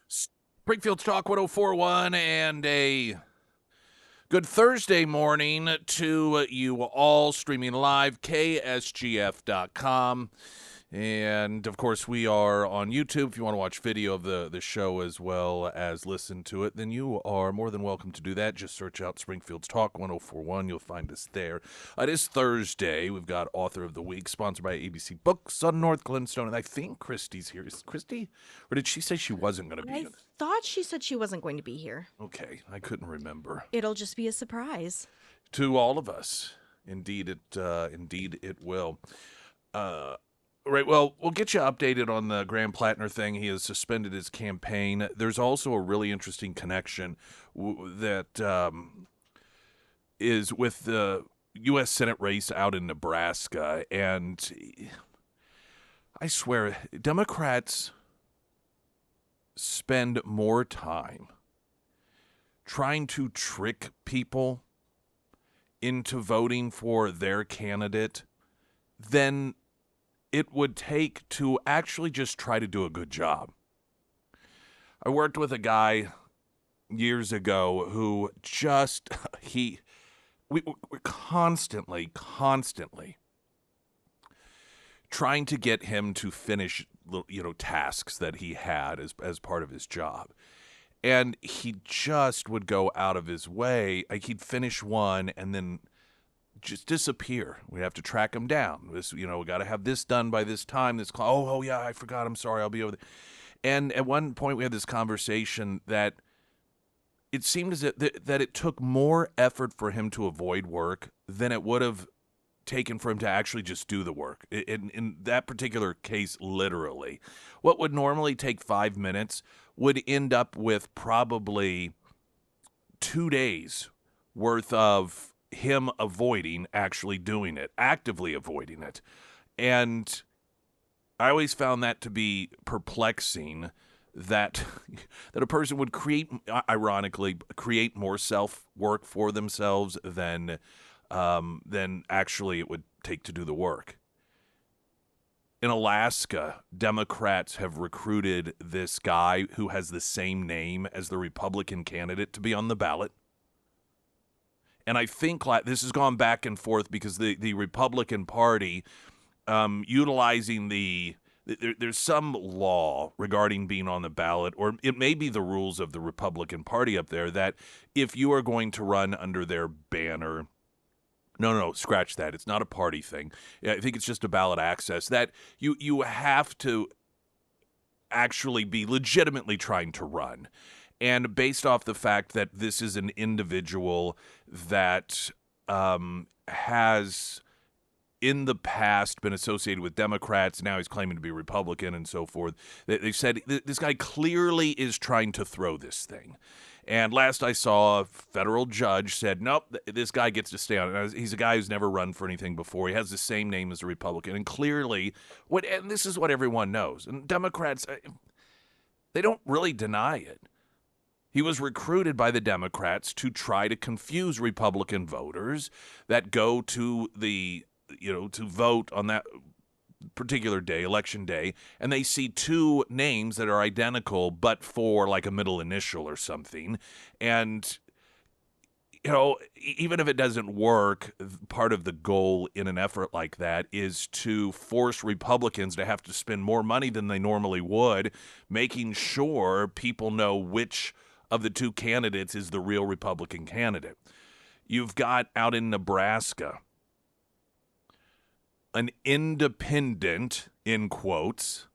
Springfield's Talk 1041 and a good Thursday morning to you all, streaming live, KSGF.com. And, of course, we are on YouTube. If you want to watch video of the show as well as listen to it, then you are more than welcome to do that. Just search out Springfield's Talk 1041. You'll find us there. It is Thursday. We've got Author of the Week, sponsored by ABC Books on North Glenstone. And I think Christy's here. Is Christy? Or did she say she wasn't going to be I here? thought she said she wasn't going to be here. Okay, I couldn't remember. It'll just be a surprise. To all of us. Indeed it will. Right, well, we'll get you updated on the Graham Plattner thing. He has suspended his campaign. There's also a really interesting connection that is with the U.S. Senate race out in Nebraska. And I swear, Democrats spend more time trying to trick people into voting for their candidate than it would take to actually just try to do a good job. I worked with a guy years ago who just, we're constantly trying to get him to finish, tasks that he had as part of his job. And he just would go out of his way. Like, he'd finish one and then just disappear. We have to track him down. We got to have this done by this time. This call. Oh yeah, I forgot. I'm sorry. I'll be over there. And at one point we had this conversation that it seemed as if that it took more effort for him to avoid work than it would have taken for him to actually just do the work. In that particular case, literally, what would normally take 5 minutes would end up with probably 2 days worth of him avoiding actually doing it, actively avoiding it. And I always found that to be perplexing, that a person would ironically create more self-work for themselves than actually it would take to do the work. In Alaska, Democrats have recruited this guy who has the same name as the Republican candidate to be on the ballot. And I think this has gone back and forth because the Republican Party, utilizing there's some law regarding being on the ballot, or it may be the rules of the Republican Party up there, that if you are going to run under their banner, no, scratch that. It's not a party thing. I think it's just a ballot access, that you have to actually be legitimately trying to run. And based off the fact that this is an individual that has in the past been associated with Democrats, now he's claiming to be Republican and so forth, they said this guy clearly is trying to throw this thing. And last I saw, a federal judge said, nope, this guy gets to stay on it. He's a guy who's never run for anything before. He has the same name as a Republican. And clearly, and this is what everyone knows. And Democrats, they don't really deny it. He was recruited by the Democrats to try to confuse Republican voters that go to to vote on that particular day, election day, and they see two names that are identical but for like a middle initial or something. And, even if it doesn't work, part of the goal in an effort like that is to force Republicans to have to spend more money than they normally would, making sure people know which of the two candidates is the real Republican candidate. You've got out in Nebraska an independent, in quotes,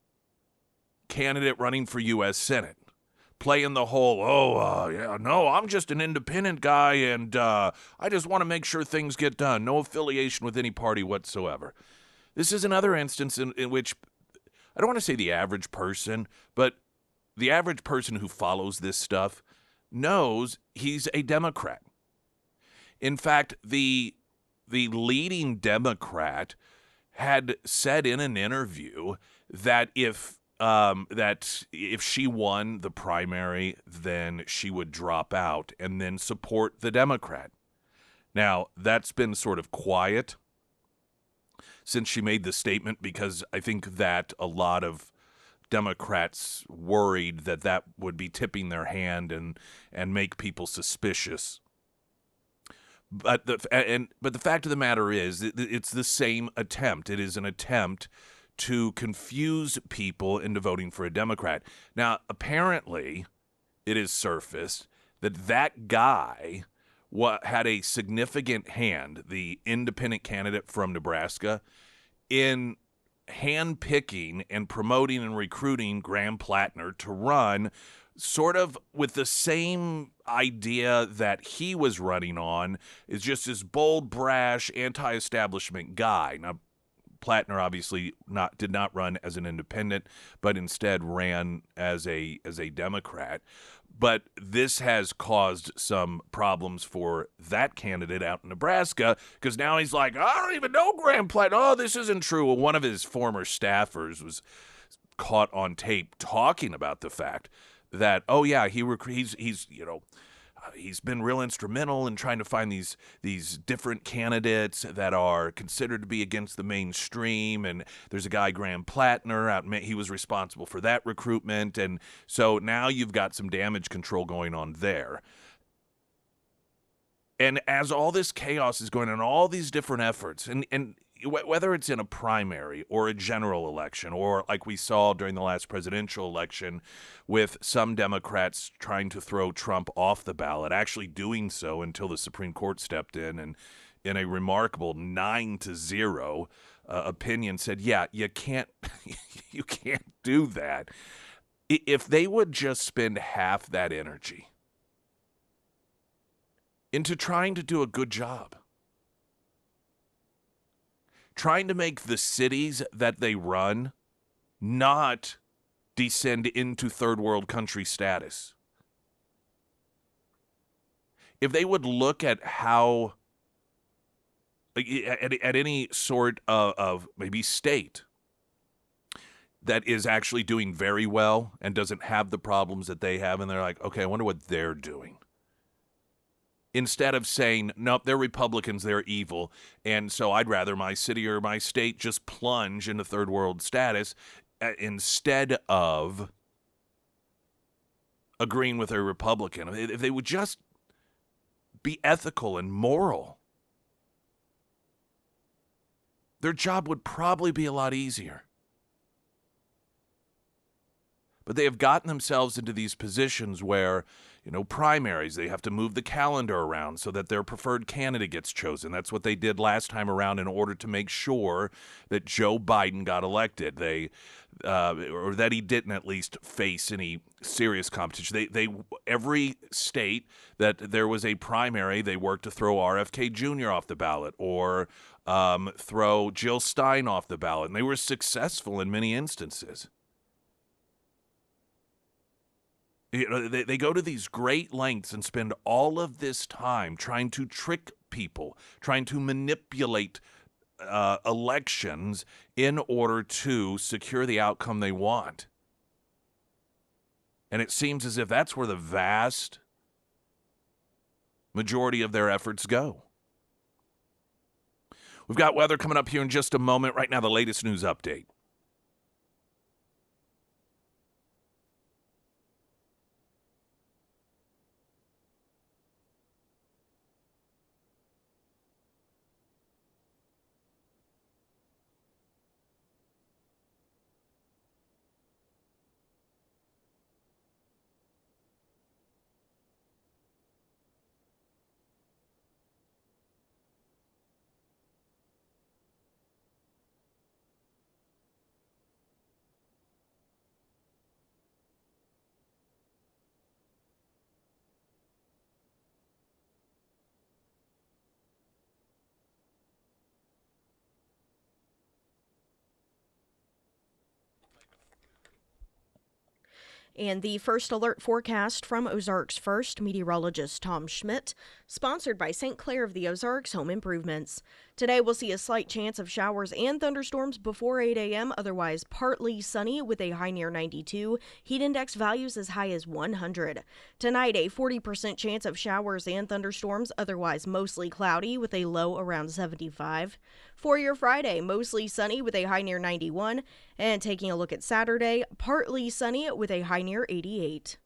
candidate running for U.S. Senate, playing the whole, I'm just an independent guy, and I just want to make sure things get done. No affiliation with any party whatsoever. This is another instance in which, I don't want to say the average person, but the average person who follows this stuff knows he's a Democrat. In fact, the leading Democrat had said in an interview that if she won the primary, then she would drop out and then support the Democrat. Now, that's been sort of quiet since she made the statement, because I think that a lot of Democrats worried that that would be tipping their hand and make people suspicious. But the fact of the matter is, it's the same attempt. It is an attempt to confuse people into voting for a Democrat. Now, apparently, it is surfaced that guy had a significant hand, the independent candidate from Nebraska, in handpicking and promoting and recruiting Graham Plattner to run sort of with the same idea that he was running on, is just this bold, brash, anti-establishment guy. Now, Plattner obviously did not run as an independent, but instead ran as a Democrat. But this has caused some problems for that candidate out in Nebraska, because now he's like, I don't even know Graham Plattner. Oh, this isn't true. Well, one of his former staffers was caught on tape talking about the fact that, oh yeah, he's been real instrumental in trying to find these different candidates that are considered to be against the mainstream. And there's a guy, Graham Plattner, he was responsible for that recruitment. And so now you've got some damage control going on there. And as all this chaos is going on, all these different efforts, and whether it's in a primary or a general election, or like we saw during the last presidential election with some Democrats trying to throw Trump off the ballot, actually doing so until the Supreme Court stepped in a remarkable 9-0 opinion said, yeah, you can't do that. If they would just spend half that energy into trying to do a good job, trying to make the cities that they run not descend into third world country status. If they would look at how, at any sort of maybe state that is actually doing very well and doesn't have the problems that they have, and they're like, okay, I wonder what they're doing. Instead of saying, nope, they're Republicans, they're evil, and so I'd rather my city or my state just plunge into third world status, instead of agreeing with a Republican. If they would just be ethical and moral, their job would probably be a lot easier. But they have gotten themselves into these positions where, primaries, they have to move the calendar around so that their preferred candidate gets chosen. That's what they did last time around in order to make sure that Joe Biden got elected. Or that he didn't at least face any serious competition. Every state that there was a primary, they worked to throw RFK Jr. off the ballot or throw Jill Stein off the ballot, and they were successful in many instances. They go to these great lengths and spend all of this time trying to trick people, trying to manipulate elections in order to secure the outcome they want. And it seems as if that's where the vast majority of their efforts go. We've got weather coming up here in just a moment. Right now, the latest news update. And the first alert forecast from Ozarks First meteorologist Tom Schmidt, sponsored by St. Clair of the Ozarks Home Improvements. Today, we'll see a slight chance of showers and thunderstorms before 8 a.m., otherwise partly sunny with a high near 92, heat index values as high as 100. Tonight, a 40% chance of showers and thunderstorms, otherwise mostly cloudy with a low around 75. For your Friday, mostly sunny with a high near 91, and taking a look at Saturday, partly sunny with a high near 88.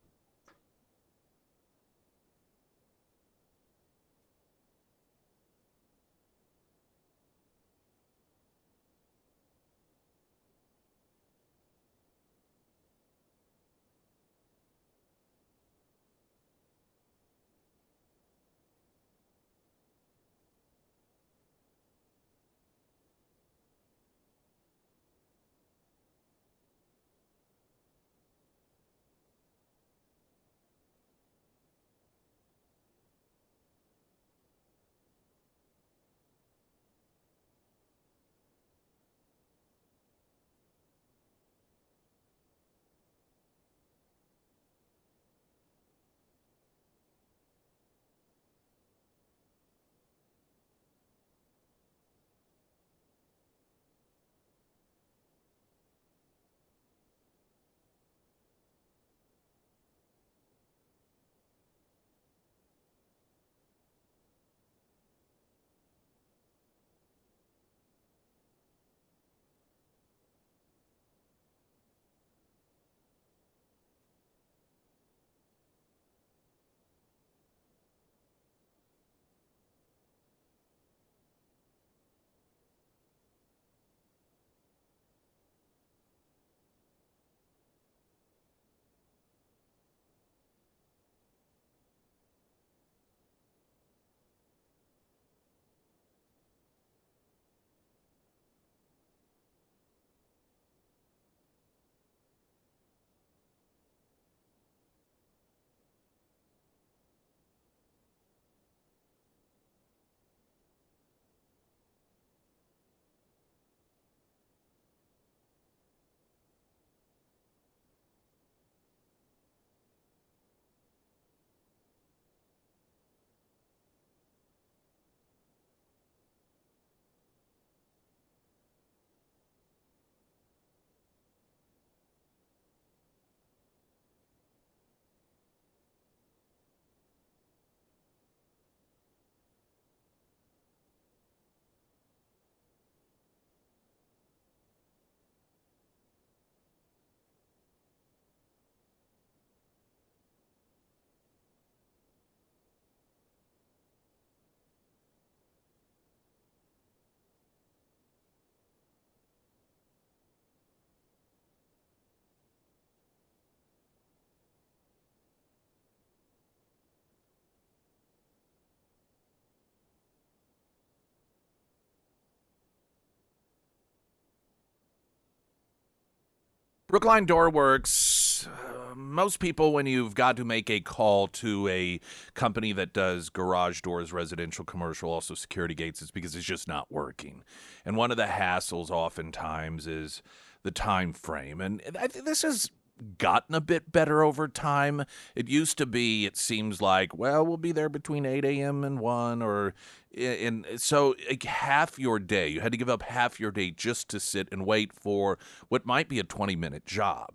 Brookline Door Works. Most people, when you've got to make a call to a company that does garage doors, residential, commercial, also security gates, it's because it's just not working. And one of the hassles oftentimes is the time frame. And I think this has gotten a bit better over time. It used to be, it seems like, well, we'll be there between 8 a.m. and 1, or and so like half your day, you had to give up half your day just to sit and wait for what might be a 20-minute job.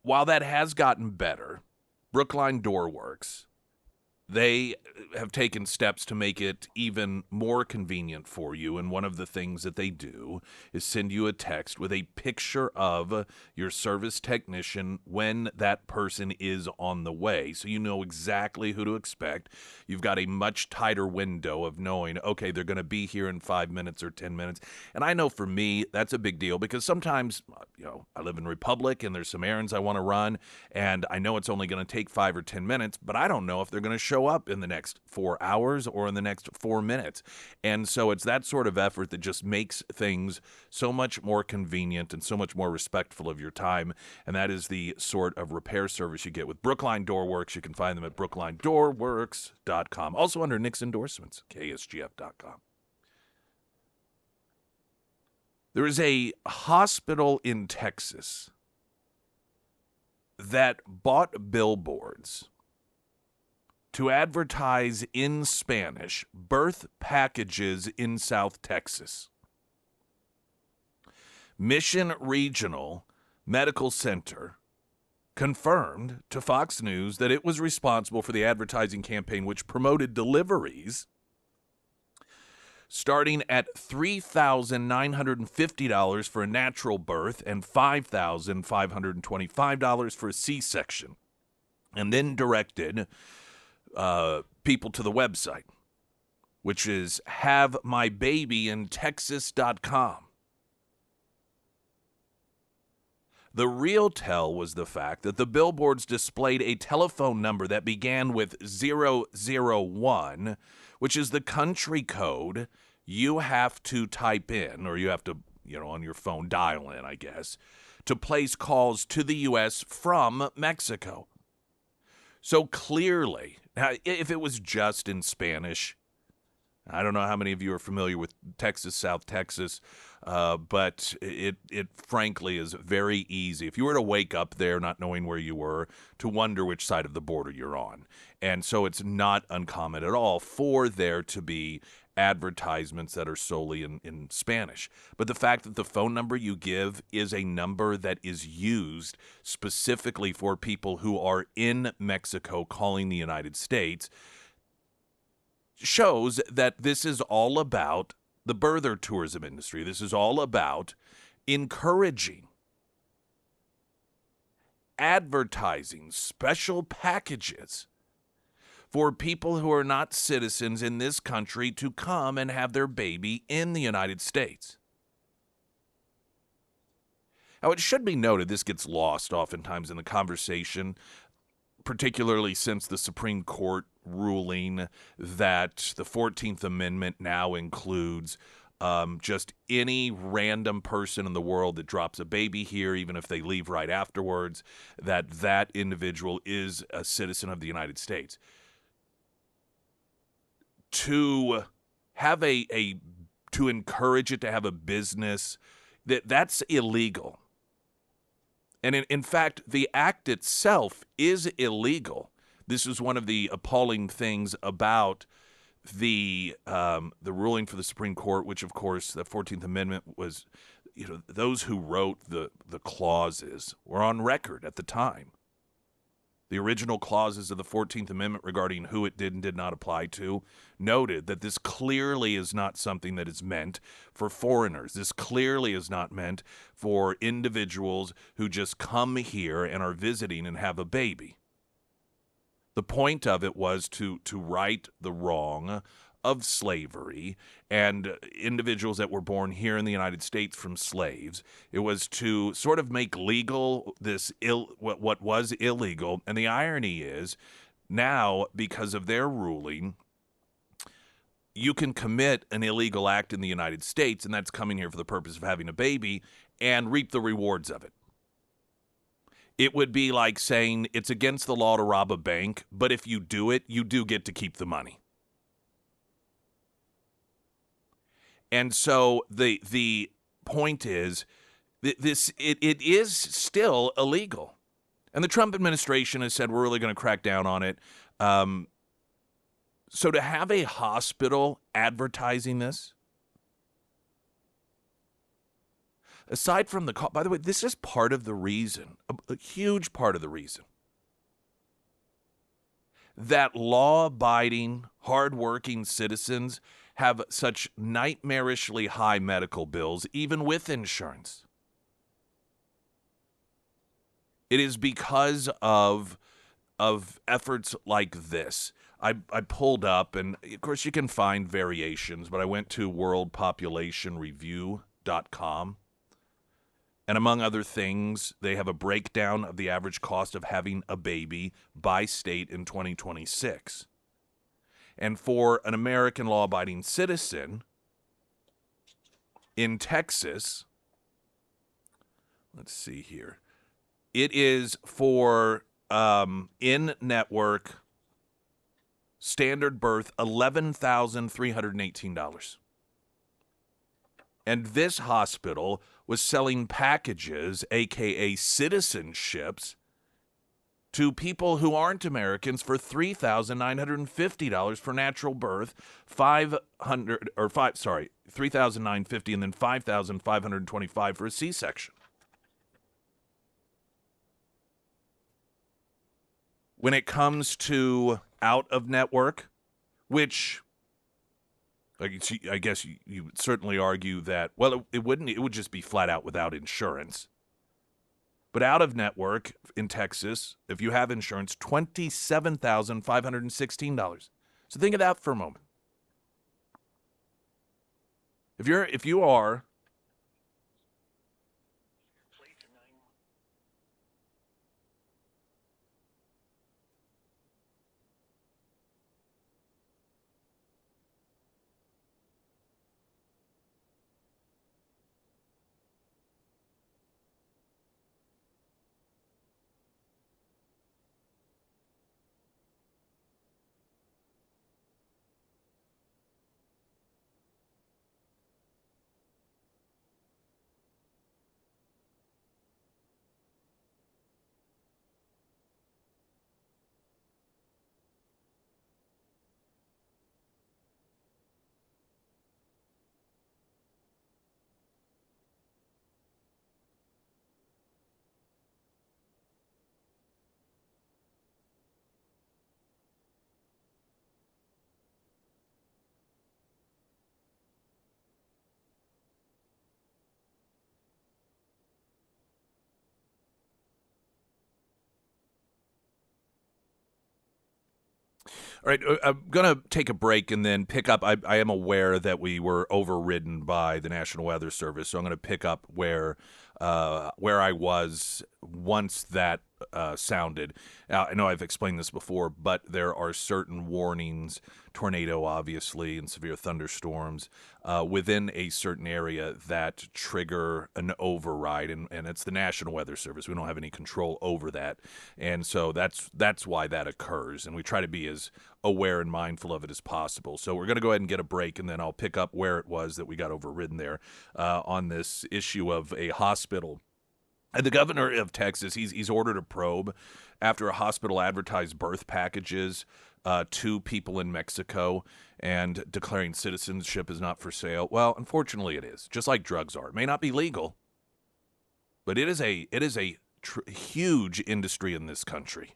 While that has gotten better, Brookline Door Works, they have taken steps to make it even more convenient for you. And one of the things that they do is send you a text with a picture of your service technician when that person is on the way. So you know exactly who to expect. You've got a much tighter window of knowing, okay, they're going to be here in 5 minutes or 10 minutes. And I know for me, that's a big deal because sometimes, I live in Republic and there's some errands I want to run. And I know it's only going to take 5 or 10 minutes, but I don't know if they're going to show up in the next 4 hours or in the next 4 minutes. And so it's that sort of effort that just makes things so much more convenient and so much more respectful of your time. And that is the sort of repair service you get with Brookline Door Works. You can find them at brooklinedoorworks.com. Also under Nick's endorsements, KSGF.com. There is a hospital in Texas that bought billboards to advertise in Spanish birth packages in South Texas. Mission Regional Medical Center confirmed to Fox News that it was responsible for the advertising campaign, which promoted deliveries starting at $3,950 for a natural birth and $5,525 for a C-section, and then directed people to the website, which is havemybabyintexas.com. The real tell was the fact that the billboards displayed a telephone number that began with 001, which is the country code you have to type in, or you have to, on your phone dial in, I guess, to place calls to the U.S. from Mexico. So clearly, now, if it was just in Spanish, I don't know how many of you are familiar with Texas, South Texas, but it frankly is very easy. If you were to wake up there not knowing where you were, to wonder which side of the border you're on. And so it's not uncommon at all for there to be advertisements that are solely in Spanish. But the fact that the phone number you give is a number that is used specifically for people who are in Mexico calling the United States shows that this is all about the birther tourism industry. This is all about encouraging, advertising special packages for people who are not citizens in this country to come and have their baby in the United States. Now, it should be noted, this gets lost oftentimes in the conversation, particularly since the Supreme Court ruling that the 14th Amendment now includes just any random person in the world that drops a baby here, even if they leave right afterwards, that individual is a citizen of the United States. To have to encourage it to have a business, that's illegal. And in fact, the act itself is illegal. This is one of the appalling things about the ruling for the Supreme Court, which, of course, the 14th Amendment was, those who wrote the clauses were on record at the time. The original clauses of the 14th Amendment regarding who it did and did not apply to noted that this clearly is not something that is meant for foreigners. This clearly is not meant for individuals who just come here and are visiting and have a baby. The point of it was to right the wrong of slavery and individuals that were born here in the United States from slaves. It was to sort of make legal what was illegal. And the irony is now, because of their ruling, you can commit an illegal act in the United States, and that's coming here for the purpose of having a baby, and reap the rewards of it. It would be like saying it's against the law to rob a bank, but if you do it, you do get to keep the money. And so the point is, it is still illegal. And the Trump administration has said we're really going to crack down on it. So to have a hospital advertising this, aside from the by the way, this is part of the reason, a huge part of the reason, that law-abiding, hardworking citizens have such nightmarishly high medical bills, even with insurance. It is because of efforts like this. I pulled up, and of course you can find variations, but I went to worldpopulationreview.com. And among other things, they have a breakdown of the average cost of having a baby by state in 2026. And for an American law-abiding citizen in Texas, let's see here, it is for in-network standard birth $11,318. And this hospital was selling packages, a.k.a. citizenships, to people who aren't Americans for $3,950 for natural birth, 3,950, and then 5,525 for a C-section. When it comes to out of network, which I guess you would certainly argue that, well, it wouldn't. It would just be flat out without insurance. But out of network in Texas, if you have insurance, $27,516. So think of that for a moment. If you are All right, I'm going to take a break and then pick up. I am aware that we were overridden by the National Weather Service, so I'm going to pick up where I was once that sounded. Now, I know I've explained this before, but there are certain warnings, tornado, obviously, and severe thunderstorms within a certain area that trigger an override, and it's the National Weather Service. We don't have any control over that, and so that's why that occurs, and we try to be as aware and mindful of it as possible. So we're going to go ahead and get a break, and then I'll pick up where it was that we got overridden there on this issue of a hospital. And the governor of Texas, he's ordered a probe after a hospital advertised birth packages to people in Mexico and declaring citizenship is not for sale. Well, unfortunately it is, just like drugs are. It may not be legal, but it is a huge industry in this country.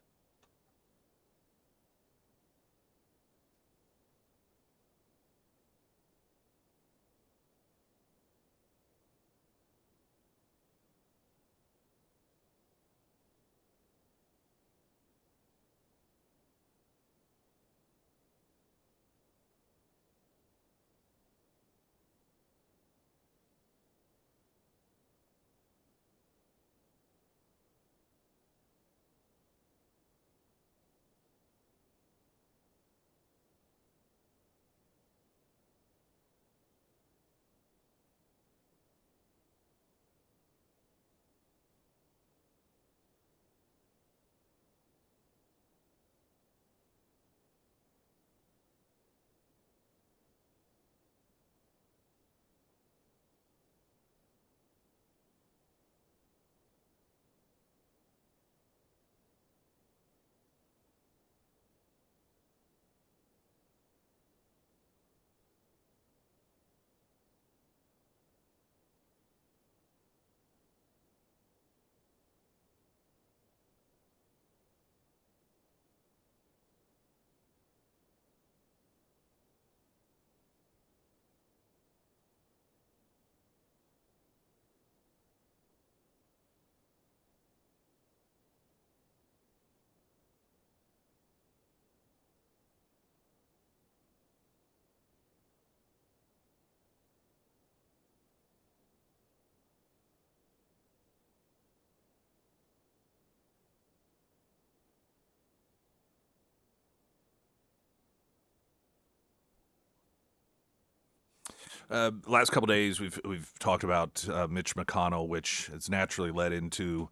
Last couple of days, we've talked about Mitch McConnell, which has naturally led into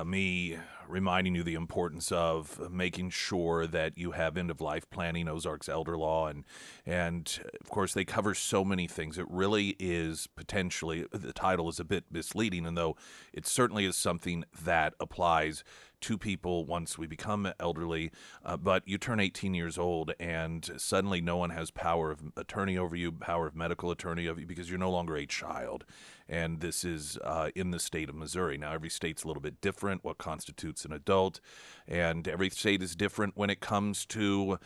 me reminding you the importance of making sure that you have end of life planning, Ozark's elder law, and of course they cover so many things. It really is potentially, the title is a bit misleading, and though it certainly is something that applies two people once we become elderly, but you turn 18 years old and suddenly no one has power of attorney over you, power of medical attorney over you, because you're no longer a child. And this is in the state of Missouri. Now, every state's a little bit different, what constitutes an adult, and every state is different when it comes to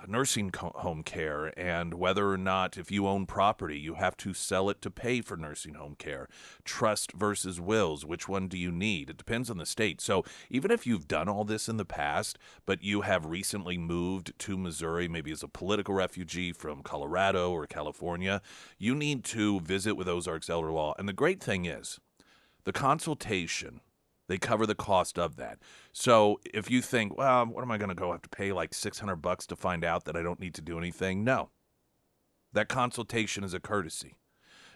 nursing home care and whether or not, if you own property, you have to sell it to pay for nursing home care. Trust versus wills, which one do you need? It depends on the state. So even if you've done all this in the past, but you have recently moved to Missouri, maybe as a political refugee from Colorado or California, you need to visit with Ozarks Elder Law. And the great thing is, the consultation, they cover the cost of that. So if you think, well, what am I going to go have to pay like $600 to find out that I don't need to do anything? No. That consultation is a courtesy.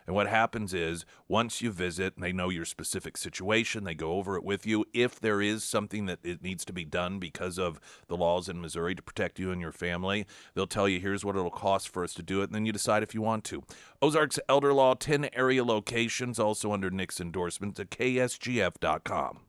And what happens is, once you visit, and they know your specific situation, they go over it with you. If there is something that it needs to be done because of the laws in Missouri to protect you and your family, they'll tell you, here's what it'll cost for us to do it, and then you decide if you want to. Ozarks Elder Law, 10 area locations, also under Nick's endorsement at KSGF.com.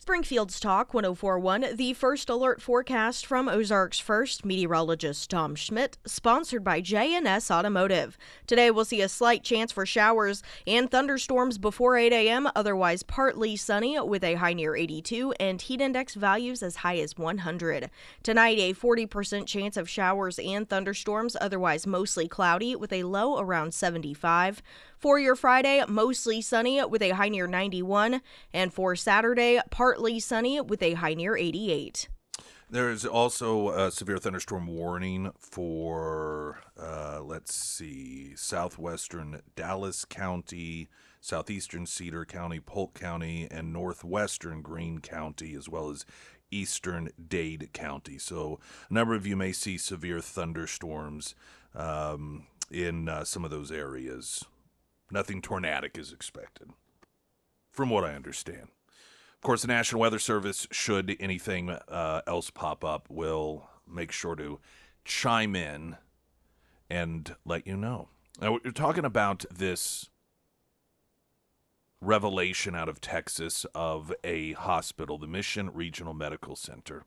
Springfield's Talk 1041, the first alert forecast from Ozarks First meteorologist Tom Schmidt, sponsored by J&S Automotive. Today we'll see a slight chance for showers and thunderstorms before 8 a.m., otherwise partly sunny with a high near 82 and heat index values as high as 100. Tonight, a 40% chance of showers and thunderstorms, otherwise mostly cloudy with a low around 75. For your Friday, mostly sunny with a high near 91, and for Saturday, partly sunny with a high near 88. There is also a severe thunderstorm warning for, southwestern Dallas County, southeastern Cedar County, Polk County, and northwestern Greene County, as well as eastern Dade County. So a number of you may see severe thunderstorms in some of those areas. Nothing tornadic is expected, from what I understand. Of course, the National Weather Service, should anything else pop up, will make sure to chime in and let you know. Now, we're talking about this revelation out of Texas of a hospital, the Mission Regional Medical Center,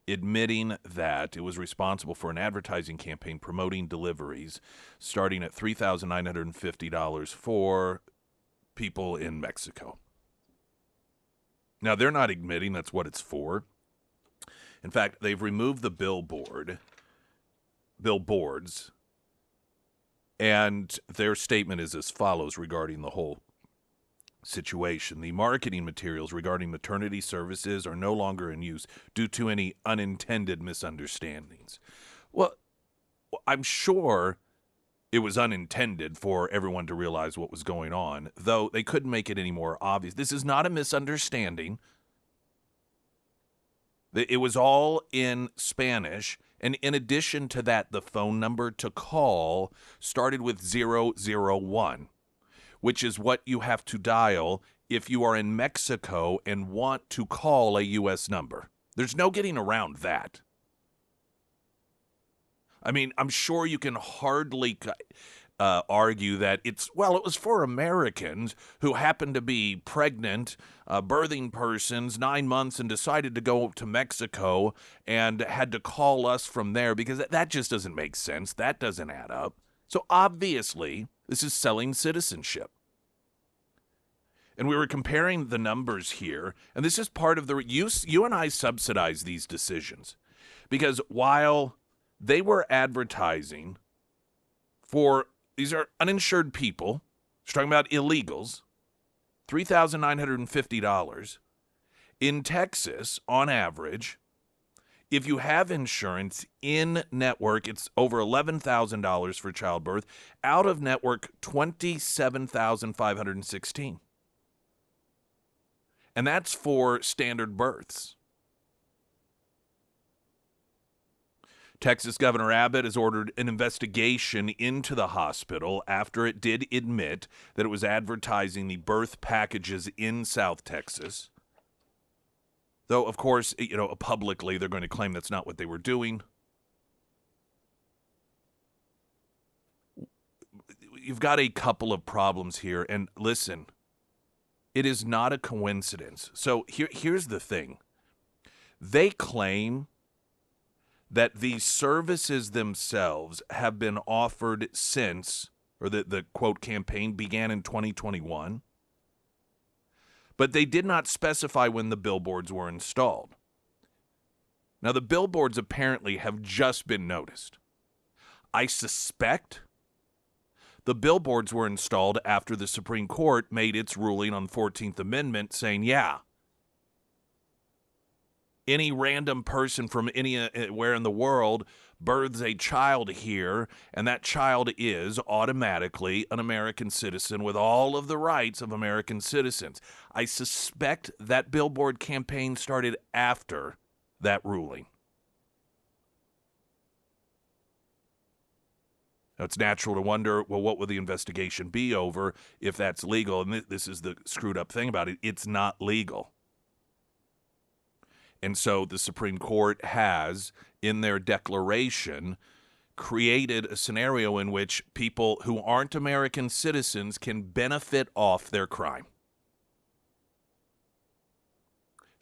admitting that it was responsible for an advertising campaign promoting deliveries starting at $3,950 for people in Mexico. Now, they're not admitting that's what it's for. In fact, they've removed the billboards, and their statement is as follows regarding the whole situation. The marketing materials regarding maternity services are no longer in use due to any unintended misunderstandings. Well, I'm sure it was unintended for everyone to realize what was going on, though they couldn't make it any more obvious. This is not a misunderstanding. It was all in Spanish, and in addition to that, the phone number to call started with 001. Which is what you have to dial if you are in Mexico and want to call a U.S. number. There's no getting around that. I mean, I'm sure you can hardly argue that it was for Americans who happened to be pregnant, birthing persons, 9 months, and decided to go to Mexico and had to call us from there, because that just doesn't make sense. That doesn't add up. So obviously, this is selling citizenship. And we were comparing the numbers here, and this is part of you and I subsidize these decisions. Because while they were advertising for, these are uninsured people, we're talking about illegals, $3,950. In Texas, on average, if you have insurance in network, it's over $11,000 for childbirth. Out of network, $27,516. And that's for standard births. Texas Governor Abbott has ordered an investigation into the hospital after it did admit that it was advertising the birth packages in South Texas. Though, of course, publicly they're going to claim that's not what they were doing. You've got a couple of problems here, and listen, it is not a coincidence. So here's the thing. They claim that these services themselves have been offered since, or the quote campaign began in 2021. But they did not specify when the billboards were installed. Now, the billboards apparently have just been noticed. I suspect the billboards were installed after the Supreme Court made its ruling on the 14th Amendment saying, yeah, any random person from anywhere in the world births a child here, and that child is automatically an American citizen with all of the rights of American citizens. I suspect that billboard campaign started after that ruling. Now, it's natural to wonder, well, what will the investigation be over if that's legal? And this is the screwed up thing about it. It's not legal. And so the Supreme Court has, in their declaration, created a scenario in which people who aren't American citizens can benefit off their crime.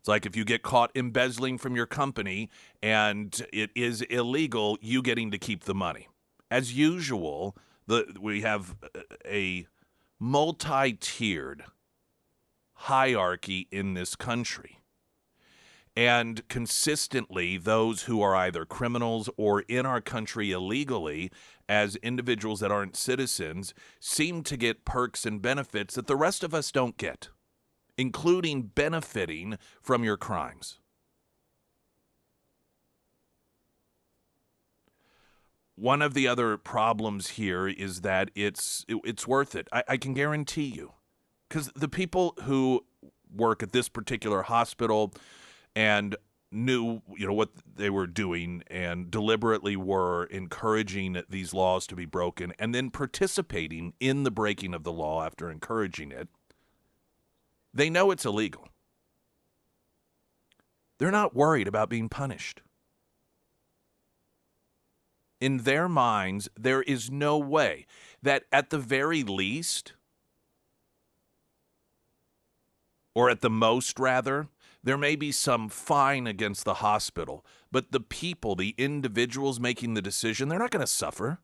It's like if you get caught embezzling from your company and it is illegal, you getting to keep the money. As usual, we have a multi-tiered hierarchy in this country. And consistently, those who are either criminals or in our country illegally, as individuals that aren't citizens, seem to get perks and benefits that the rest of us don't get, including benefiting from your crimes. One of the other problems here is that it's worth it. I can guarantee you, because the people who work at this particular hospital and knew, what they were doing and deliberately were encouraging these laws to be broken and then participating in the breaking of the law after encouraging it, they know it's illegal. They're not worried about being punished. In their minds, there is no way that at the very least, or at the most rather, there may be some fine against the hospital, but the people, the individuals making the decision, they're not going to suffer.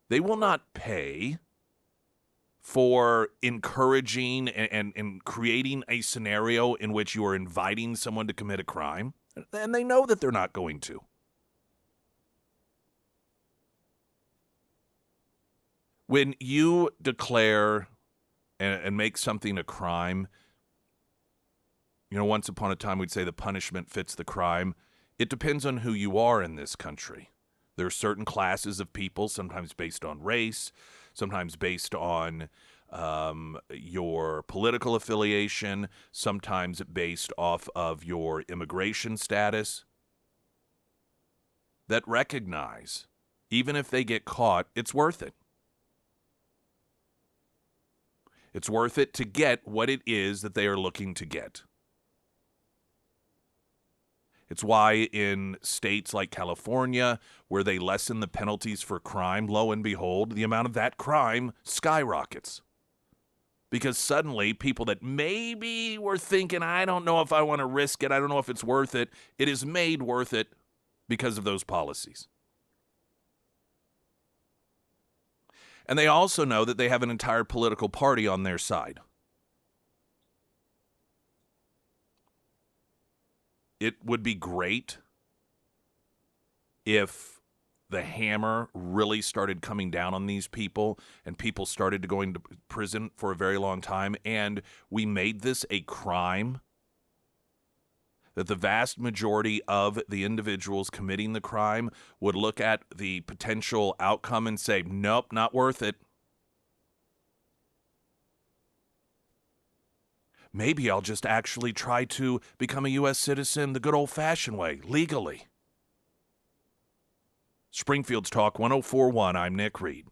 They will not pay for encouraging and creating a scenario in which you are inviting someone to commit a crime, and they know that they're not going to. When you declare and make something a crime, once upon a time we'd say the punishment fits the crime. It depends on who you are in this country. There are certain classes of people, sometimes based on race, sometimes based on your political affiliation, sometimes based off of your immigration status, that recognize, even if they get caught, it's worth it. It's worth it to get what it is that they are looking to get. It's why in states like California, where they lessen the penalties for crime, lo and behold, the amount of that crime skyrockets. Because suddenly people that maybe were thinking, I don't know if I want to risk it, I don't know if it's worth it, it is made worth it because of those policies. And they also know that they have an entire political party on their side. It would be great if the hammer really started coming down on these people and people started to go into prison for a very long time, and we made this a crime that the vast majority of the individuals committing the crime would look at the potential outcome and say, nope, not worth it. Maybe I'll just actually try to become a U.S. citizen the good old-fashioned way, legally. Springfield's Talk 104.1, I'm Nick Reed.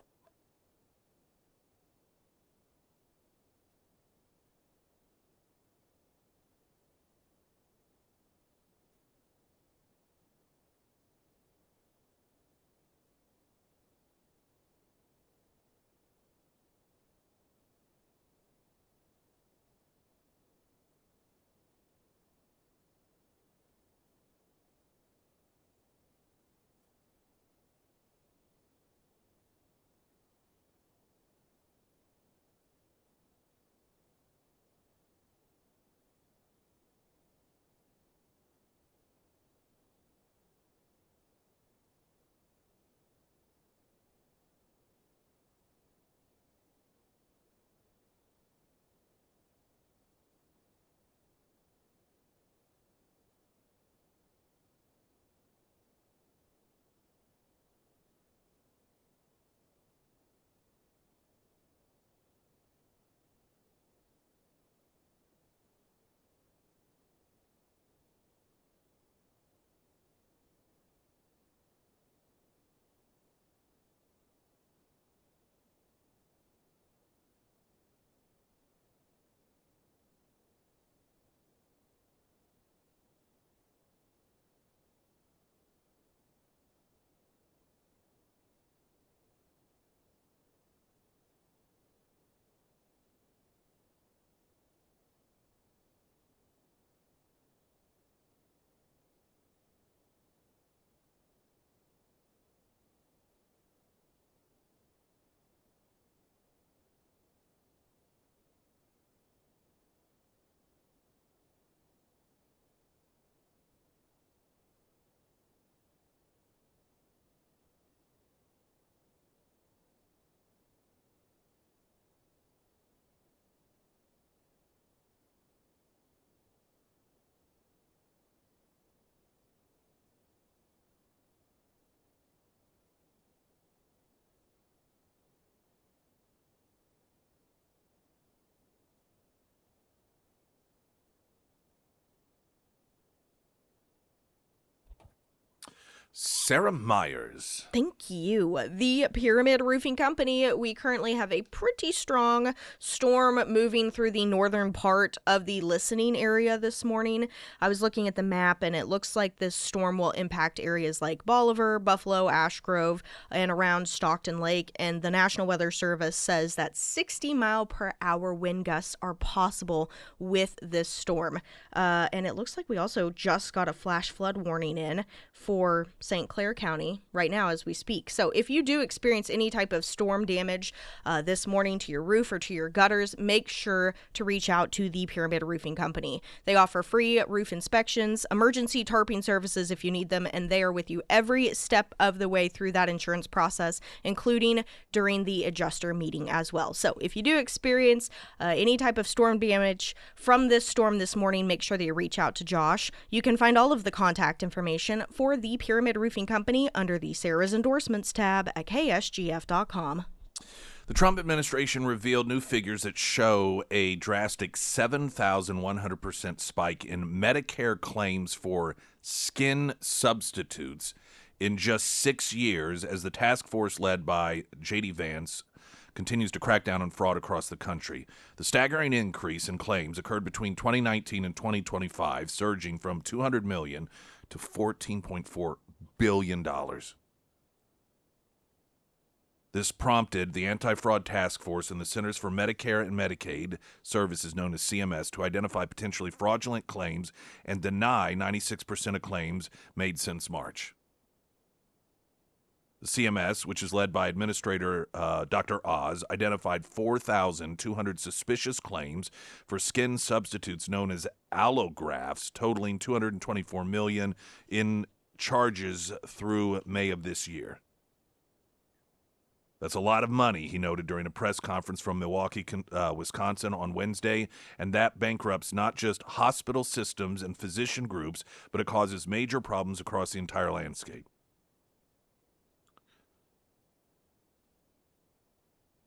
Sarah Myers. Thank you. The Pyramid Roofing Company, we currently have a pretty strong storm moving through the northern part of the listening area this morning. I was looking at the map and it looks like this storm will impact areas like Bolivar, Buffalo, Ash Grove, and around Stockton Lake. And the National Weather Service says that 60-mile-per-hour wind gusts are possible with this storm. And it looks like we also just got a flash flood warning in for St. Clair County right now as we speak. So if you do experience any type of storm damage this morning to your roof or to your gutters, make sure to reach out to the Pyramid Roofing Company. They offer free roof inspections, emergency tarping services if you need them, and they are with you every step of the way through that insurance process, including during the adjuster meeting as well. So if you do experience any type of storm damage from this storm this morning, make sure that you reach out to Josh. You can find all of the contact information for the Pyramid Roofing Company under the Sarah's Endorsements tab at ksgf.com. The Trump administration revealed new figures that show a drastic 7,100% spike in Medicare claims for skin substitutes in just 6 years as the task force led by J.D. Vance continues to crack down on fraud across the country. The staggering increase in claims occurred between 2019 and 2025, surging from $200 million to $14.4 billion. This prompted the Anti-Fraud Task Force and the Centers for Medicare and Medicaid Services, known as CMS, to identify potentially fraudulent claims and deny 96% of claims made since March. The CMS, which is led by Administrator Dr. Oz, identified 4,200 suspicious claims for skin substitutes known as allografts, totaling $224 million in charges through May of this year. That's a lot of money, he noted during a press conference from Milwaukee, Wisconsin on Wednesday, and that bankrupts not just hospital systems and physician groups, but it causes major problems across the entire landscape.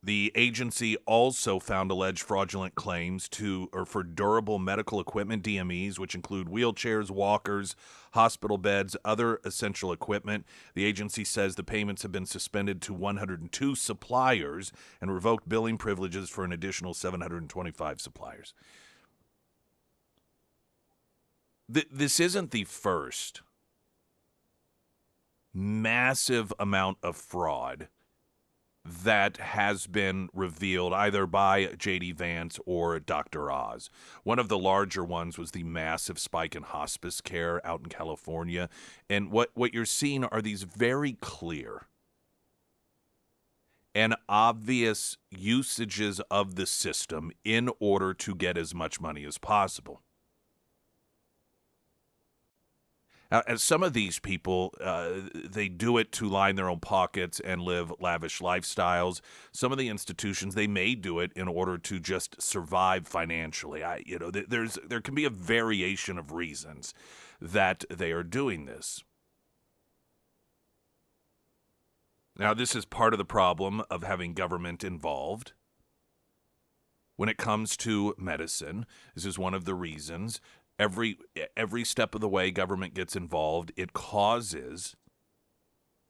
The agency also found alleged fraudulent claims for durable medical equipment, DMEs, which include wheelchairs, walkers, hospital beds, other essential equipment. The agency says the payments have been suspended to 102 suppliers and revoked billing privileges for an additional 725 suppliers. This isn't the first massive amount of fraud that has been revealed either by J.D. Vance or Dr. Oz. One of the larger ones was the massive spike in hospice care out in California. And what you're seeing are these very clear and obvious usages of the system in order to get as much money as possible. Now, as some of these people, they do it to line their own pockets and live lavish lifestyles. Some of the institutions, they may do it in order to just survive financially. There can be a variation of reasons that they are doing this. Now, this is part of the problem of having government involved. When it comes to medicine, this is one of the reasons. Every step of the way government gets involved, it causes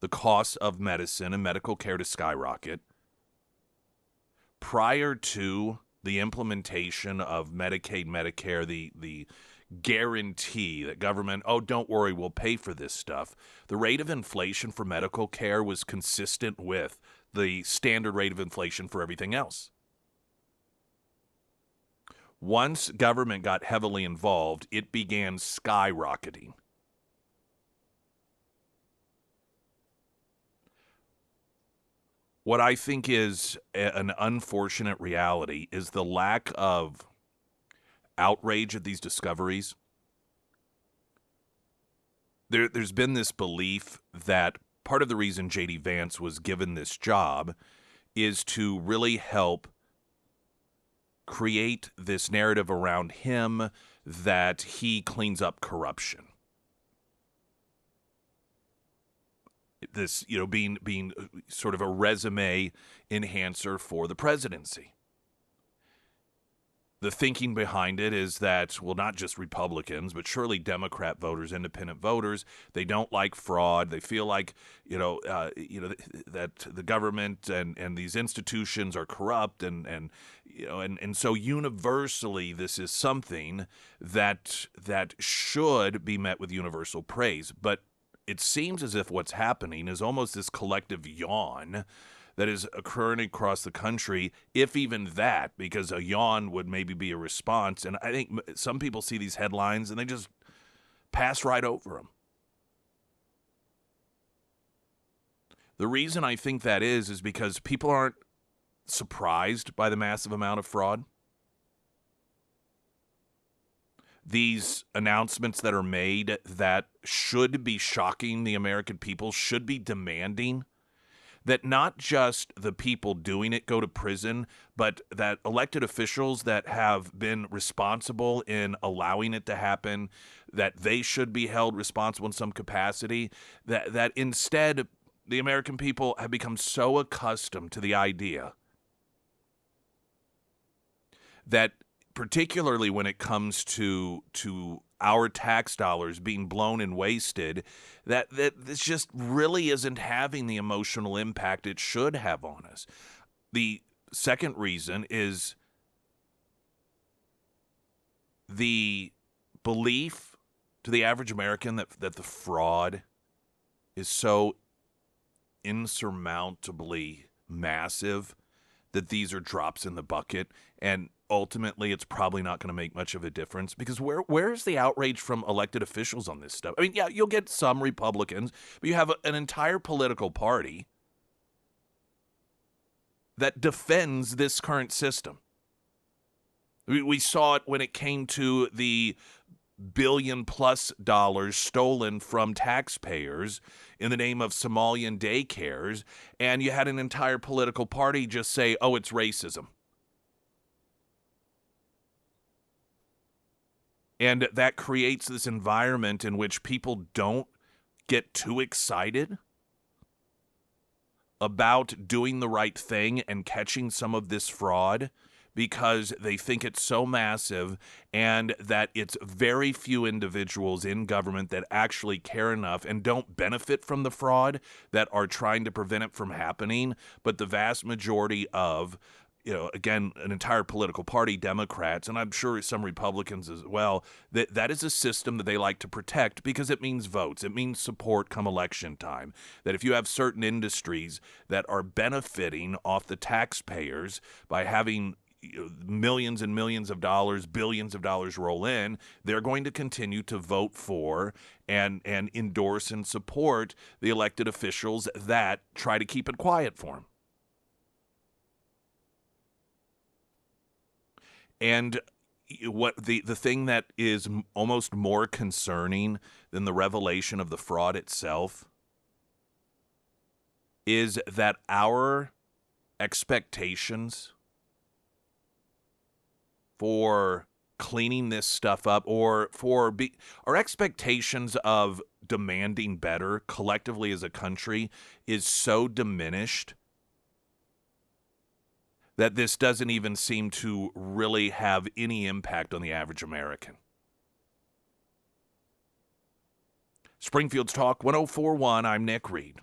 the cost of medicine and medical care to skyrocket. Prior to the implementation of Medicaid, Medicare, the guarantee that government, don't worry, we'll pay for this stuff, the rate of inflation for medical care was consistent with the standard rate of inflation for everything else. Once government got heavily involved, it began skyrocketing. What I think is an unfortunate reality is the lack of outrage at these discoveries. There's been this belief that part of the reason J.D. Vance was given this job is to really help create this narrative around him that he cleans up corruption. This, being sort of a resume enhancer for the presidency. the thinking behind it is that, well, not just Republicans, but surely Democrat voters, independent voters, they don't like fraud. They feel like, that the government and these institutions are corrupt, and so universally, this is something that should be met with universal praise. But it seems as if what's happening is almost this collective yawn that is occurring across the country, if even that, because a yawn would maybe be a response. And I think some people see these headlines and they just pass right over them. The reason I think that is because people aren't surprised by the massive amount of fraud. These announcements that are made that should be shocking the American people, should be demanding that not just the people doing it go to prison, but that elected officials that have been responsible in allowing it to happen, that they should be held responsible in some capacity, that instead the American people have become so accustomed to the idea that, particularly when it comes to our tax dollars being blown and wasted, that this just really isn't having the emotional impact it should have on us. The second reason is the belief to the average American that the fraud is so insurmountably massive that these are drops in the bucket, and ultimately it's probably not going to make much of a difference, because where's the outrage from elected officials on this stuff? I mean, yeah, you'll get some Republicans, but you have an entire political party that defends this current system. We saw it when it came to the $1 billion+ stolen from taxpayers in the name of Somalian daycares, and you had an entire political party just say, oh, it's racism. And that creates this environment in which people don't get too excited about doing the right thing and catching some of this fraud, because they think it's so massive and that it's very few individuals in government that actually care enough and don't benefit from the fraud that are trying to prevent it from happening. But the vast majority of, again, an entire political party, Democrats, and I'm sure some Republicans as well, that is a system that they like to protect because it means votes. It means support come election time. That if you have certain industries that are benefiting off the taxpayers by having millions and millions of dollars, billions of dollars roll in, they're going to continue to vote for and endorse and support the elected officials that try to keep it quiet for them. And what the thing that is almost more concerning than the revelation of the fraud itself is that our expectations for cleaning this stuff up, or our expectations of demanding better collectively as a country, is so diminished that this doesn't even seem to really have any impact on the average American. Springfield's Talk 1041, I'm Nick Reed.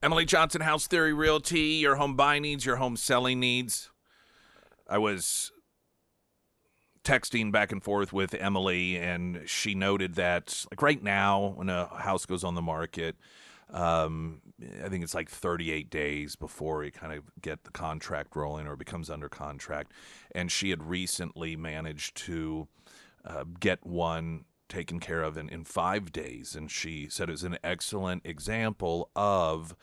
Emily Johnson, House Theory Realty, your home buying needs, your home selling needs. I was texting back and forth with Emily, and she noted that, like right now, when a house goes on the market, I think it's like 38 days before you kind of get the contract rolling or becomes under contract. And she had recently managed to get one taken care of in 5 days. And she said it was an excellent example of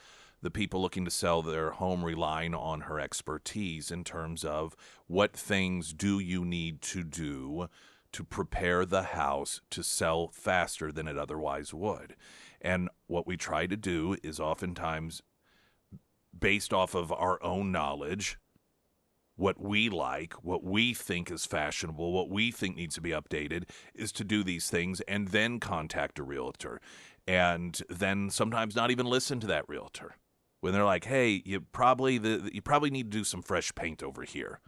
the people looking to sell their home relying on her expertise in terms of what things do you need to do to prepare the house to sell faster than it otherwise would. And what we try to do is oftentimes based off of our own knowledge, what we like, what we think is fashionable, what we think needs to be updated, is to do these things and then contact a realtor. And then sometimes not even listen to that realtor. When they're like, hey, you probably need to do some fresh paint over here.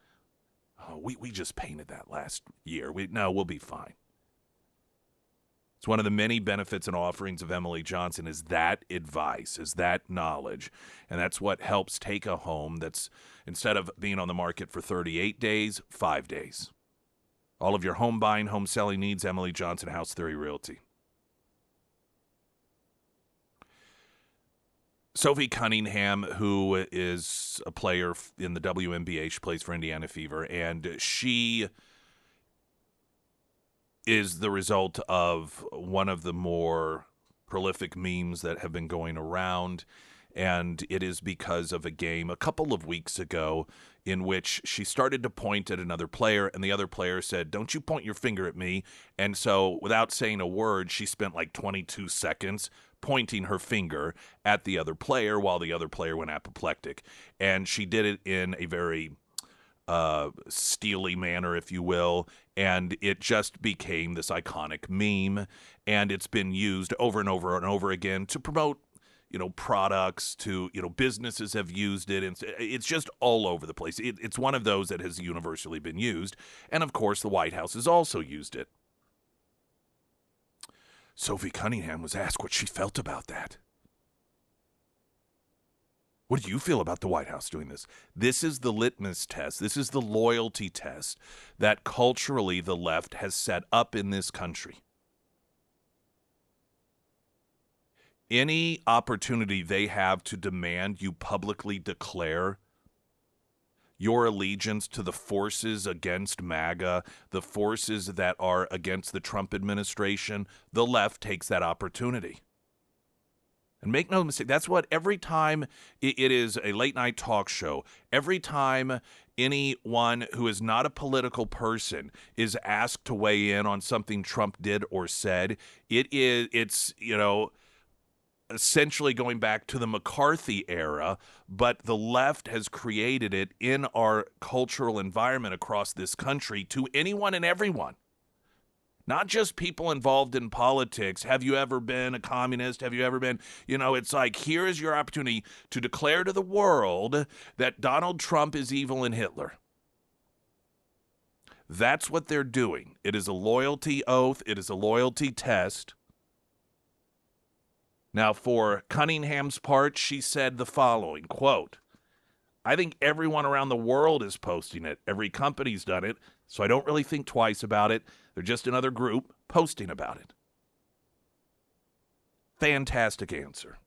Oh, we just painted that last year. We'll be fine. It's one of the many benefits and offerings of Emily Johnson is that advice, is that knowledge. And that's what helps take a home that's, instead of being on the market for 38 days, 5 days. All of your home buying, home selling needs, Emily Johnson, House Theory Realty. Sophie Cunningham, who is a player in the WNBA, she plays for Indiana Fever, and she is the result of one of the more prolific memes that have been going around, and it is because of a game a couple of weeks ago in which she started to point at another player, and the other player said, "Don't you point your finger at me." And so without saying a word, she spent like 22 seconds pointing her finger at the other player while the other player went apoplectic. And she did it in a very steely manner, if you will, and it just became this iconic meme, and it's been used over and over and over again to promote, products, to, businesses have used it, and it's just all over the place. It's one of those that has universally been used, and of course the White House has also used it. Sophie Cunningham was asked what she felt about that. What do you feel about the White House doing this? This is the litmus test. This is the loyalty test that culturally the left has set up in this country. Any opportunity they have to demand you publicly declare your allegiance to the forces against MAGA, the forces that are against the Trump administration, the left takes that opportunity. And make no mistake, that's what every time it is a late night talk show, every time anyone who is not a political person is asked to weigh in on something Trump did or said, it's essentially going back to the McCarthy era, but the left has created it in our cultural environment across this country to anyone and everyone. Not just people involved in politics. Have you ever been a communist? Have you ever been, it's like, here is your opportunity to declare to the world that Donald Trump is evil and Hitler. That's what they're doing. It is a loyalty oath. It is a loyalty test. Now, for Cunningham's part, she said the following, quote, "I think everyone around the world is posting it. Every company's done it, so I don't really think twice about it. They're just another group posting about it." Fantastic answer.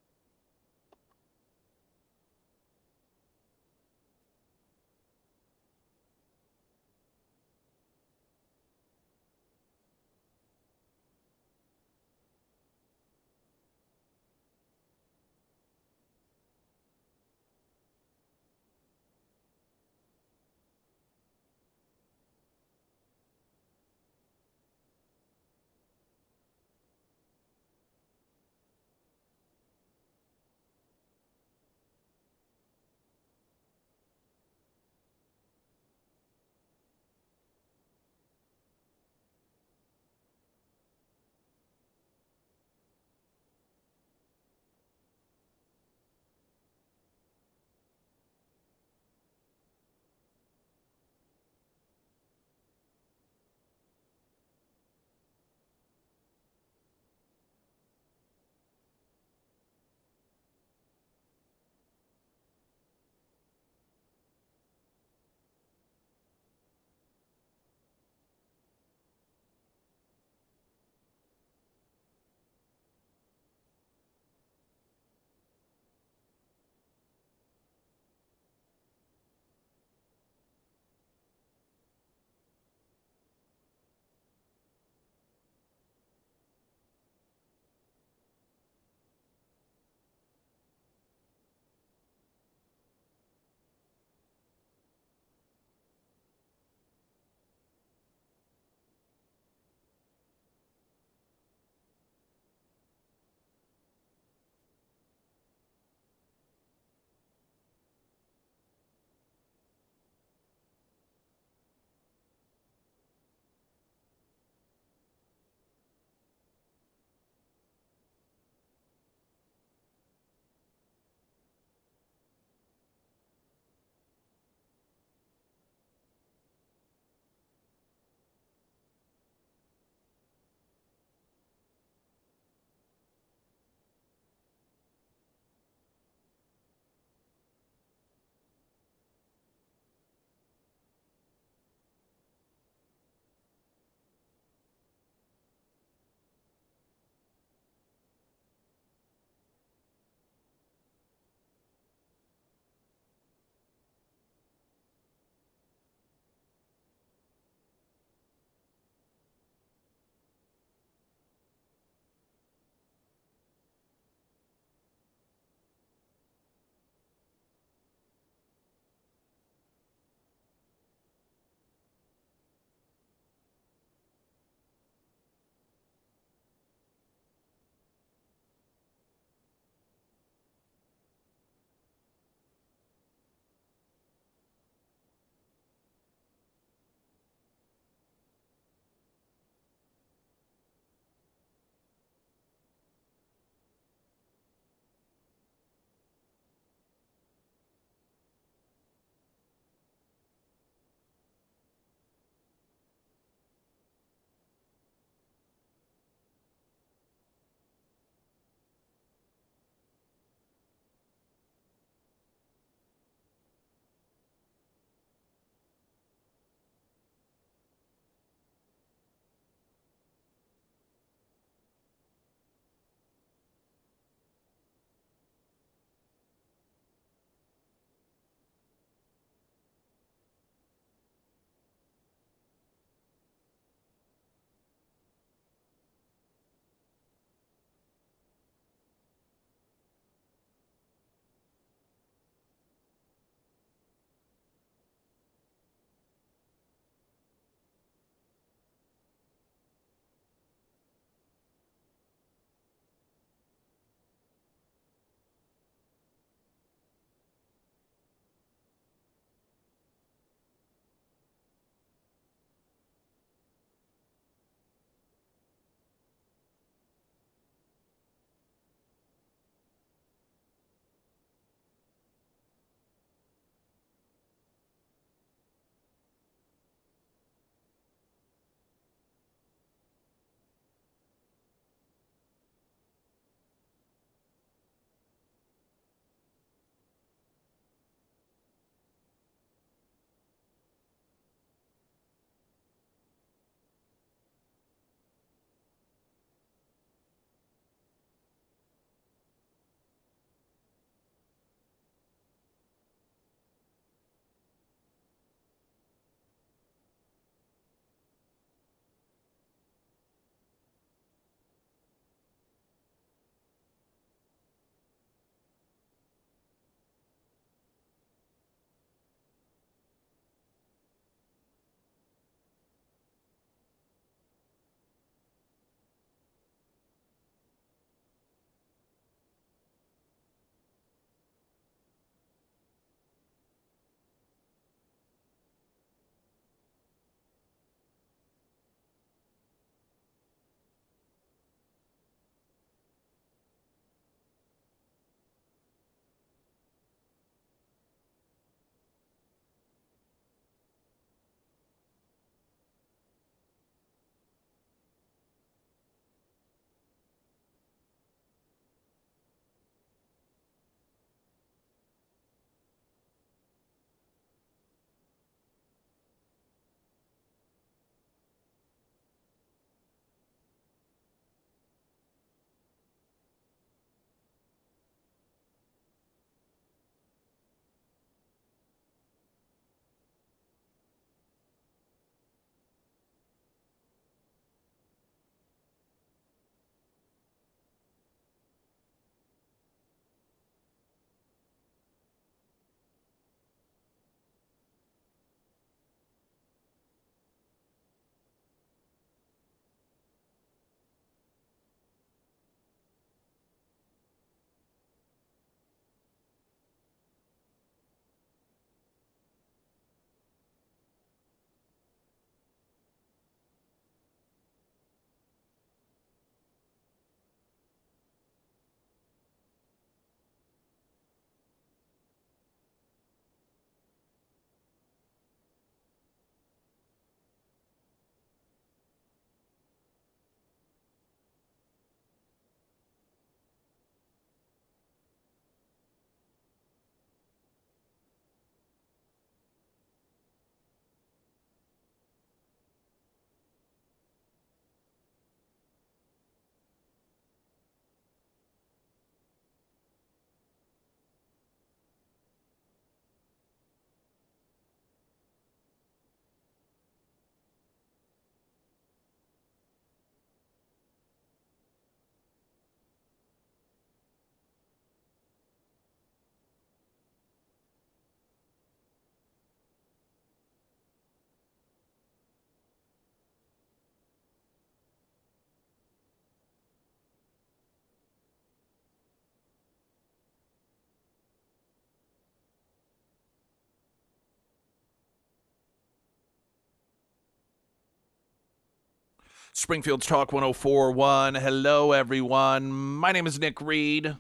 Springfield's Talk 104.1. Hello, everyone. My name is Nick Reed.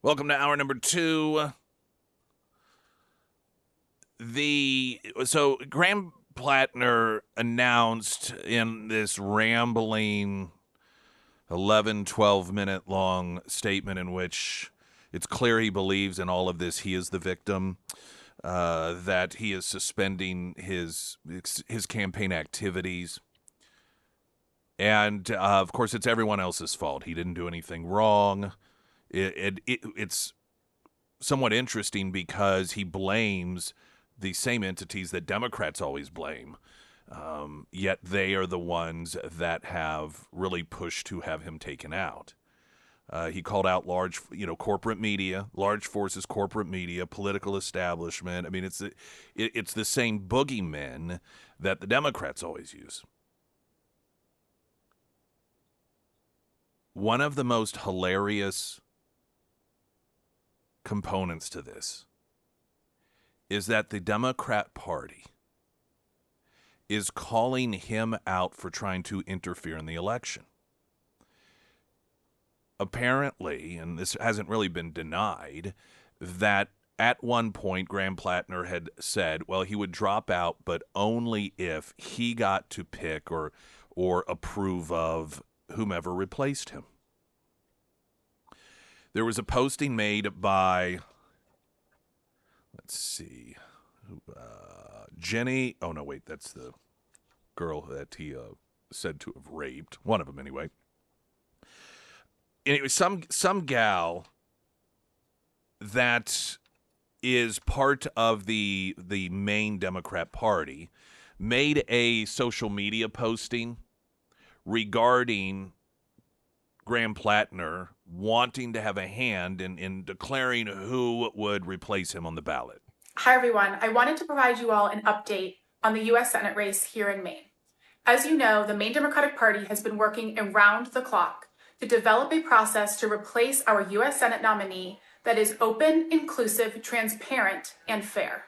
Welcome to hour number 2. So Graham Plattner announced in this rambling 11, 12-minute long statement in which it's clear he believes in all of this. He is the victim, that he is suspending his campaign activities. And, of course, it's everyone else's fault. He didn't do anything wrong. It's somewhat interesting because he blames the same entities that Democrats always blame, yet they are the ones that have really pushed to have him taken out. He called out large, corporate media, large forces, corporate media, political establishment. I mean, it's the same boogeymen that the Democrats always use. One of the most hilarious components to this is that the Democrat Party is calling him out for trying to interfere in the election. Apparently, and this hasn't really been denied, that at one point Graham Plattner had said, well, he would drop out, but only if he got to pick or approve of whomever replaced him. There was a posting made by, let's see, Jenny. Oh, no, wait, that's the girl that he said to have raped. One of them, anyway. Anyway, some gal that is part of the main Democrat Party made a social media posting regarding Graham Plattner wanting to have a hand in declaring who would replace him on the ballot. Hi, everyone. I wanted to provide you all an update on the U.S. Senate race here in Maine. As you know, the Maine Democratic Party has been working around the clock to develop a process to replace our U.S. Senate nominee that is open, inclusive, transparent, and fair.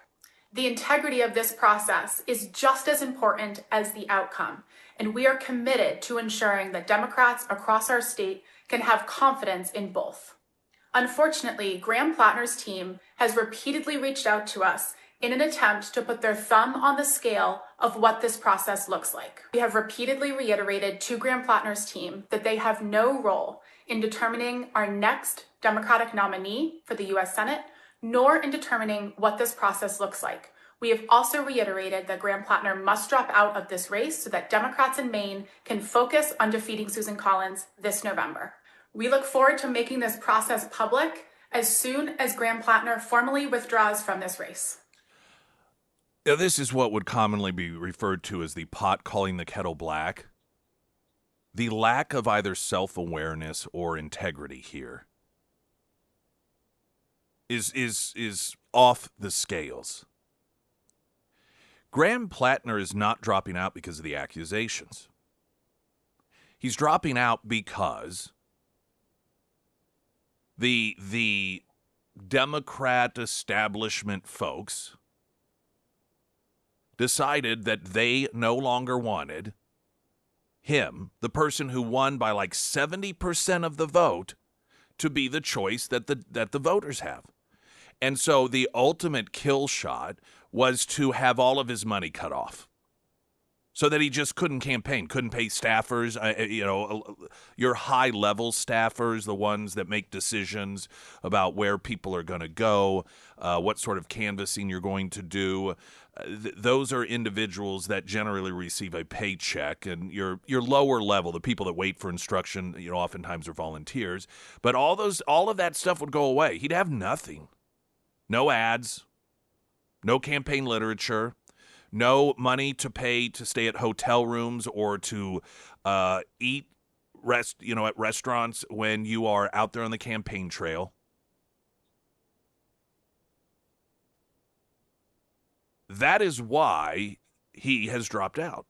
The integrity of this process is just as important as the outcome, and we are committed to ensuring that Democrats across our state can have confidence in both. Unfortunately, Graham Plattner's team has repeatedly reached out to us in an attempt to put their thumb on the scale of what this process looks like. We have repeatedly reiterated to Graham Plattner's team that they have no role in determining our next Democratic nominee for the U.S. Senate, nor in determining what this process looks like. We have also reiterated that Graham Plattner must drop out of this race so that Democrats in Maine can focus on defeating Susan Collins this November. We look forward to making this process public as soon as Graham Plattner formally withdraws from this race. Now, this is what would commonly be referred to as the pot calling the kettle black. The lack of either self-awareness or integrity here is off the scales. Graham Plattner is not dropping out because of the accusations. He's dropping out because the Democrat establishment folks decided that they no longer wanted him, the person who won by like 70% of the vote, to be the choice that the voters have. And so the ultimate kill shot was to have all of his money cut off so that he just couldn't campaign, couldn't pay staffers, your high-level staffers, the ones that make decisions about where people are going to go, what sort of canvassing you're going to do. Those are individuals that generally receive a paycheck, and your lower level, the people that wait for instruction, oftentimes are volunteers. But all of that stuff would go away. He'd have nothing. No ads, no campaign literature, no money to pay to stay at hotel rooms or to eat at restaurants when you are out there on the campaign trail. That is why he has dropped out.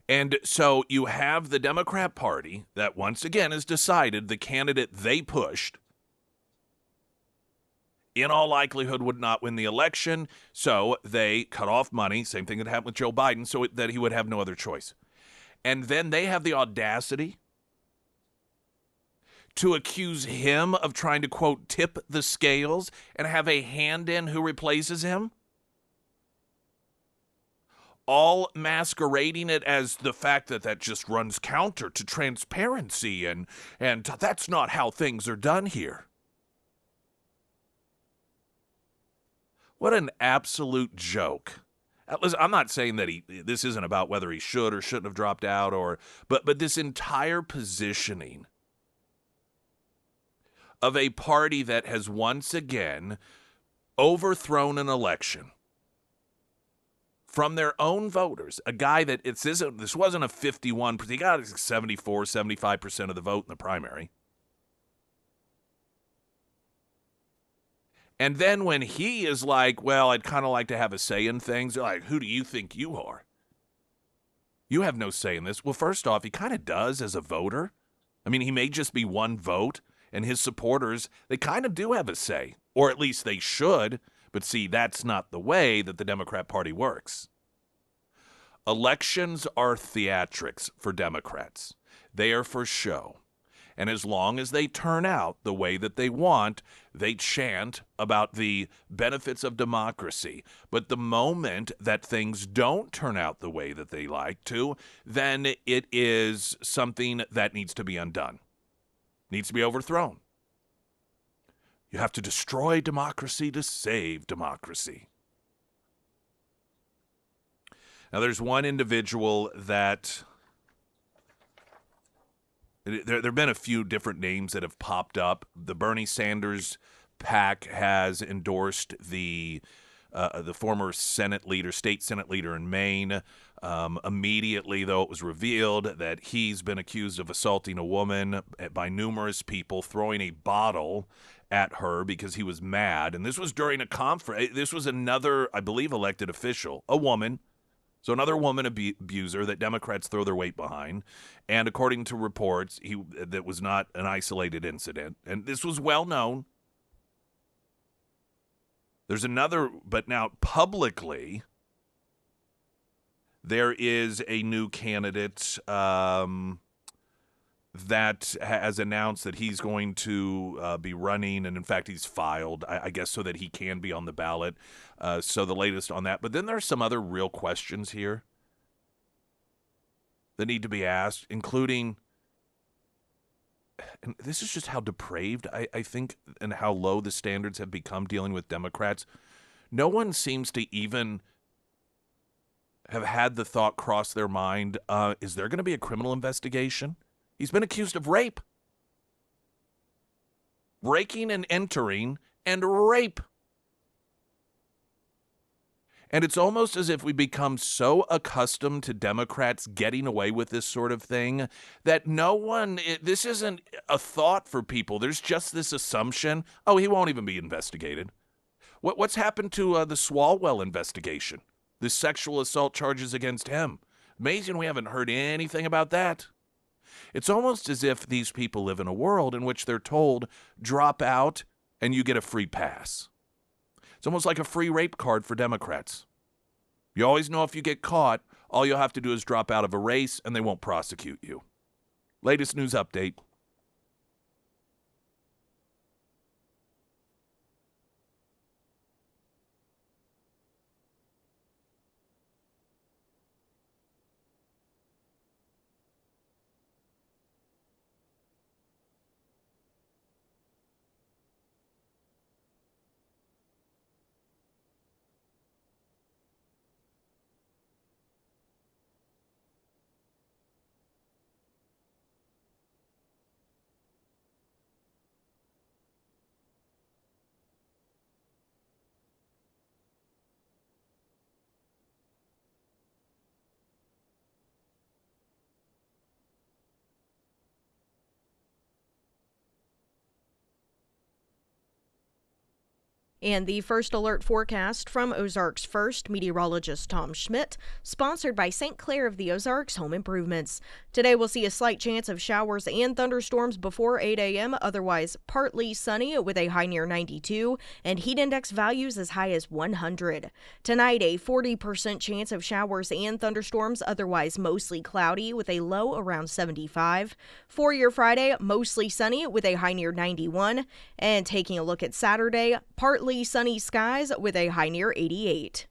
And so you have the Democrat Party that once again has decided the candidate they pushed in all likelihood would not win the election, so they cut off money, same thing that happened with Joe Biden, so that he would have no other choice. And then they have the audacity to accuse him of trying to, quote, tip the scales and have a hand in who replaces him? All masquerading it as the fact that that just runs counter to transparency, and that's not how things are done here. What an absolute joke. Listen, I'm not saying that this isn't about whether he should or shouldn't have dropped out, but this entire positioning of a party that has once again overthrown an election from their own voters, a guy that this wasn't a 51, he got 74, 75% of the vote in the primary. And then when he is like, well, I'd kind of like to have a say in things, they're like, who do you think you are? You have no say in this. Well, first off, he kind of does as a voter. I mean, he may just be one vote, and his supporters, they kind of do have a say, or at least they should. But see, that's not the way that the Democrat Party works. Elections are theatrics for Democrats. They are for show. And as long as they turn out the way that they want, they chant about the benefits of democracy. But the moment that things don't turn out the way that they like to, then it is something that needs to be undone, needs to be overthrown. You have to destroy democracy to save democracy. Now, there's one individual that there have been a few different names that have popped up. The Bernie Sanders PAC has endorsed the former state Senate leader in Maine. Immediately, though, it was revealed that he's been accused of assaulting a woman by numerous people, throwing a bottle at her because he was mad. And this was during a conference. This was another, I believe, elected official, a woman. So another woman abuser that Democrats throw their weight behind. And according to reports, that was not an isolated incident. And this was well known. There's another, but now publicly, there is a new candidate that has announced that he's going to be running, and in fact he's filed, I guess, so that he can be on the ballot. So the latest on that. But then there are some other real questions here that need to be asked, including, and this is just how depraved I think and how low the standards have become dealing with Democrats. No one seems to even have had the thought cross their mind, is there going to be a criminal investigation? He's been accused of rape. Breaking and entering and rape. And it's almost as if we become so accustomed to Democrats getting away with this sort of thing that this isn't a thought for people. There's just this assumption, oh, he won't even be investigated. What's happened to the Swalwell investigation? The sexual assault charges against him. Amazing we haven't heard anything about that. It's almost as if these people live in a world in which they're told, drop out and you get a free pass. It's almost like a free rape card for Democrats. You always know if you get caught, all you'll have to do is drop out of a race and they won't prosecute you. Latest news update. And the first alert forecast from Ozarks First meteorologist Tom Schmidt, sponsored by St. Clair of the Ozarks Home Improvements. Today we'll see a slight chance of showers and thunderstorms before 8 a.m., otherwise partly sunny with a high near 92 and heat index values as high as 100. Tonight, a 40% chance of showers and thunderstorms, otherwise mostly cloudy with a low around 75. For your Friday, mostly sunny with a high near 91. And taking a look at Saturday, partly sunny skies with a high near 88.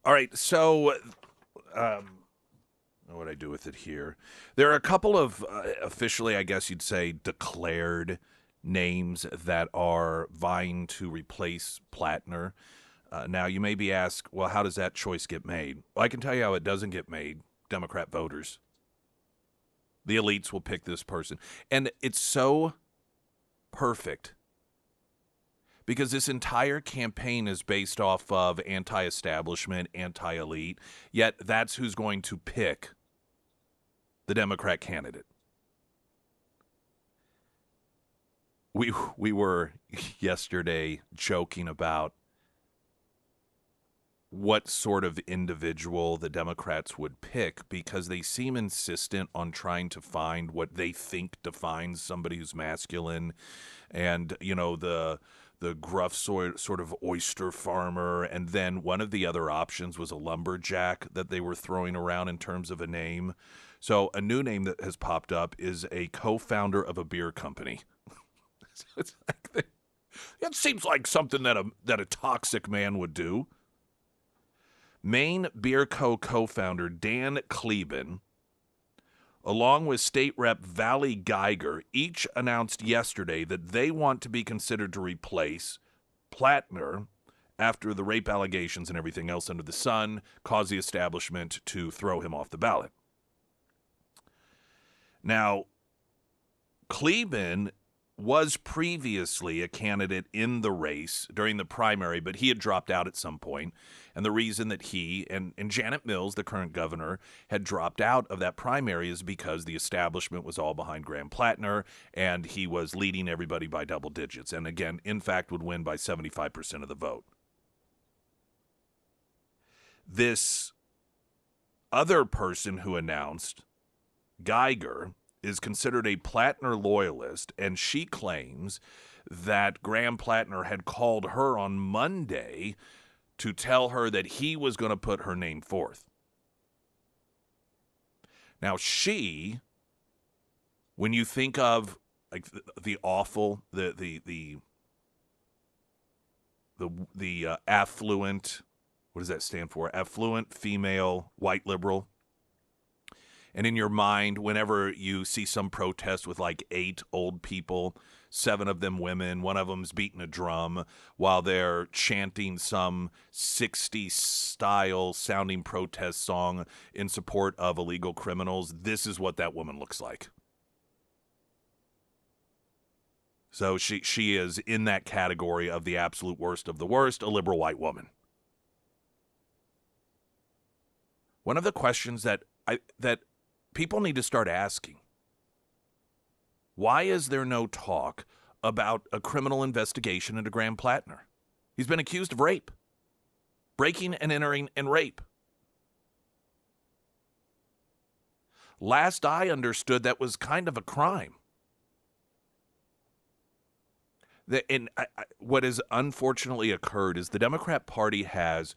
All right, so what do I do with it here? There are a couple of officially, I guess you'd say, declared names that are vying to replace Plattner. Now, you may be asked, well, how does that choice get made? Well, I can tell you how it doesn't get made. Democrat voters. The elites will pick this person. And it's so perfect because this entire campaign is based off of anti-establishment, anti-elite, yet that's who's going to pick the Democrat candidate. We were yesterday joking about what sort of individual the Democrats would pick because they seem insistent on trying to find what they think defines somebody who's masculine, and the gruff sort of oyster farmer, and then one of the other options was a lumberjack that they were throwing around in terms of a name. So a new name that has popped up is a co-founder of a beer company. It's like that seems like something that a toxic man would do. Maine Beer co-founder Dan Kleben, along with State Rep Valley Geiger, each announced yesterday that they want to be considered to replace Plattner after the rape allegations and everything else under the sun caused the establishment to throw him off the ballot. Now, Kleben was previously a candidate in the race during the primary, but he had dropped out at some point. And the reason that he and Janet Mills, the current governor, had dropped out of that primary is because the establishment was all behind Graham Plattner, and he was leading everybody by double digits. And again, in fact, would win by 75% of the vote. This other person who announced, Geiger, is considered a Plattner loyalist, and she claims that Graham Plattner had called her on Monday to tell her that he was going to put her name forth. Now, when you think of like the awful, the affluent, what does that stand for? Affluent female white liberal. And in your mind, whenever you see some protest with like 8 old people, 7 of them women, one of them's beating a drum while they're chanting some 60s style sounding protest song in support of illegal criminals, this is what that woman looks like. So she is in that category of the absolute worst of the worst, a liberal white woman. One of the questions that people need to start asking, why is there no talk about a criminal investigation into Graham Plattner? He's been accused of rape, breaking and entering and rape. Last I understood, that was kind of a crime. What has unfortunately occurred is the Democrat Party has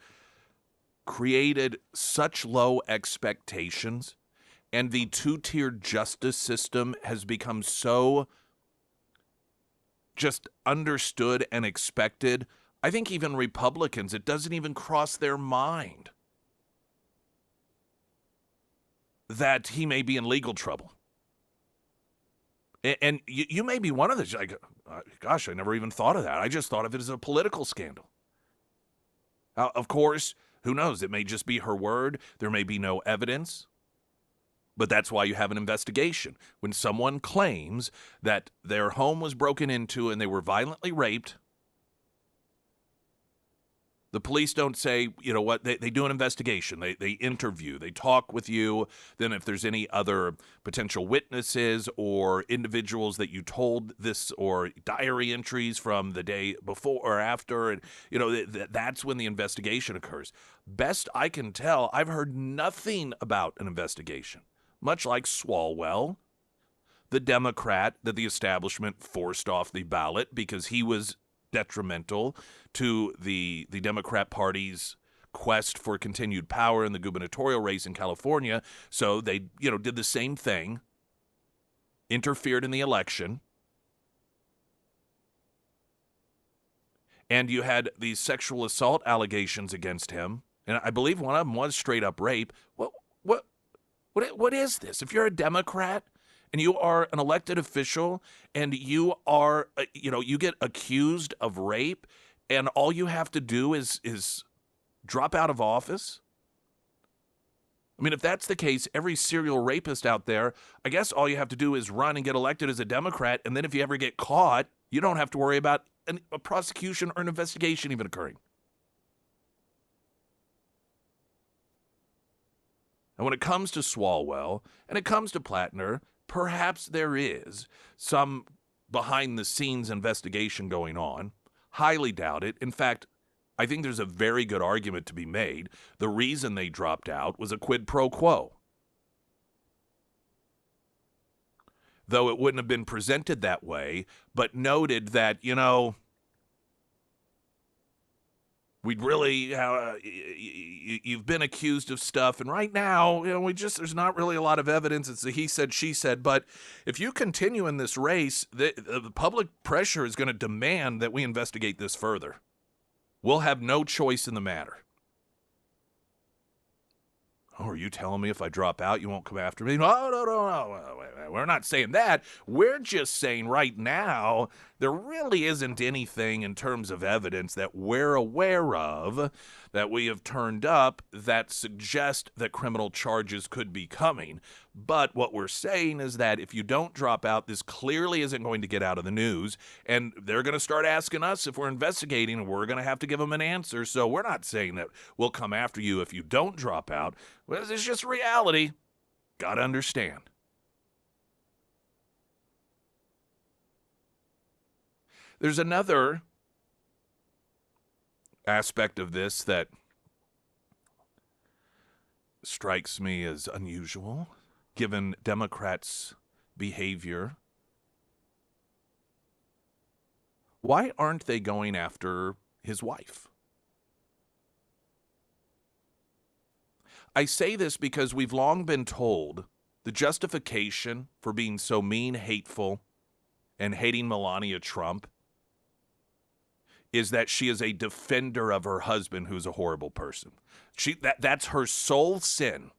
created such low expectations, and the two-tiered justice system has become so just understood and expected. I think even Republicans, it doesn't even cross their mind that he may be in legal trouble. And you may be one of the, like, gosh, I never even thought of that. I just thought of it as a political scandal. Of course, who knows? It may just be her word. There may be no evidence. But that's why you have an investigation. When someone claims that their home was broken into and they were violently raped, the police don't say, you know what, they do an investigation. They interview, they talk with you. Then if there's any other potential witnesses or individuals that you told this, or diary entries from the day before or after, and that's when the investigation occurs. Best I can tell, I've heard nothing about an investigation. Much like Swalwell, the Democrat that the establishment forced off the ballot because he was detrimental to the Democrat Party's quest for continued power in the gubernatorial race in California. So they, did the same thing, interfered in the election. And you had these sexual assault allegations against him. And I believe one of them was straight up rape. What is this? If you're a Democrat and you are an elected official and you are, you get accused of rape, and all you have to do is drop out of office? I mean, if that's the case, every serial rapist out there, I guess all you have to do is run and get elected as a Democrat, and then if you ever get caught, you don't have to worry about a prosecution or an investigation even occurring. And when it comes to Swalwell and it comes to Plattner, perhaps there is some behind-the-scenes investigation going on. Highly doubt it. In fact, I think there's a very good argument to be made. The reason they dropped out was a quid pro quo. Though it wouldn't have been presented that way, but noted that, we'd really, you've been accused of stuff, and right now, there's not really a lot of evidence. It's a he said, she said, but if you continue in this race, the public pressure is going to demand that we investigate this further. We'll have no choice in the matter. Oh, are you telling me if I drop out, you won't come after me? No. We're not saying that. We're just saying right now, there really isn't anything in terms of evidence that we're aware of that we have turned up that suggest that criminal charges could be coming. But what we're saying is that if you don't drop out, this clearly isn't going to get out of the news, and they're going to start asking us if we're investigating, and we're going to have to give them an answer. So we're not saying that we'll come after you if you don't drop out. Well, it's just reality. Got to understand. There's another aspect of this that strikes me as unusual, given Democrats' behavior. Why aren't they going after his wife? I say this because we've long been told the justification for being so mean, hateful, and hating Melania Trump is that she is a defender of her husband, who's a horrible person. That's her sole sin.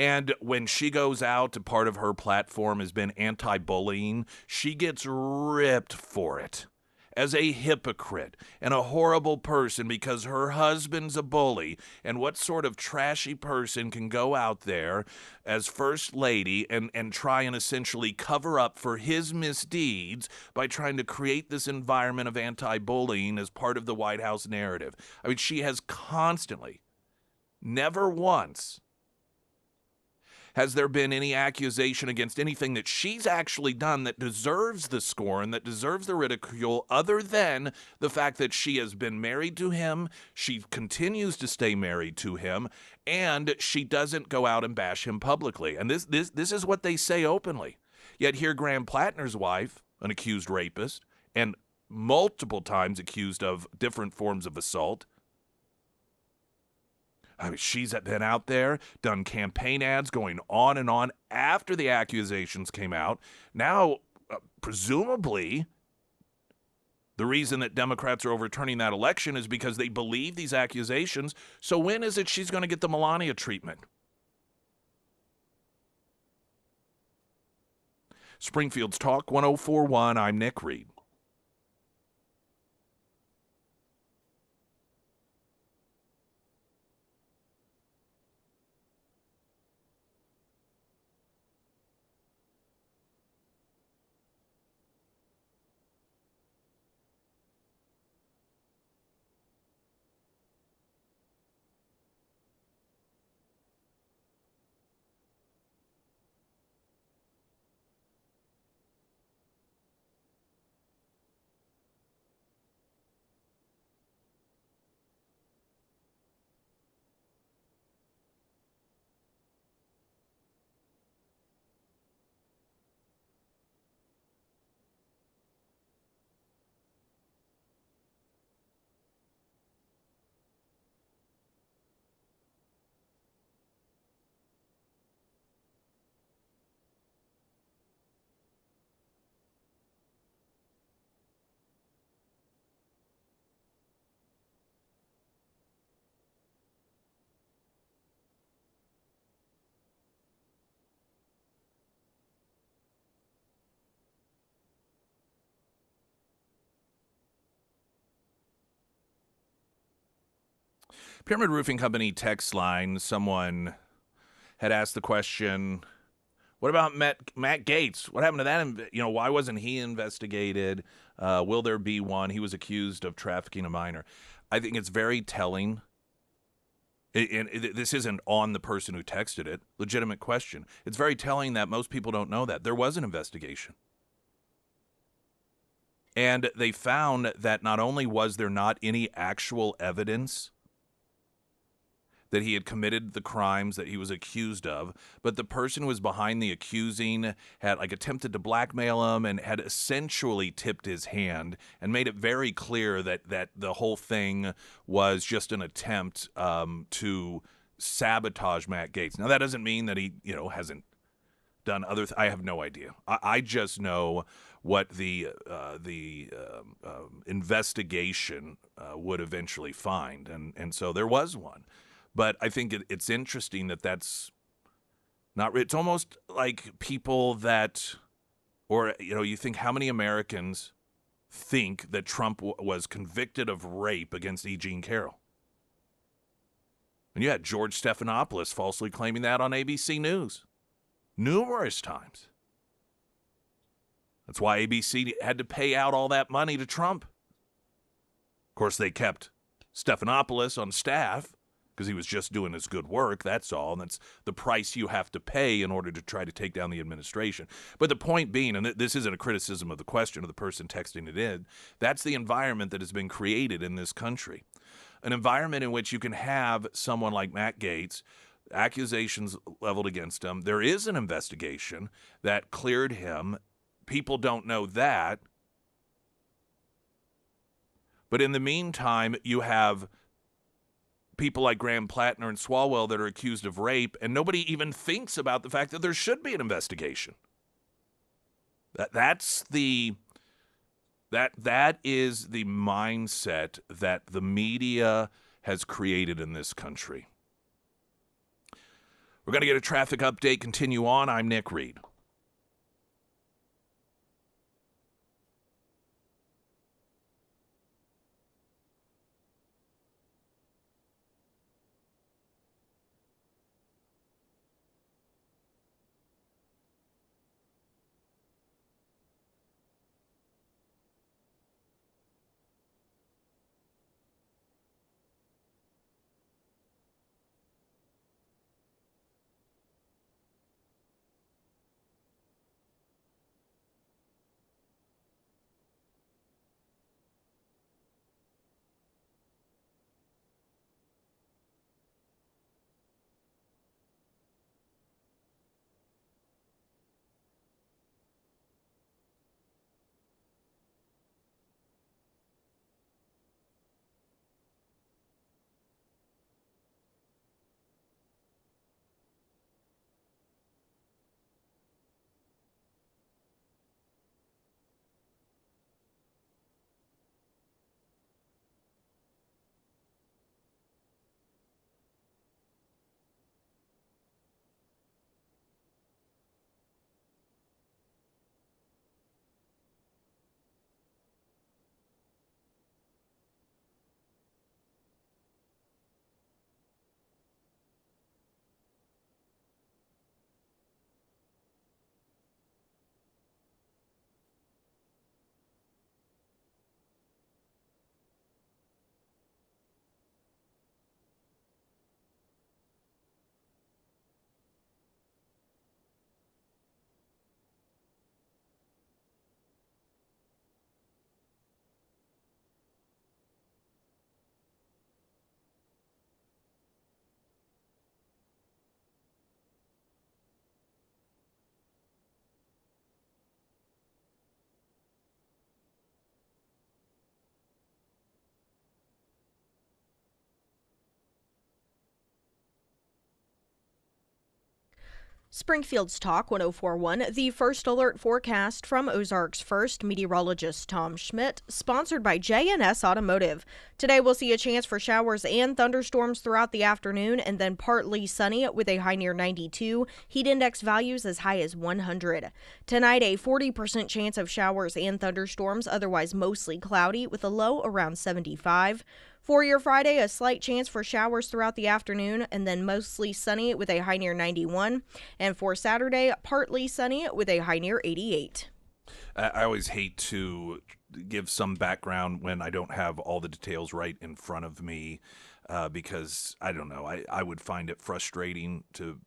And when she goes out, part of her platform has been anti-bullying. She gets ripped for it as a hypocrite and a horrible person because her husband's a bully. And what sort of trashy person can go out there as first lady and try and essentially cover up for his misdeeds by trying to create this environment of anti-bullying as part of the White House narrative? I mean, she has constantly, never once has there been any accusation against anything that she's actually done that deserves the scorn, that deserves the ridicule, other than the fact that she has been married to him, she continues to stay married to him, and she doesn't go out and bash him publicly. And this is what they say openly. Yet here Graham Plattner's wife, an accused rapist, and multiple times accused of different forms of assault, I mean, she's been out there, done campaign ads going on and on after the accusations came out. Now, presumably, the reason that Democrats are overturning that election is because they believe these accusations. So when is it she's going to get the Melania treatment? Springfield's Talk 1041, I'm Nick Reed. Pyramid Roofing Company text line, someone had asked the question, what about Matt Gaetz? What happened to that? You know, why wasn't he investigated? Will there be one? He was accused of trafficking a minor. I think it's very telling. This isn't on the person who texted it. Legitimate question. It's very telling that most people don't know that. There was an investigation. And they found that not only was there not any actual evidence that he had committed the crimes that he was accused of, but the person who was behind the accusing had attempted to blackmail him and had essentially tipped his hand and made it very clear that the whole thing was just an attempt to sabotage Matt Gaetz. Now that doesn't mean that he hasn't done other. I have no idea. I just know what the investigation would eventually find, and so there was one. But I think it's interesting that's not. It's almost like people that, or you think how many Americans think that Trump was convicted of rape against E. Jean Carroll, and you had George Stephanopoulos falsely claiming that on ABC News numerous times. That's why ABC had to pay out all that money to Trump. Of course, they kept Stephanopoulos on staff because he was just doing his good work, that's all. And that's the price you have to pay in order to try to take down the administration. But the point being, and this isn't a criticism of the question of the person texting it in, that's the environment that has been created in this country. An environment in which you can have someone like Matt Gaetz, accusations leveled against him. There is an investigation that cleared him. People don't know that. But in the meantime, you have people like Graham Plattner and Swalwell that are accused of rape, and nobody even thinks about the fact that there should be an investigation. That is the mindset that the media has created in this country. We're going to get a traffic update, continue on. I'm Nick Reed. Springfield's Talk 1041, the first alert forecast from Ozark's first meteorologist Tom Schmidt, sponsored by J&S Automotive. Today we'll see a chance for showers and thunderstorms throughout the afternoon and then partly sunny with a high near 92, heat index values as high as 100. Tonight a 40% chance of showers and thunderstorms, otherwise mostly cloudy with a low around 75. For your Friday, a slight chance for showers throughout the afternoon and then mostly sunny with a high near 91. And for Saturday, partly sunny with a high near 88. I always hate to give some background when I don't have all the details right in front of me because, I don't know, I would find it frustrating to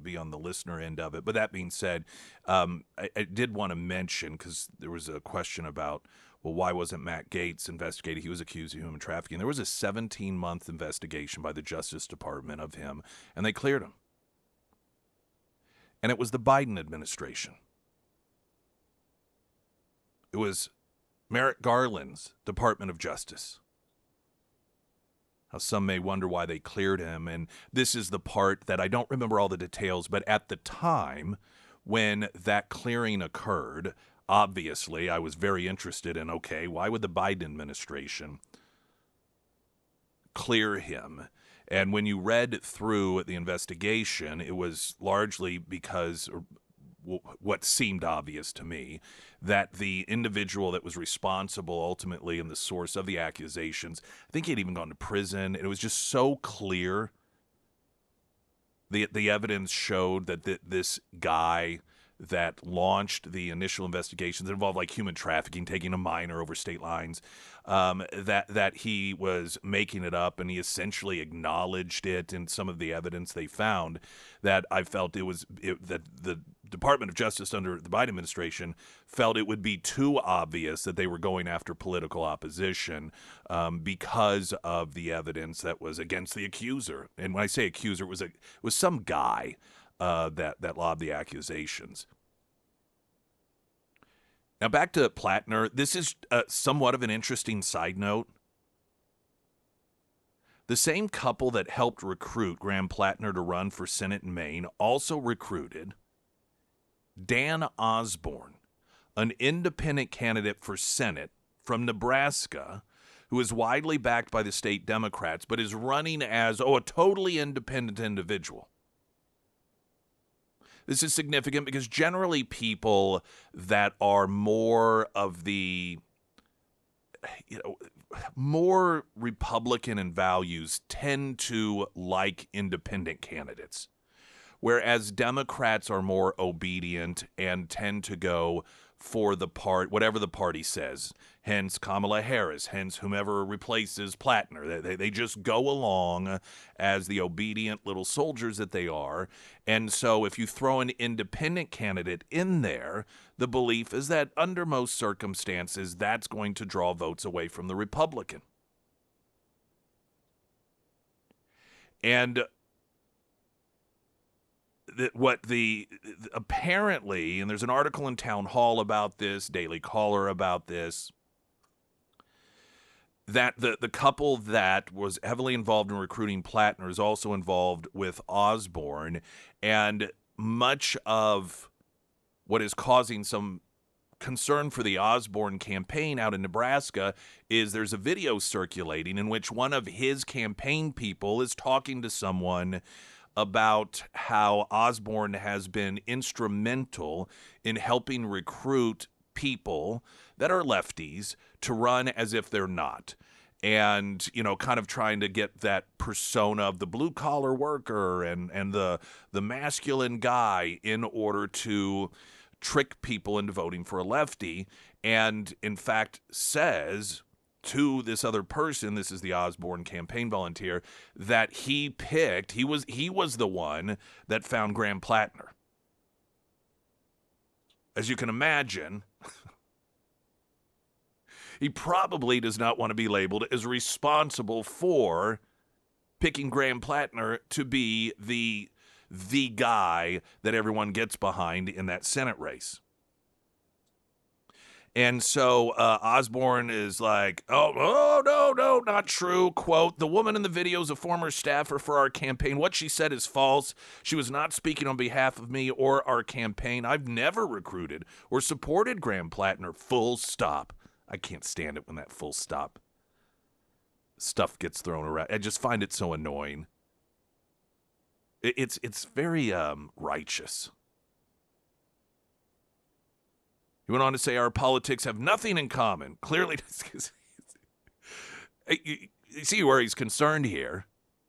be on the listener end of it. But that being said, I did want to mention, because there was a question about, well, why wasn't Matt Gaetz investigated? He was accused of human trafficking. There was a 17-month investigation by the Justice Department of him, and they cleared him. And it was the Biden administration. It was Merrick Garland's Department of Justice. Now, some may wonder why they cleared him, and this is the part that I don't remember all the details, but at the time when that clearing occurred, obviously, I was very interested in, okay, why would the Biden administration clear him? And when you read through the investigation, it was largely because, what seemed obvious to me, that the individual that was responsible ultimately and the source of the accusations, I think he had even gone to prison. It was just so clear. The evidence showed that this guy that launched the initial investigations that involved like human trafficking, taking a minor over state lines, that he was making it up, and he essentially acknowledged it in some of the evidence they found. That I felt that the Department of Justice under the Biden administration felt it would be too obvious that they were going after political opposition because of the evidence that was against the accuser. And when I say accuser, it was some guy that lobbed the accusations. Now back to Plattner. This is somewhat of an interesting side note. The same couple that helped recruit Graham Plattner to run for Senate in Maine also recruited Dan Osborne, an independent candidate for Senate from Nebraska, who is widely backed by the state Democrats, but is running as a totally independent individual. This is significant because generally people that are more of the, more Republican in values tend to like independent candidates, whereas Democrats are more obedient and tend to go for the whatever the party says. Hence Kamala Harris, hence whomever replaces Plattner. They just go along as the obedient little soldiers that they are. And so if you throw an independent candidate in there, the belief is that under most circumstances, that's going to draw votes away from the Republican. And apparently, and there's an article in Town Hall about this, Daily Caller about this, that the couple that was heavily involved in recruiting Plattner is also involved with Osborne, and much of what is causing some concern for the Osborne campaign out in Nebraska is there's a video circulating in which one of his campaign people is talking to someone about how Osborne has been instrumental in helping recruit people that are lefties to run as if they're not. And, kind of trying to get that persona of the blue-collar worker and the masculine guy in order to trick people into voting for a lefty. And, in fact, says to this other person, this is the Osborne campaign volunteer, that he was the one that found Graham Plattner. As you can imagine, he probably does not want to be labeled as responsible for picking Graham Plattner to be the guy that everyone gets behind in that Senate race. And so Osborne is like, oh, no, not true. Quote, the woman in the video is a former staffer for our campaign. What she said is false. She was not speaking on behalf of me or our campaign. I've never recruited or supported Graham Plattner, full stop. I can't stand it when that full stop stuff gets thrown around. I just find it so annoying. It's very righteous. He went on to say our politics have nothing in common. Clearly, you see where he's concerned here.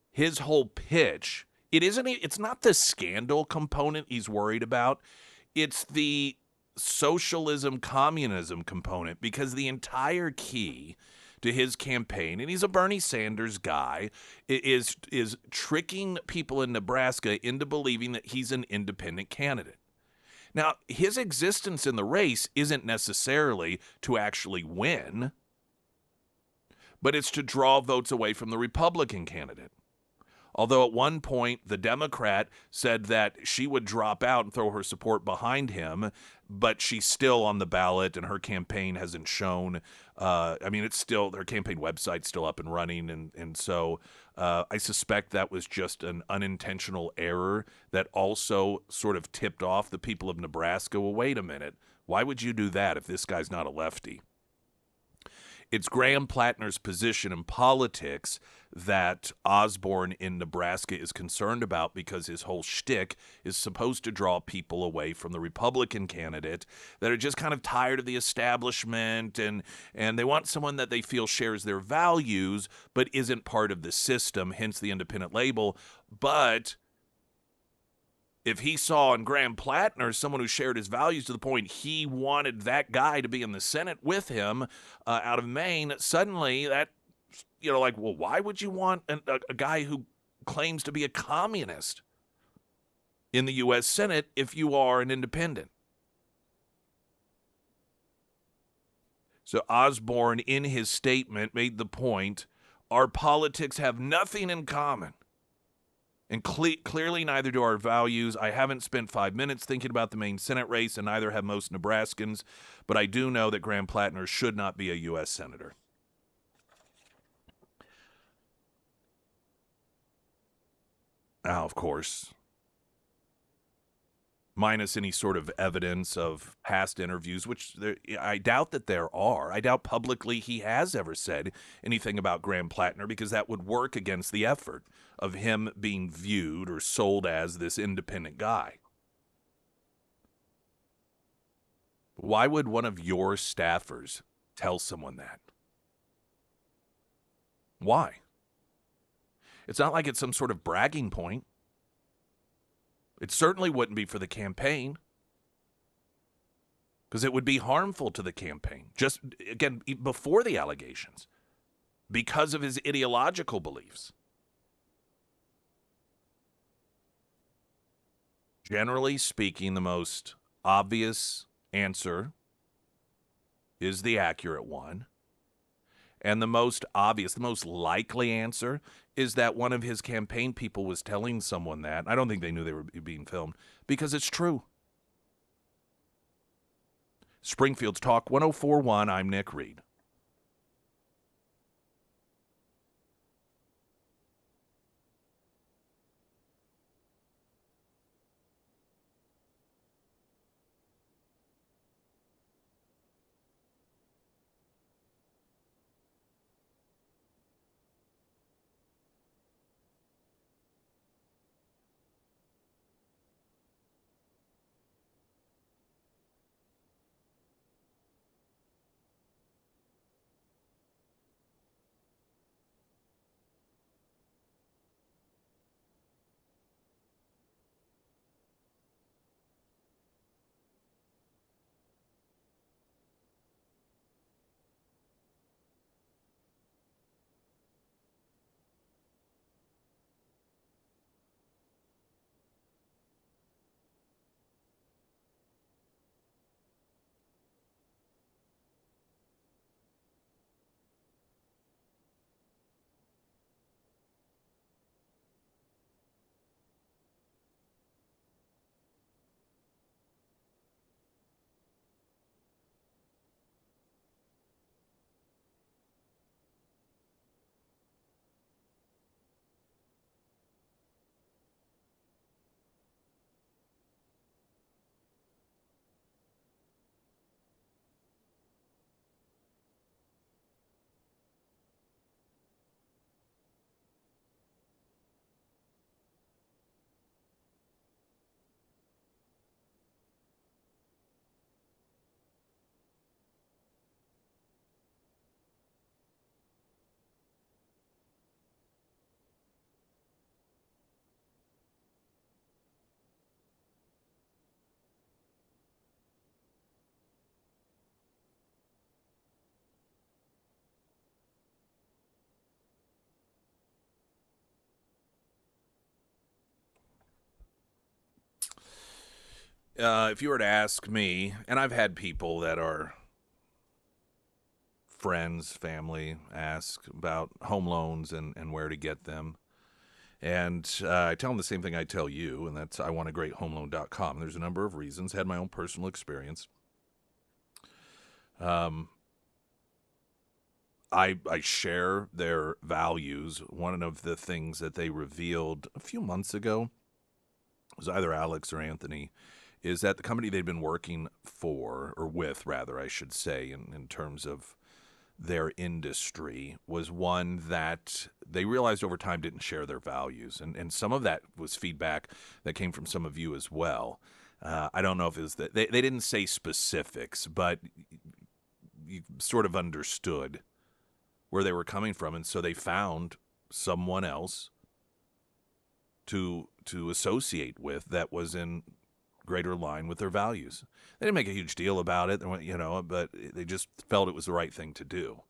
His whole pitch, it's not the scandal component he's worried about. It's the socialism, communism component, because the entire key to his campaign, and he's a Bernie Sanders guy, is tricking people in Nebraska into believing that he's an independent candidate. Now, his existence in the race isn't necessarily to actually win, but it's to draw votes away from the Republican candidate. Although at one point, the Democrat said that she would drop out and throw her support behind him, but she's still on the ballot and her campaign hasn't shown. It's still, their campaign website's still up and running. And so I suspect that was just an unintentional error that also sort of tipped off the people of Nebraska. Well, wait a minute. Why would you do that if this guy's not a lefty? It's Graham Plattner's position in politics that Osborne in Nebraska is concerned about, because his whole shtick is supposed to draw people away from the Republican candidate that are just kind of tired of the establishment and they want someone that they feel shares their values but isn't part of the system, hence the independent label. But if he saw in Graham Plattner someone who shared his values to the point he wanted that guy to be in the Senate with him out of Maine, suddenly that, well, why would you want a guy who claims to be a communist in the U.S. Senate if you are an independent? So Osborne, in his statement, made the point, our politics have nothing in common. And clearly neither do our values. I haven't spent 5 minutes thinking about the Maine Senate race, and neither have most Nebraskans, but I do know that Graham Plattner should not be a U.S. Senator. Now, of course, minus any sort of evidence of past interviews, which I doubt that there are. I doubt publicly he has ever said anything about Graham Plattner, because that would work against the effort of him being viewed or sold as this independent guy. Why would one of your staffers tell someone that? Why? It's not like it's some sort of bragging point. It certainly wouldn't be for the campaign, because it would be harmful to the campaign. Just, again, before the allegations, because of his ideological beliefs. Generally speaking, the most obvious answer is the accurate one. And the most obvious, the most likely answer is that one of his campaign people was telling someone that. I don't think they knew they were being filmed, because it's true. Springfield's Talk 1041, I'm Nick Reed. If you were to ask me, and I've had people that are friends, family, ask about home loans and where to get them. And I tell them the same thing I tell you, and that's I want a great homeloan.com. There's a number of reasons. Had my own personal experience. I share their values. One of the things that they revealed a few months ago, it was either Alex or Anthony, is that the company they'd been working for, or with rather, I should say, in terms of their industry, was one that they realized over time didn't share their values. And some of that was feedback that came from some of you as well. I don't know if it was that they didn't say specifics, but you sort of understood where they were coming from. And so they found someone else to associate with that was in greater line with their values. They didn't make a huge deal about it, but they just felt it was the right thing to do.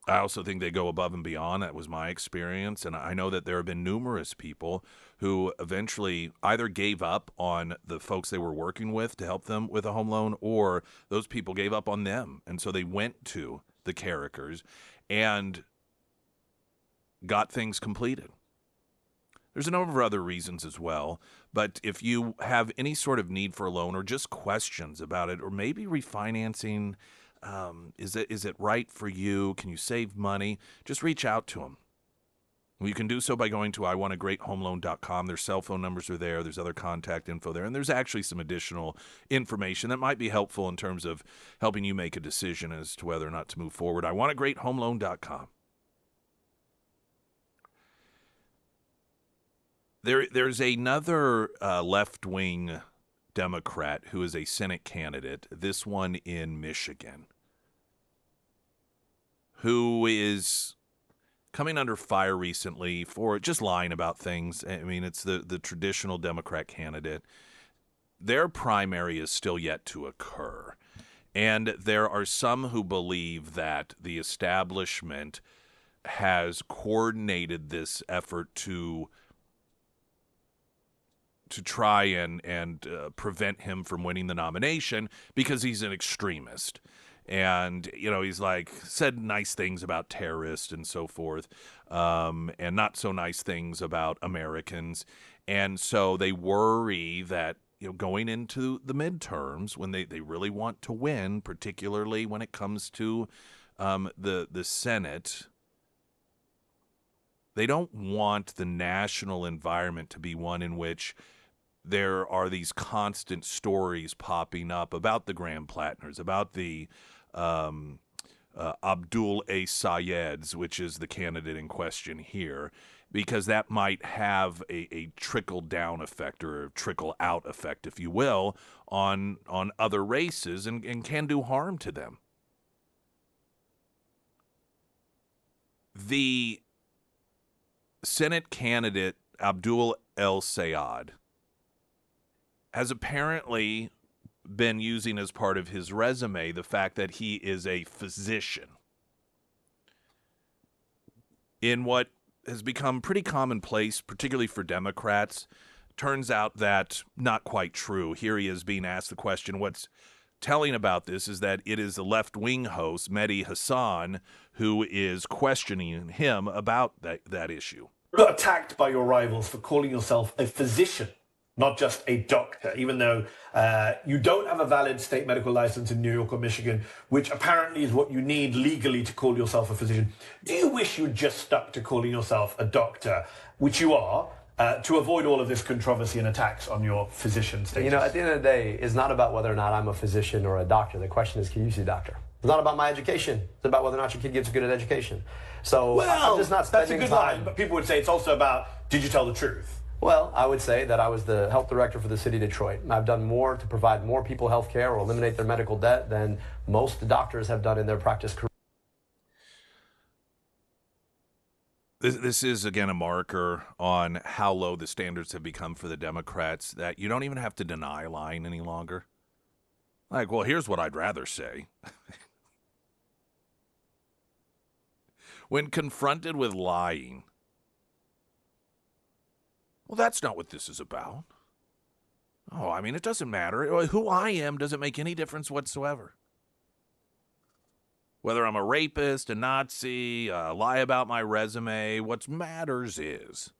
I also think they go above and beyond. That was my experience. And I know that there have been numerous people who eventually either gave up on the folks they were working with to help them with a home loan, or those people gave up on them. And so they went to the Carrickers and got things completed. There's a number of other reasons as well, but if you have any sort of need for a loan or just questions about it, or maybe refinancing, is it right for you? Can you save money? Just reach out to them. You can do so by going to iwantagreathomeloan.com. Their cell phone numbers are there. There's other contact info there, and there's actually some additional information that might be helpful in terms of helping you make a decision as to whether or not to move forward. iwantagreathomeloan.com. There's another left-wing Democrat who is a Senate candidate, this one in Michigan, who is coming under fire recently for just lying about things. I mean, it's the traditional Democrat candidate. Their primary is still yet to occur. And there are some who believe that the establishment has coordinated this effort to try and prevent him from winning the nomination because he's an extremist. And, he's said nice things about terrorists and so forth, and not so nice things about Americans. And so they worry that, going into the midterms, when they really want to win, particularly when it comes to the Senate, they don't want the national environment to be one in which there are these constant stories popping up about the Graham Plattners, about the Abdul A. Sayeds, which is the candidate in question here, because that might have a trickle-down effect or a trickle-out effect, if you will, on other races and can do harm to them. The Senate candidate, Abdul El Sayed, has apparently been using as part of his resume the fact that he is a physician in what has become pretty commonplace, particularly for Democrats. Turns out that not quite true. Here he is being asked the question. What's telling about this is that it is a left-wing host, Mehdi Hassan, who is questioning him about that issue. You got attacked by your rivals for calling yourself a physician, not just a doctor, even though you don't have a valid state medical license in New York or Michigan, which apparently is what you need legally to call yourself a physician. Do you wish you'd just stuck to calling yourself a doctor, which you are, to avoid all of this controversy and attacks on your physician status? At the end of the day, it's not about whether or not I'm a physician or a doctor. The question is, can you see a doctor? It's not about my education. It's about whether or not your kid gets a good education. So I'm just not spending that's a good time. line, but people would say it's also about, did you tell the truth? Well, I would say that I was the health director for the city of Detroit. And I've done more to provide more people health care or eliminate their medical debt than most doctors have done in their practice career. This is, again, a marker on how low the standards have become for the Democrats, that you don't even have to deny lying any longer. Well, here's what I'd rather say. When confronted with lying, well, that's not what this is about. Oh, I mean, it doesn't matter. Who I am doesn't make any difference whatsoever. Whether I'm a rapist, a Nazi, lie about my resume, what matters is,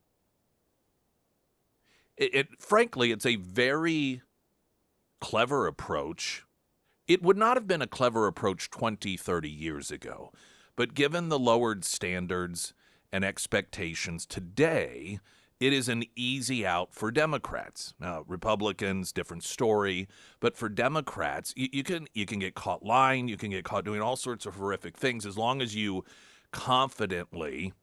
frankly, it's a very clever approach. It would not have been a clever approach 20, 30 years ago. But given the lowered standards and expectations today, it is an easy out for Democrats. Now, Republicans, different story. But for Democrats, you can get caught lying. You can get caught doing all sorts of horrific things as long as you confidently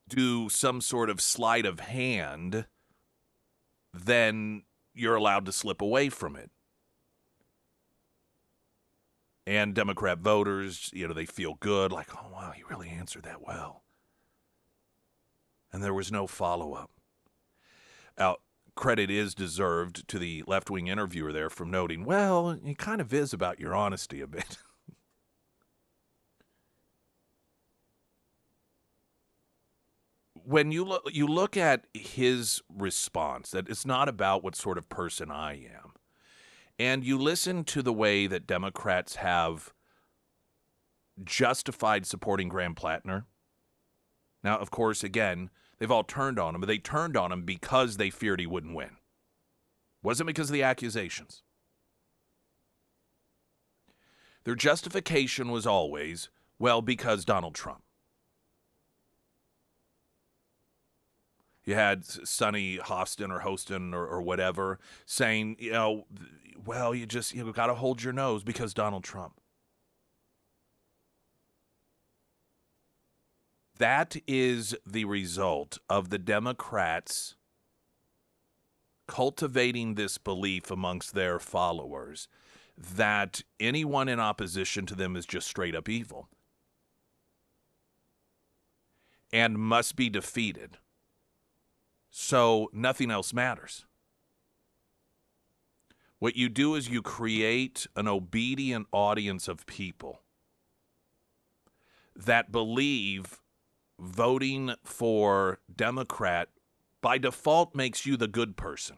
do some sort of sleight of hand, then you're allowed to slip away from it. And Democrat voters, they feel good, like, oh, wow, he really answered that well. And there was no follow-up. Now, credit is deserved to the left-wing interviewer there from noting, well, it kind of is about your honesty a bit. When you look at his response, that it's not about what sort of person I am, and you listen to the way that Democrats have justified supporting Graham Plattner. Now, of course, again, they've all turned on him, but they turned on him because they feared he wouldn't win. Wasn't because of the accusations. Their justification was always, well, because Donald Trump. You had Sonny Hostin or Hostin or whatever saying, well, you got to hold your nose because Donald Trump. That is the result of the Democrats cultivating this belief amongst their followers that anyone in opposition to them is just straight up evil and must be defeated. So nothing else matters. What you do is you create an obedient audience of people that believe voting for Democrat by default makes you the good person.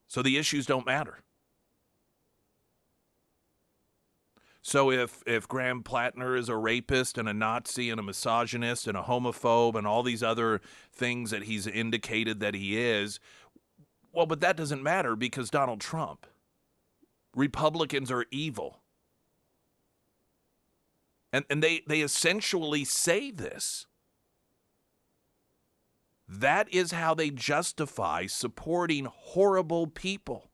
So the issues don't matter. So if Graham Plattner is a rapist and a Nazi and a misogynist and a homophobe and all these other things that he's indicated that he is, well, but that doesn't matter because Donald Trump. Republicans are evil. And they essentially say this. That is how they justify supporting horrible people,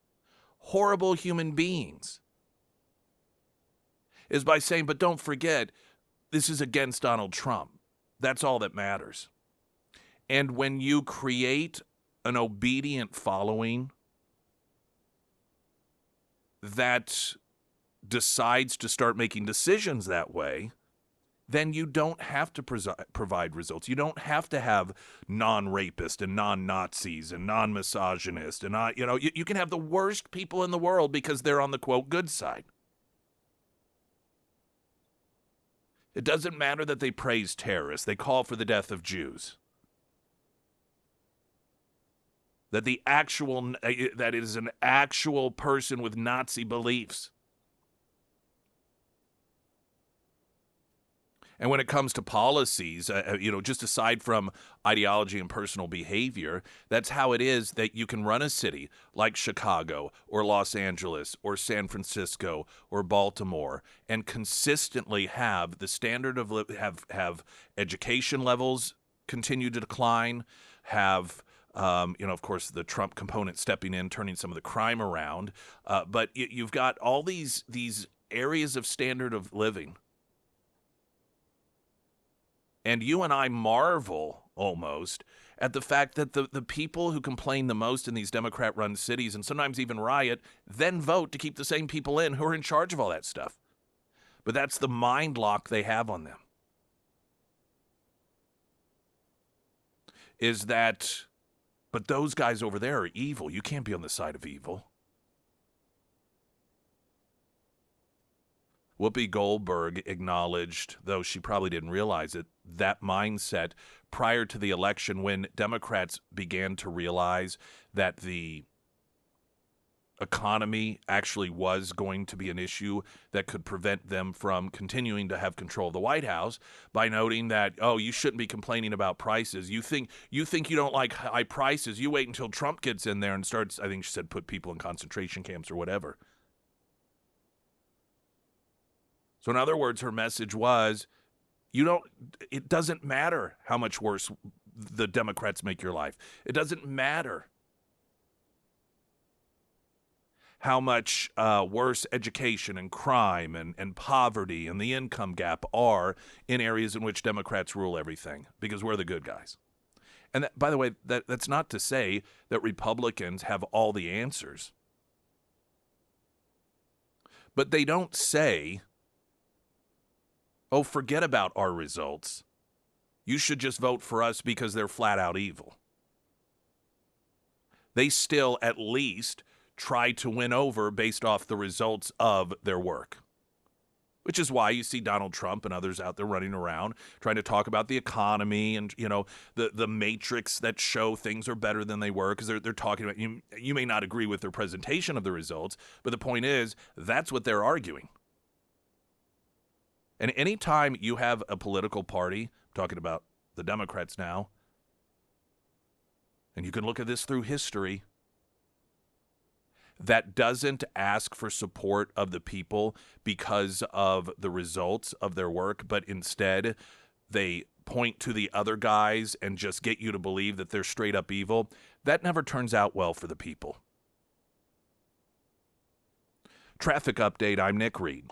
horrible human beings, is by saying, but don't forget, this is against Donald Trump. That's all that matters. And when you create an obedient following that decides to start making decisions that way, then you don't have to provide results. You don't have to have non-rapists and non-Nazis and non-misogynists. And you can have the worst people in the world because they're on the, quote, good side. It doesn't matter that they praise terrorists. They call for the death of Jews. That it is an actual person with Nazi beliefs. And when it comes to policies, just aside from ideology and personal behavior, that's how it is that you can run a city like Chicago or Los Angeles or San Francisco or Baltimore and consistently have the standard of have education levels continue to decline, have of course, the Trump component stepping in, turning some of the crime around, but you've got all these areas of standard of living. And you and I marvel almost at the fact that the people who complain the most in these Democrat-run cities and sometimes even riot then vote to keep the same people in who are in charge of all that stuff. But that's the mind lock they have on them. Is that, but those guys over there are evil. You can't be on the side of evil. Whoopi Goldberg acknowledged, though she probably didn't realize it, that mindset prior to the election when Democrats began to realize that the economy actually was going to be an issue that could prevent them from continuing to have control of the White House by noting that, oh, you shouldn't be complaining about prices. You think you don't like high prices. You wait until Trump gets in there and starts, I think she said, put people in concentration camps or whatever. So in other words, her message was, it doesn't matter how much worse the Democrats make your life. It doesn't matter how much worse education and crime and poverty and the income gap are in areas in which Democrats rule everything, because we're the good guys. And that, by the way, that's not to say that Republicans have all the answers. But they don't say, oh, forget about our results. You should just vote for us because they're flat out evil. They still at least try to win over based off the results of their work, which is why you see Donald Trump and others out there running around trying to talk about the economy and, the matrix that show things are better than they were, because they're talking about, you may not agree with their presentation of the results, but the point is that's what they're arguing. And anytime you have a political party, I'm talking about the Democrats now, and you can look at this through history, that doesn't ask for support of the people because of the results of their work, but instead they point to the other guys and just get you to believe that they're straight up evil, that never turns out well for the people. Traffic update, I'm Nick Reed.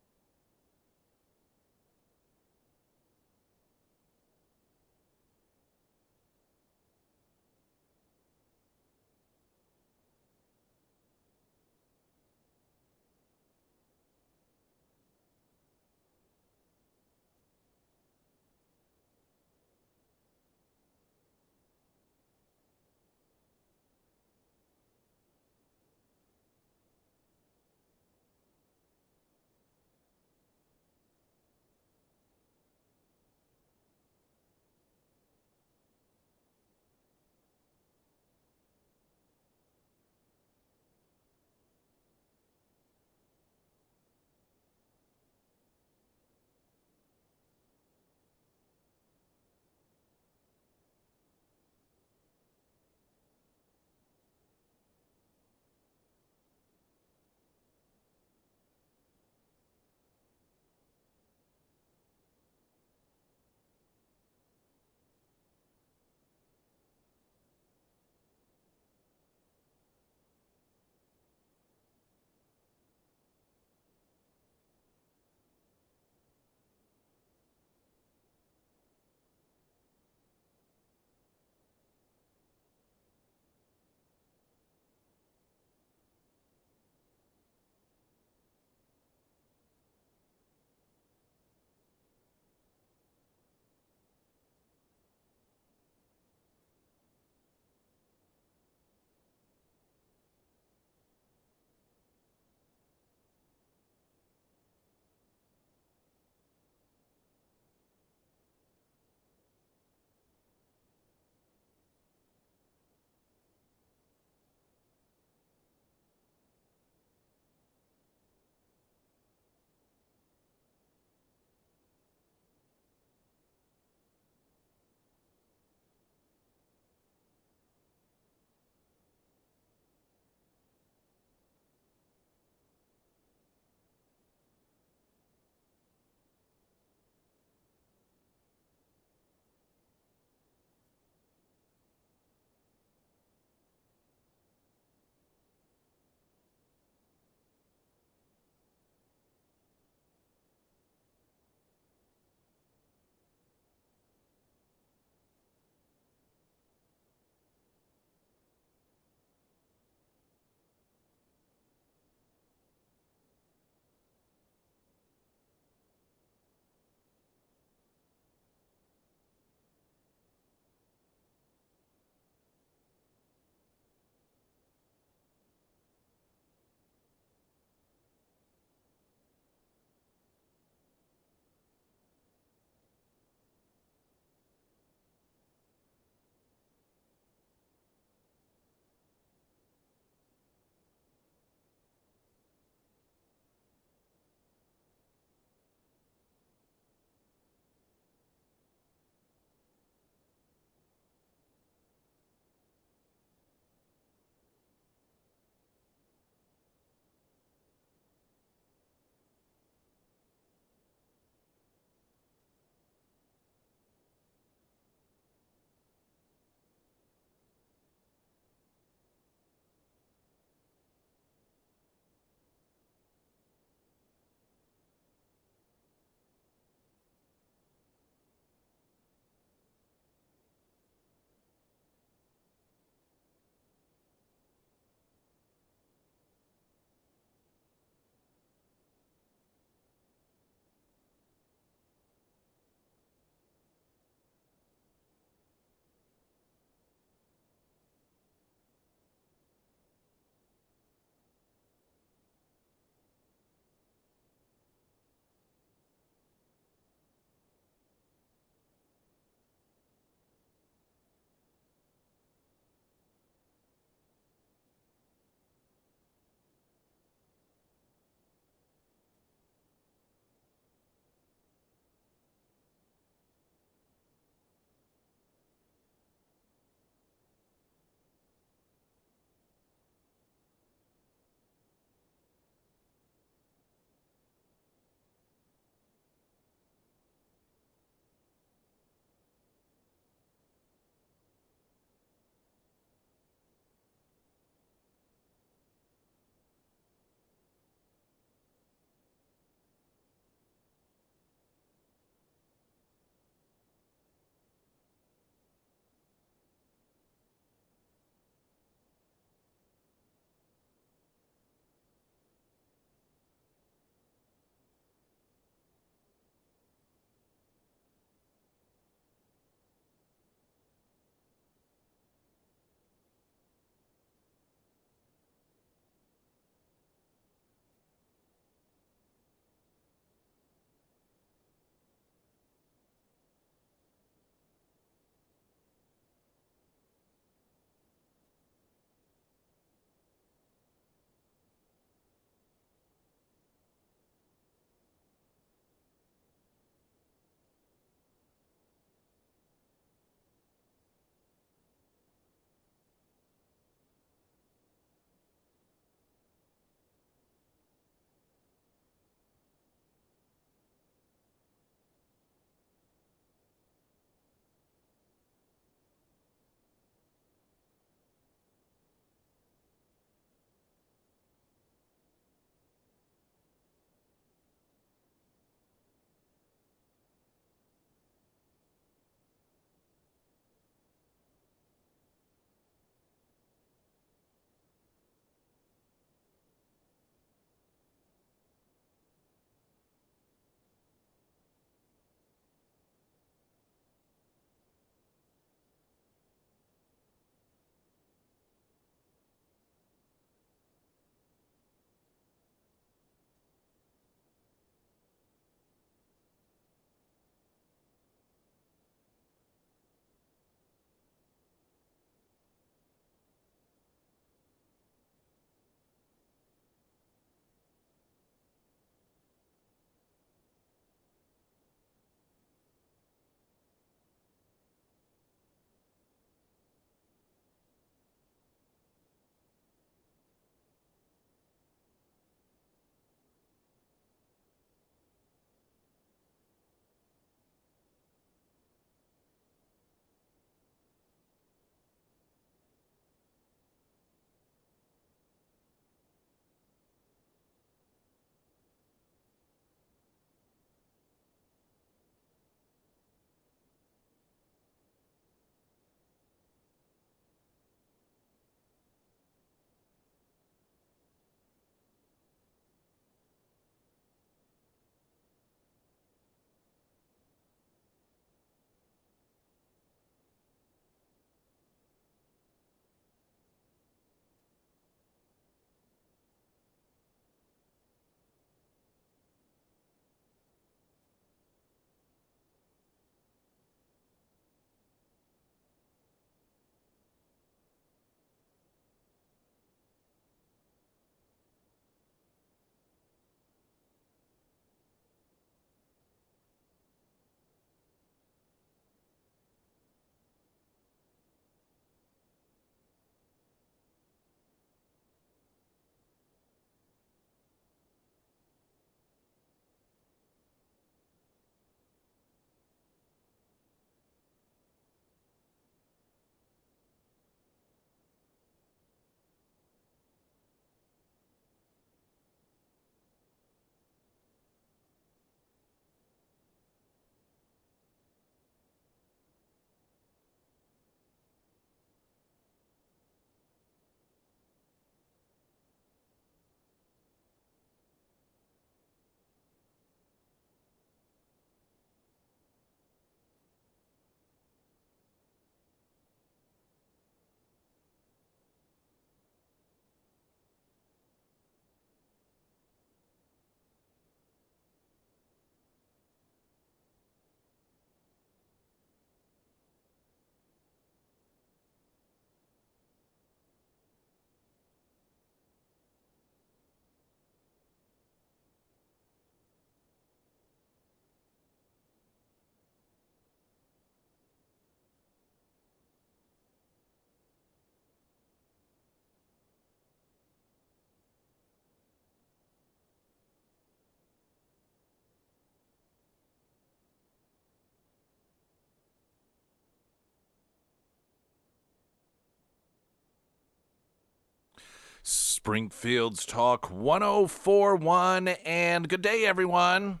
Springfield's Talk 1041, and good day, everyone.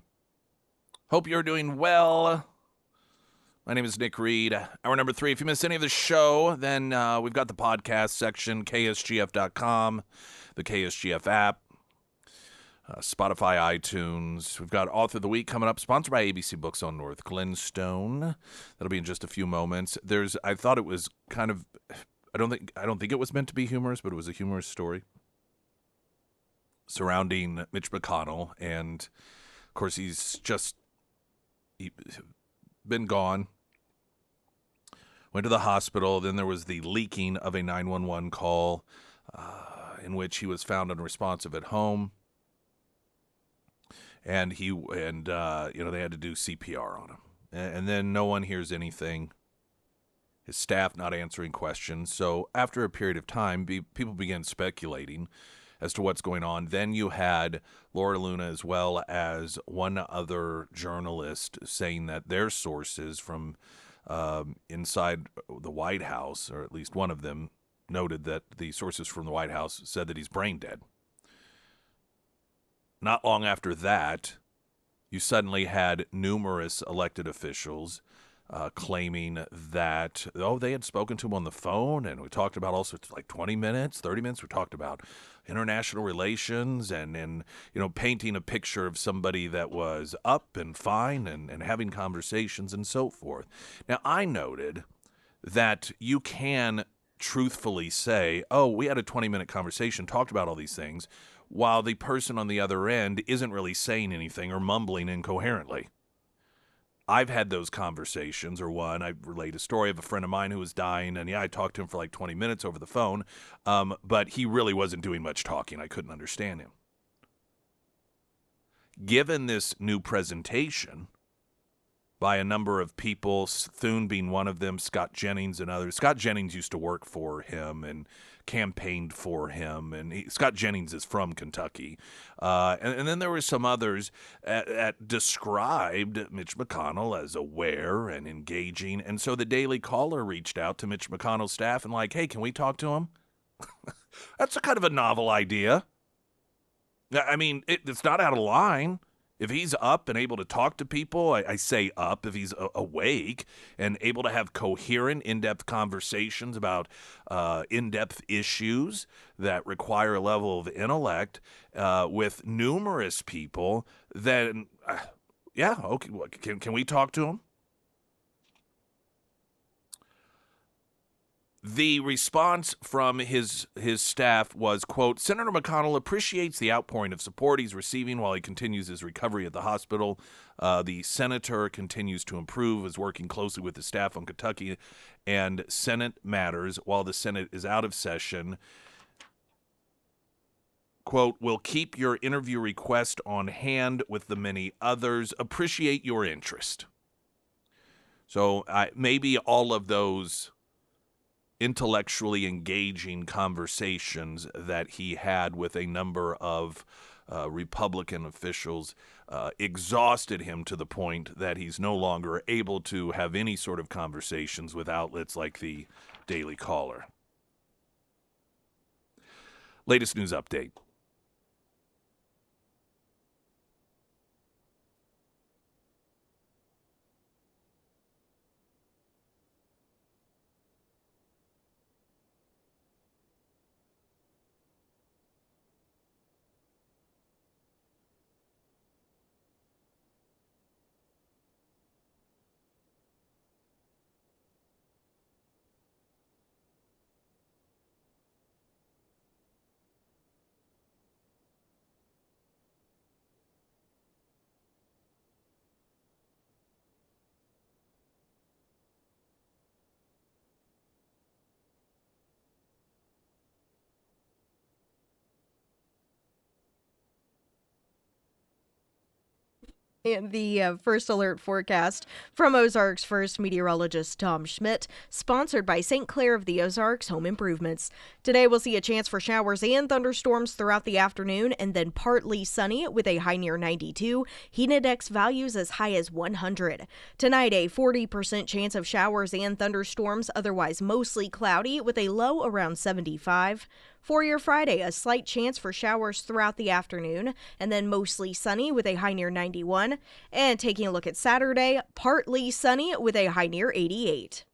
Hope you're doing well. My name is Nick Reed. Hour number 3. If you missed any of the show, then we've got the podcast section, ksgf.com, the KSGF app, Spotify, iTunes. We've got Author of the Week coming up, sponsored by ABC Books on North Glenstone. That'll be in just a few moments. I thought it was kind of, I don't think it was meant to be humorous, but it was a humorous story surrounding Mitch McConnell, and of course he's been gone. Went to the hospital. Then there was the leaking of a 911 call in which he was found unresponsive at home, and they had to do CPR on him, and then no one hears anything. His staff not answering questions. So after a period of time, people began speculating as to what's going on. Then you had Laura Luna as well as one other journalist saying that their sources from inside the White House, or at least one of them, noted that the sources from the White House said that he's brain dead. Not long after that, you suddenly had numerous elected officials claiming that, they had spoken to him on the phone, and we talked about all sorts, like 20 minutes, 30 minutes. We talked about international relations and painting a picture of somebody that was up and fine and having conversations and so forth. Now, I noted that you can truthfully say, we had a 20-minute conversation, talked about all these things, while the person on the other end isn't really saying anything or mumbling incoherently. I've had those conversations, I relayed a story of a friend of mine who was dying, and I talked to him for like 20 minutes over the phone, but he really wasn't doing much talking. I couldn't understand him. Given this new presentation by a number of people, Thune being one of them, Scott Jennings and others. Scott Jennings used to work for him and campaigned for him, and Scott Jennings is from Kentucky. And then there were some others that described Mitch McConnell as aware and engaging, and so the Daily Caller reached out to Mitch McConnell's staff and hey, can we talk to him? That's a kind of a novel idea. I mean, it's not out of line. If he's up and able to talk to people, I say up, if he's awake and able to have coherent, in-depth conversations about in-depth issues that require a level of intellect with numerous people, then, okay, can we talk to him? The response from his staff was, quote, Senator McConnell appreciates the outpouring of support he's receiving while he continues his recovery at the hospital. The senator continues to improve, is working closely with the staff on Kentucky and Senate matters while the Senate is out of session. Quote, we'll keep your interview request on hand with the many others. Appreciate your interest. So maybe all of those intellectually engaging conversations that he had with a number of Republican officials exhausted him to the point that he's no longer able to have any sort of conversations with outlets like the Daily Caller. Latest news update. And the first alert forecast from Ozarks First meteorologist Tom Schmidt, sponsored by St. Clair of the Ozarks Home Improvements. Today we'll see a chance for showers and thunderstorms throughout the afternoon, and then partly sunny with a high near 92, heat index values as high as 100. Tonight, a 40% chance of showers and thunderstorms, otherwise mostly cloudy with a low around 75. For your Friday, a slight chance for showers throughout the afternoon, and then mostly sunny with a high near 91. And taking a look at Saturday, partly sunny with a high near 88.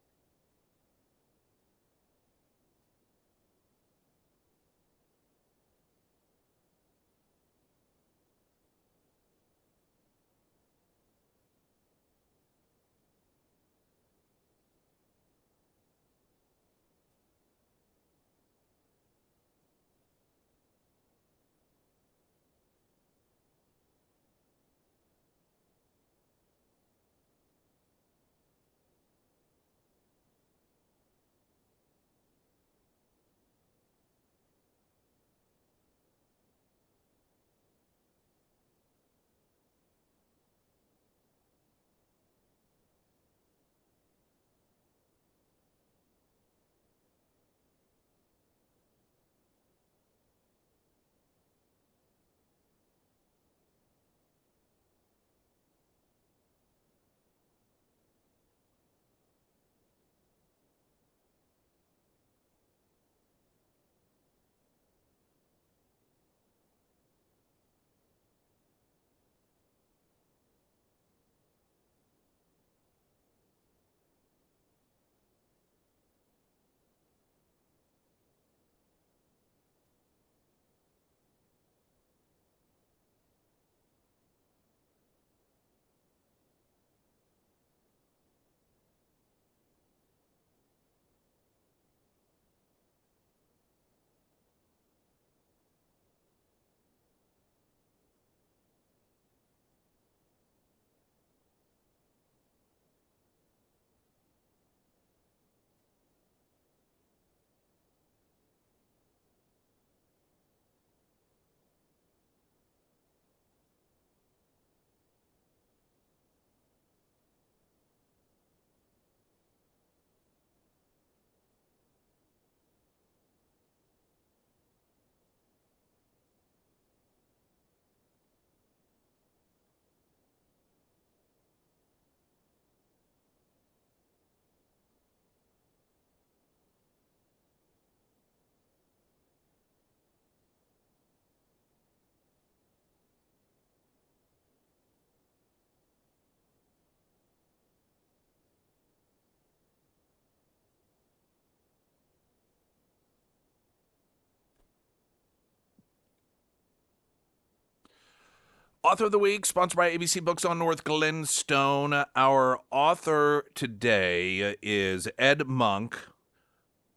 Author of the Week, sponsored by ABC Books on North Glenstone. Our author today is Ed Monk,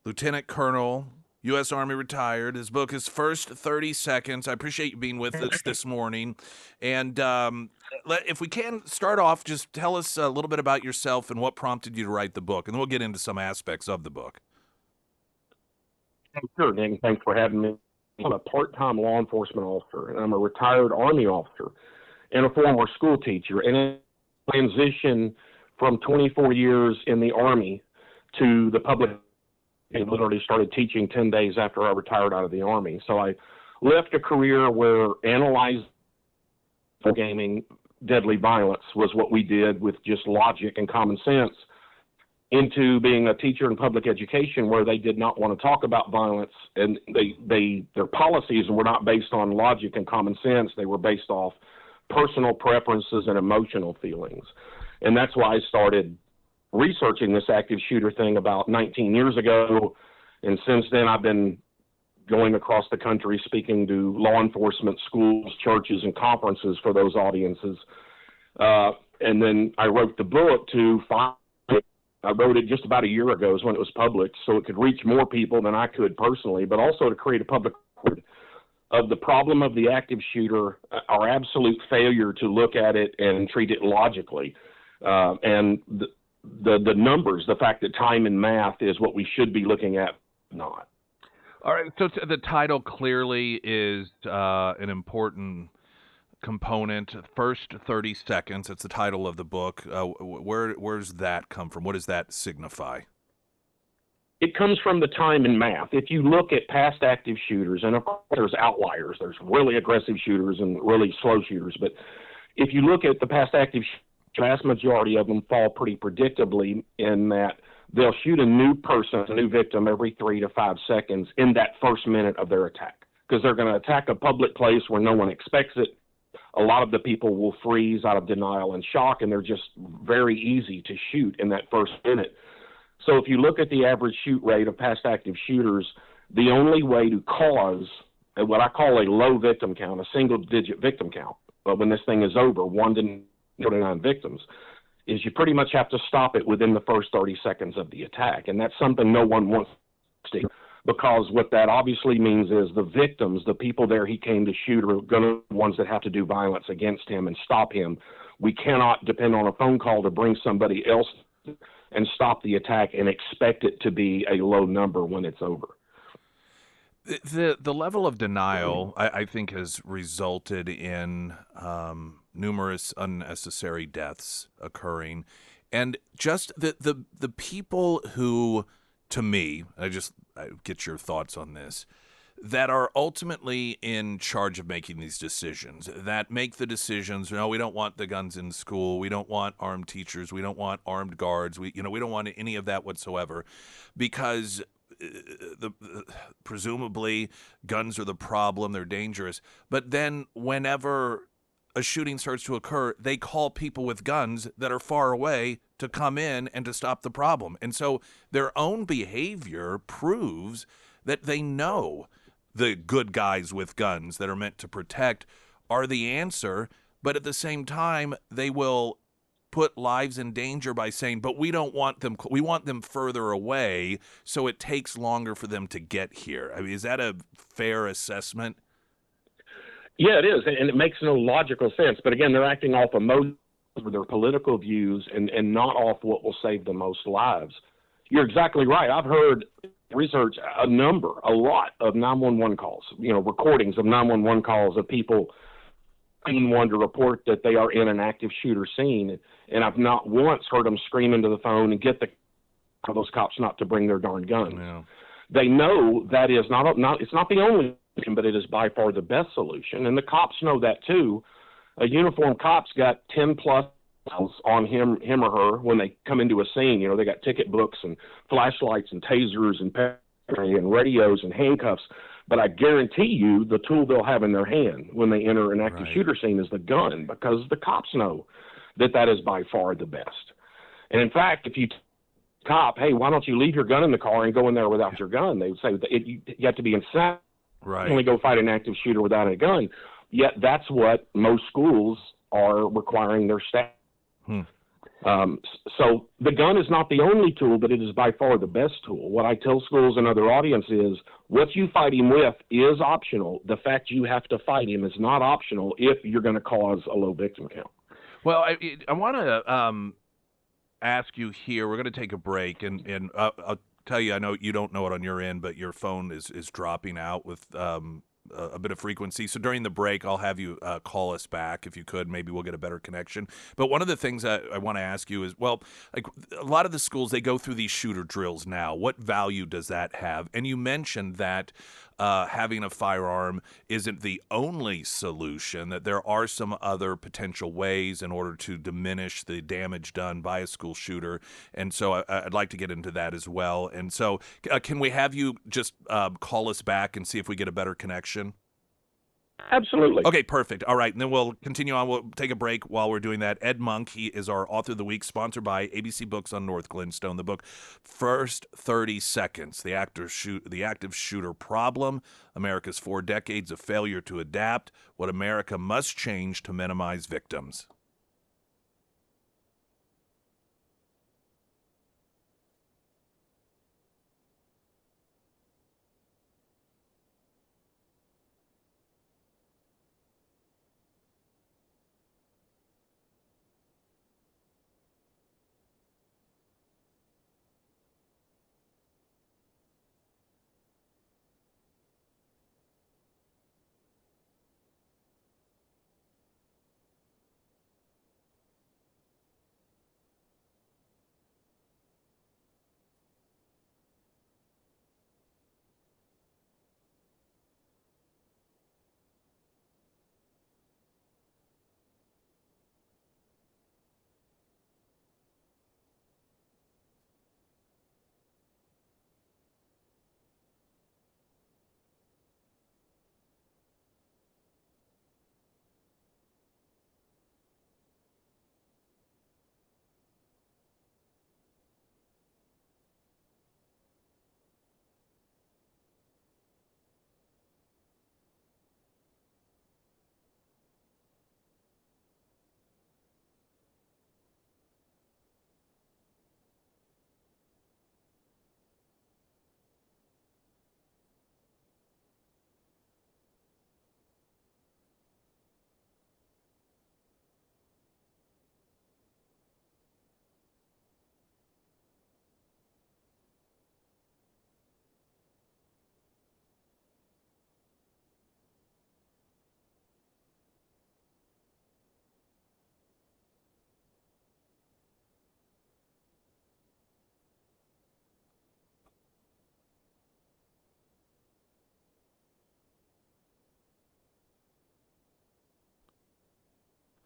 Lieutenant Colonel, U.S. Army retired. His book is First 30 Seconds. I appreciate you being with us this morning. And if we can start off, just tell us a little bit about yourself and what prompted you to write the book, and then we'll get into some aspects of the book. Sure, Nick. Thanks for having me. I'm a part-time law enforcement officer, and I'm a retired Army officer and a former school teacher. And in transition from 24 years in the Army to the public, I literally started teaching 10 days after I retired out of the Army. So I left a career where analyzing gaming deadly violence was what we did with just logic and common sense, into being a teacher in public education where they did not want to talk about violence, and their policies were not based on logic and common sense. They were based off personal preferences and emotional feelings. And that's why I started researching this active shooter thing about 19 years ago. And since then, I've been going across the country speaking to law enforcement, schools, churches, and conferences for those audiences. And then I wrote the book I wrote it just about a year ago is when it was published, so it could reach more people than I could personally, but also to create a public record of the problem of the active shooter, our absolute failure to look at it and treat it logically. And the numbers, the fact that time and math is what we should be looking at, not. All right, so the title clearly is an important component. First 30 Seconds, it's the title of the book. Where's that come from? What does that signify? It comes from the time and math. If you look at past active shooters, and of course there's outliers, there's really aggressive shooters and really slow shooters, but if you look at the past active vast majority of them fall pretty predictably in that they'll shoot a new person, a new victim, every 3 to 5 seconds in that first minute of their attack, because they're going to attack a public place where no one expects it. A lot of the people will freeze out of denial and shock, and they're just very easy to shoot in that first minute. So if you look at the average shoot rate of past active shooters, the only way to cause what I call a low victim count, a single-digit victim count, but when this thing is over, 1 to 29 victims, is you pretty much have to stop it within the first 30 seconds of the attack. And that's something no one wants to see, because what that obviously means is the victims, the people there he came to shoot, are going to be the ones that have to do violence against him and stop him. We cannot depend on a phone call to bring somebody else and stop the attack and expect it to be a low number when it's over. The level of denial, I think, has resulted in numerous unnecessary deaths occurring, and just the people who, to me, I get your thoughts on this, that are ultimately in charge of making these decisions, that make the decisions. No, we don't want the guns in school. We don't want armed teachers. We don't want armed guards. We don't want any of that whatsoever, because presumably guns are the problem. They're dangerous. But then whenever a shooting starts to occur, they call people with guns that are far away to come in and to stop the problem. And so their own behavior proves that they know the good guys with guns that are meant to protect are the answer. But at the same time, they will put lives in danger by saying, but we don't want them, we want them further away, so it takes longer for them to get here. I mean, is that a fair assessment? Yeah, it is, and it makes no logical sense. But again, they're acting off emotion or their political views and not off what will save the most lives. You're exactly right. I've heard research a lot of 911 calls, recordings of 911 calls of people one to report that they are in an active shooter scene, and I've not once heard them scream into the phone and get those cops not to bring their darn guns. Yeah. They know that is not it's not the only solution, but it is by far the best solution, and the cops know that too. A uniformed cop's got 10 plus on him or her when they come into a scene. They got ticket books and flashlights and tasers and radios and handcuffs. But I guarantee you the tool they'll have in their hand when they enter an active shooter scene is the gun, because the cops know that is by far the best. And in fact, if you cop, hey, why don't you leave your gun in the car and go in there without your gun? They would say you have to be insane. Right. Only go fight an active shooter without a gun. Yet that's what most schools are requiring their staff. So the gun is not the only tool, but it is by far the best tool. What I tell schools and other audience is what you fight him with is optional. The fact you have to fight him is not optional if you're going to cause a low victim count. Well, I want to ask you here, we're going to take a break, and I'll tell you, I know you don't know it on your end, but your phone is dropping out with a bit of frequency. So during the break, I'll have you call us back if you could. Maybe we'll get a better connection. But one of the things I want to ask you is, well, like a lot of the schools, they go through these shooter drills now. What value does that have? And you mentioned that having a firearm isn't the only solution, that there are some other potential ways in order to diminish the damage done by a school shooter. And so I'd like to get into that as well. And so can we have you just call us back and see if we get a better connection? Absolutely. Okay, perfect. All right, and then we'll continue on. We'll take a break while we're doing that. Ed Monk, he is our author of the week, sponsored by ABC Books on North Glenstone. The book, First 30 Seconds, The Active Shooter Problem, America's 4 Decades of Failure to Adapt, What America Must Change to Minimize Victims.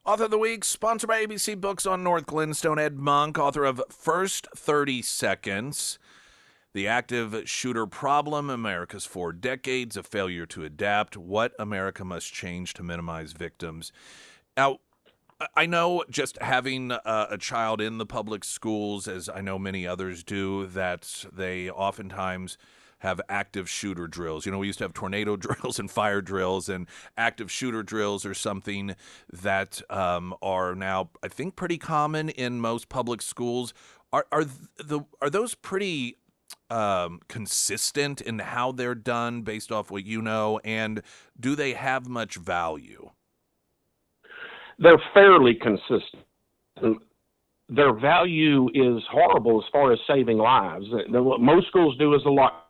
Author of the Week, sponsored by ABC Books on North Glenstone, Ed Monk, author of First 30 Seconds, The Active Shooter Problem, America's 4 Decades, A Failure to Adapt, What America Must Change to Minimize Victims. Now, I know just having a child in the public schools, as I know many others do, that they oftentimes have active shooter drills. You know, we used to have tornado drills and fire drills, and active shooter drills are something that are now, I think, pretty common in most public schools. Are those pretty consistent in how they're done based off what you know, and do they have much value? They're fairly consistent. Their value is horrible as far as saving lives. What most schools do is a lot.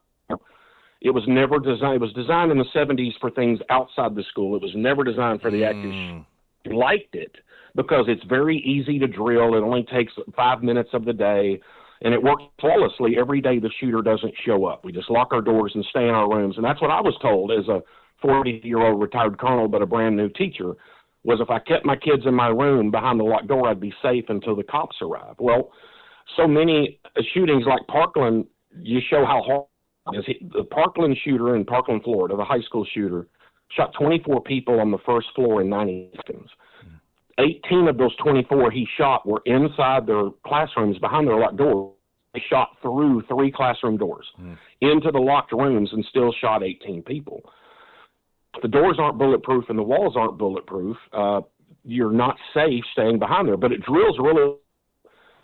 It was never designed. It was designed in the 70s for things outside the school. It was never designed for the active. I liked it because it's very easy to drill. It only takes 5 minutes of the day, and it works flawlessly every day the shooter doesn't show up. We just lock our doors and stay in our rooms, and that's what I was told as a 40-year-old retired colonel but a brand-new teacher, was if I kept my kids in my room behind the locked door, I'd be safe until the cops arrive. Well, so many shootings like Parkland, you show how hard. The Parkland shooter in Parkland, Florida, the high school shooter, shot 24 people on the first floor in 90 seconds. 18 of those 24 he shot were inside their classrooms behind their locked door. They shot through 3 classroom doors into the locked rooms and still shot 18 people. If the doors aren't bulletproof and the walls aren't bulletproof, you're not safe staying behind there. But it drills really,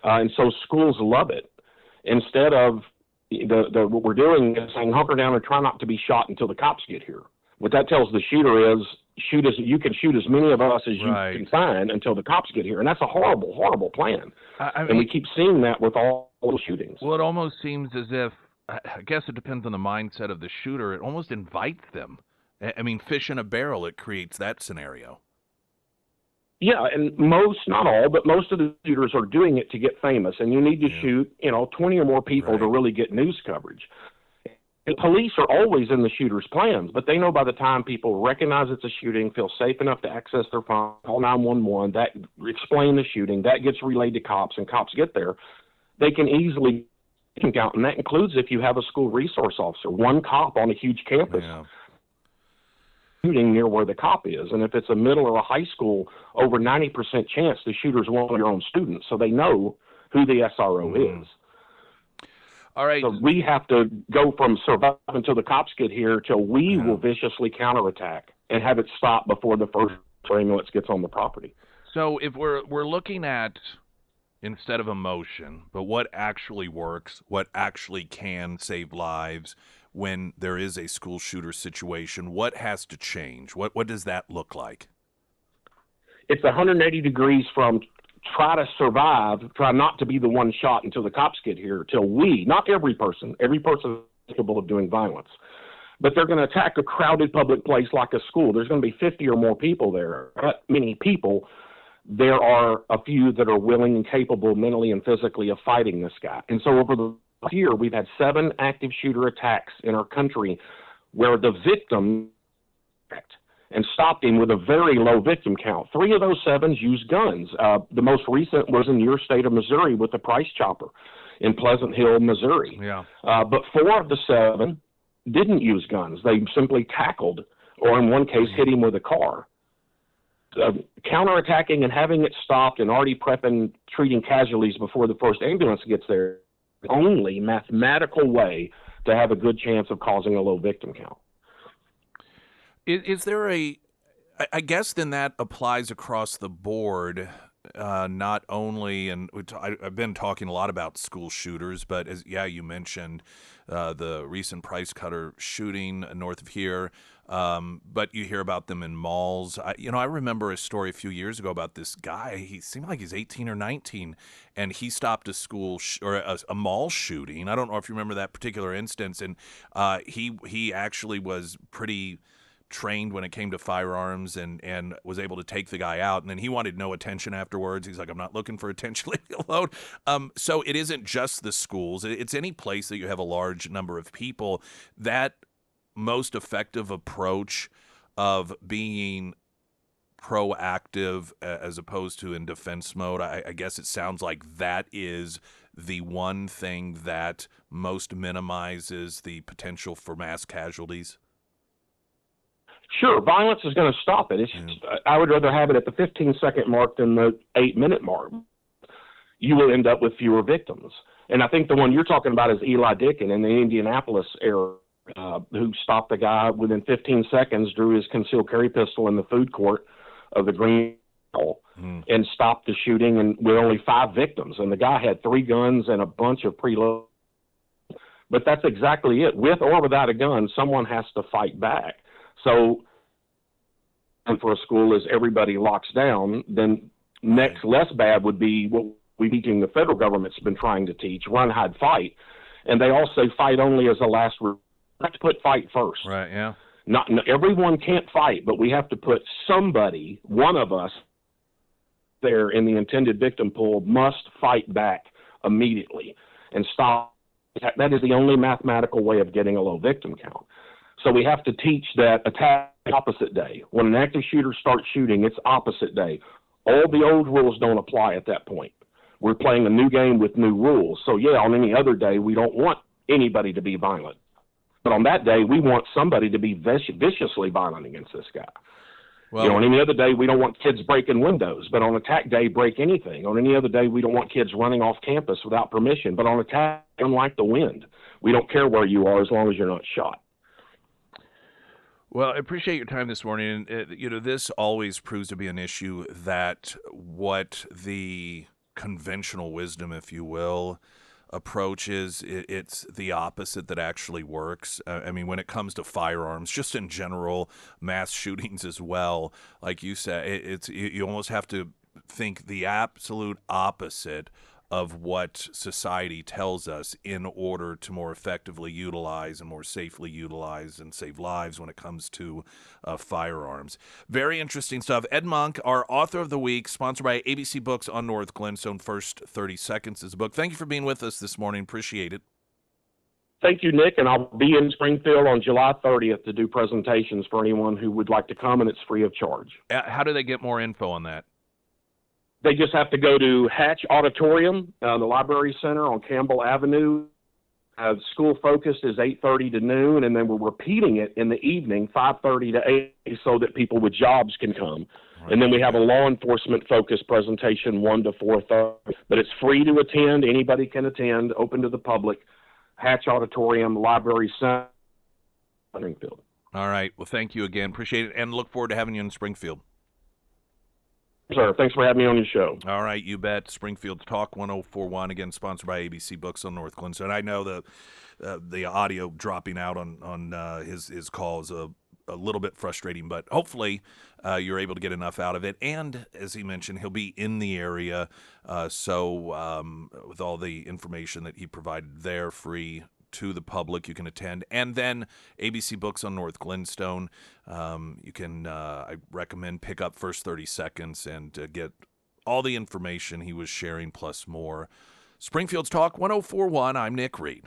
and so schools love it. Instead of what we're doing is saying hunker down and try not to be shot until the cops get here. What that tells the shooter is you can shoot as many of us as you can find until the cops get here, and that's a horrible, horrible plan. And we keep seeing that with all the shootings. Well, it almost seems as if, I guess it depends on the mindset of the shooter. It almost invites them. I mean, fish in a barrel. It creates that scenario. Yeah, and most, not all, but most of the shooters are doing it to get famous, and you need to shoot, 20 or more people to really get news coverage. The police are always in the shooter's plans, but they know by the time people recognize it's a shooting, feel safe enough to access their phone, call 911, that explain the shooting, that gets relayed to cops, and cops get there, they can easily count, and that includes if you have a school resource officer, one cop on a huge campus. Yeah. Shooting near where the cop is, and if it's a middle or a high school, over 90% chance the shooter's one of your own students, so they know who the SRO is. All right. So we have to go from survive until the cops get here till we will viciously counterattack and have it stop before the first ambulance gets on the property. So if we're looking at, instead of emotion, but what actually works, what actually can save lives when there is a school shooter situation, what has to change? What does that look like? It's 180 degrees from try to survive, try not to be the one shot until the cops get here, till not every person is capable of doing violence, but they're going to attack a crowded public place like a school. There's going to be 50 or more people there. Not many people. There are a few that are willing and capable mentally and physically of fighting this guy. And so over the year, we've had 7 active shooter attacks in our country where the victim and stopped him with a very low victim count. 3 of those 7 used guns. The most recent was in your state of Missouri with the Price Chopper in Pleasant Hill, Missouri. Yeah. But 4 of the 7 didn't use guns. They simply tackled, or in one case, hit him with a car. Counterattacking and having it stopped and already prepping, treating casualties before the first ambulance gets there, the only mathematical way to have a good chance of causing a low victim count. Is there I guess then that applies across the board, not only, and I've been talking a lot about school shooters, but you mentioned the recent Price Cutter shooting north of here, but you hear about them in malls. I remember a story a few years ago about this guy. He seemed like he's 18 or 19, and he stopped a school or a mall shooting. I don't know if you remember that particular instance, and he actually was pretty trained when it came to firearms and was able to take the guy out, and then he wanted no attention afterwards. He's like, I'm not looking for attention, leave me alone. So it isn't just the schools. It's any place that you have a large number of people. That most effective approach of being proactive as opposed to in defense mode. I guess it sounds like that is the one thing that most minimizes the potential for mass casualties. Sure, violence is going to stop it. I would rather have it at the 15-second mark than the 8-minute mark. You will end up with fewer victims. And I think the one you're talking about is Eli Dickin in the Indianapolis area, who stopped the guy within 15 seconds, drew his concealed carry pistol in the food court of the Green Hall and stopped the shooting, and with only 5 victims. And the guy had 3 guns and a bunch of preload. But that's exactly it. With or without a gun, someone has to fight back. So, and for a school is everybody locks down, then next less bad would be what we're teaching the federal government's been trying to teach, run, hide, fight. And they all say fight only as a last resort. We have to put fight first. Right, yeah. Not everyone can't fight, but we have to put somebody, one of us there in the intended victim pool, must fight back immediately and stop. That is the only mathematical way of getting a low victim count. So we have to teach that attack opposite day. When an active shooter starts shooting, it's opposite day. All the old rules don't apply at that point. We're playing a new game with new rules. So yeah, on any other day, we don't want anybody to be violent. But on that day, we want somebody to be viciously violent against this guy. Well, on any other day, we don't want kids breaking windows. But on attack day, break anything. On any other day, we don't want kids running off campus without permission. But on attack, unlike the wind, we don't care where you are as long as you're not shot. Well, I appreciate your time this morning. And, this always proves to be an issue that what the conventional wisdom, if you will, approach is, it's the opposite that actually works. I mean, when it comes to firearms, just in general, mass shootings as well, like you said, you almost have to think the absolute opposite of what society tells us in order to more effectively utilize and more safely utilize and save lives when it comes to firearms. Very interesting stuff. Ed Monk, our author of the week, sponsored by ABC Books on North Glenstone. First 30 Seconds is a book. Thank you for being with us this morning. Appreciate it. Thank you, Nick, and I'll be in Springfield on July 30th to do presentations for anyone who would like to come, and it's free of charge. How do they get more info on that? They just have to go to Hatch Auditorium, the Library Center on Campbell Avenue. School focus is 8:30 to noon, and then we're repeating it in the evening, 5:30 to 8, so that people with jobs can come. Right. And then we have a law enforcement focused presentation 1 to 4:30. But it's free to attend. Anybody can attend, open to the public. Hatch Auditorium, Library Center, Springfield. All right. Well, thank you again. Appreciate it, and look forward to having you in Springfield. Sir, thanks for having me on your show. All right, you bet. Springfield's Talk 1041, again sponsored by ABC Books on North Glenstone. I know the audio dropping out on his call is a little bit frustrating, but hopefully you're able to get enough out of it. And as he mentioned, he'll be in the area, so with all the information that he provided there, free to the public, you can attend. And then ABC Books on North Glenstone, you can, I recommend, pick up First 30 Seconds and get all the information he was sharing plus more. Springfield's Talk 1041, I'm Nick Reed.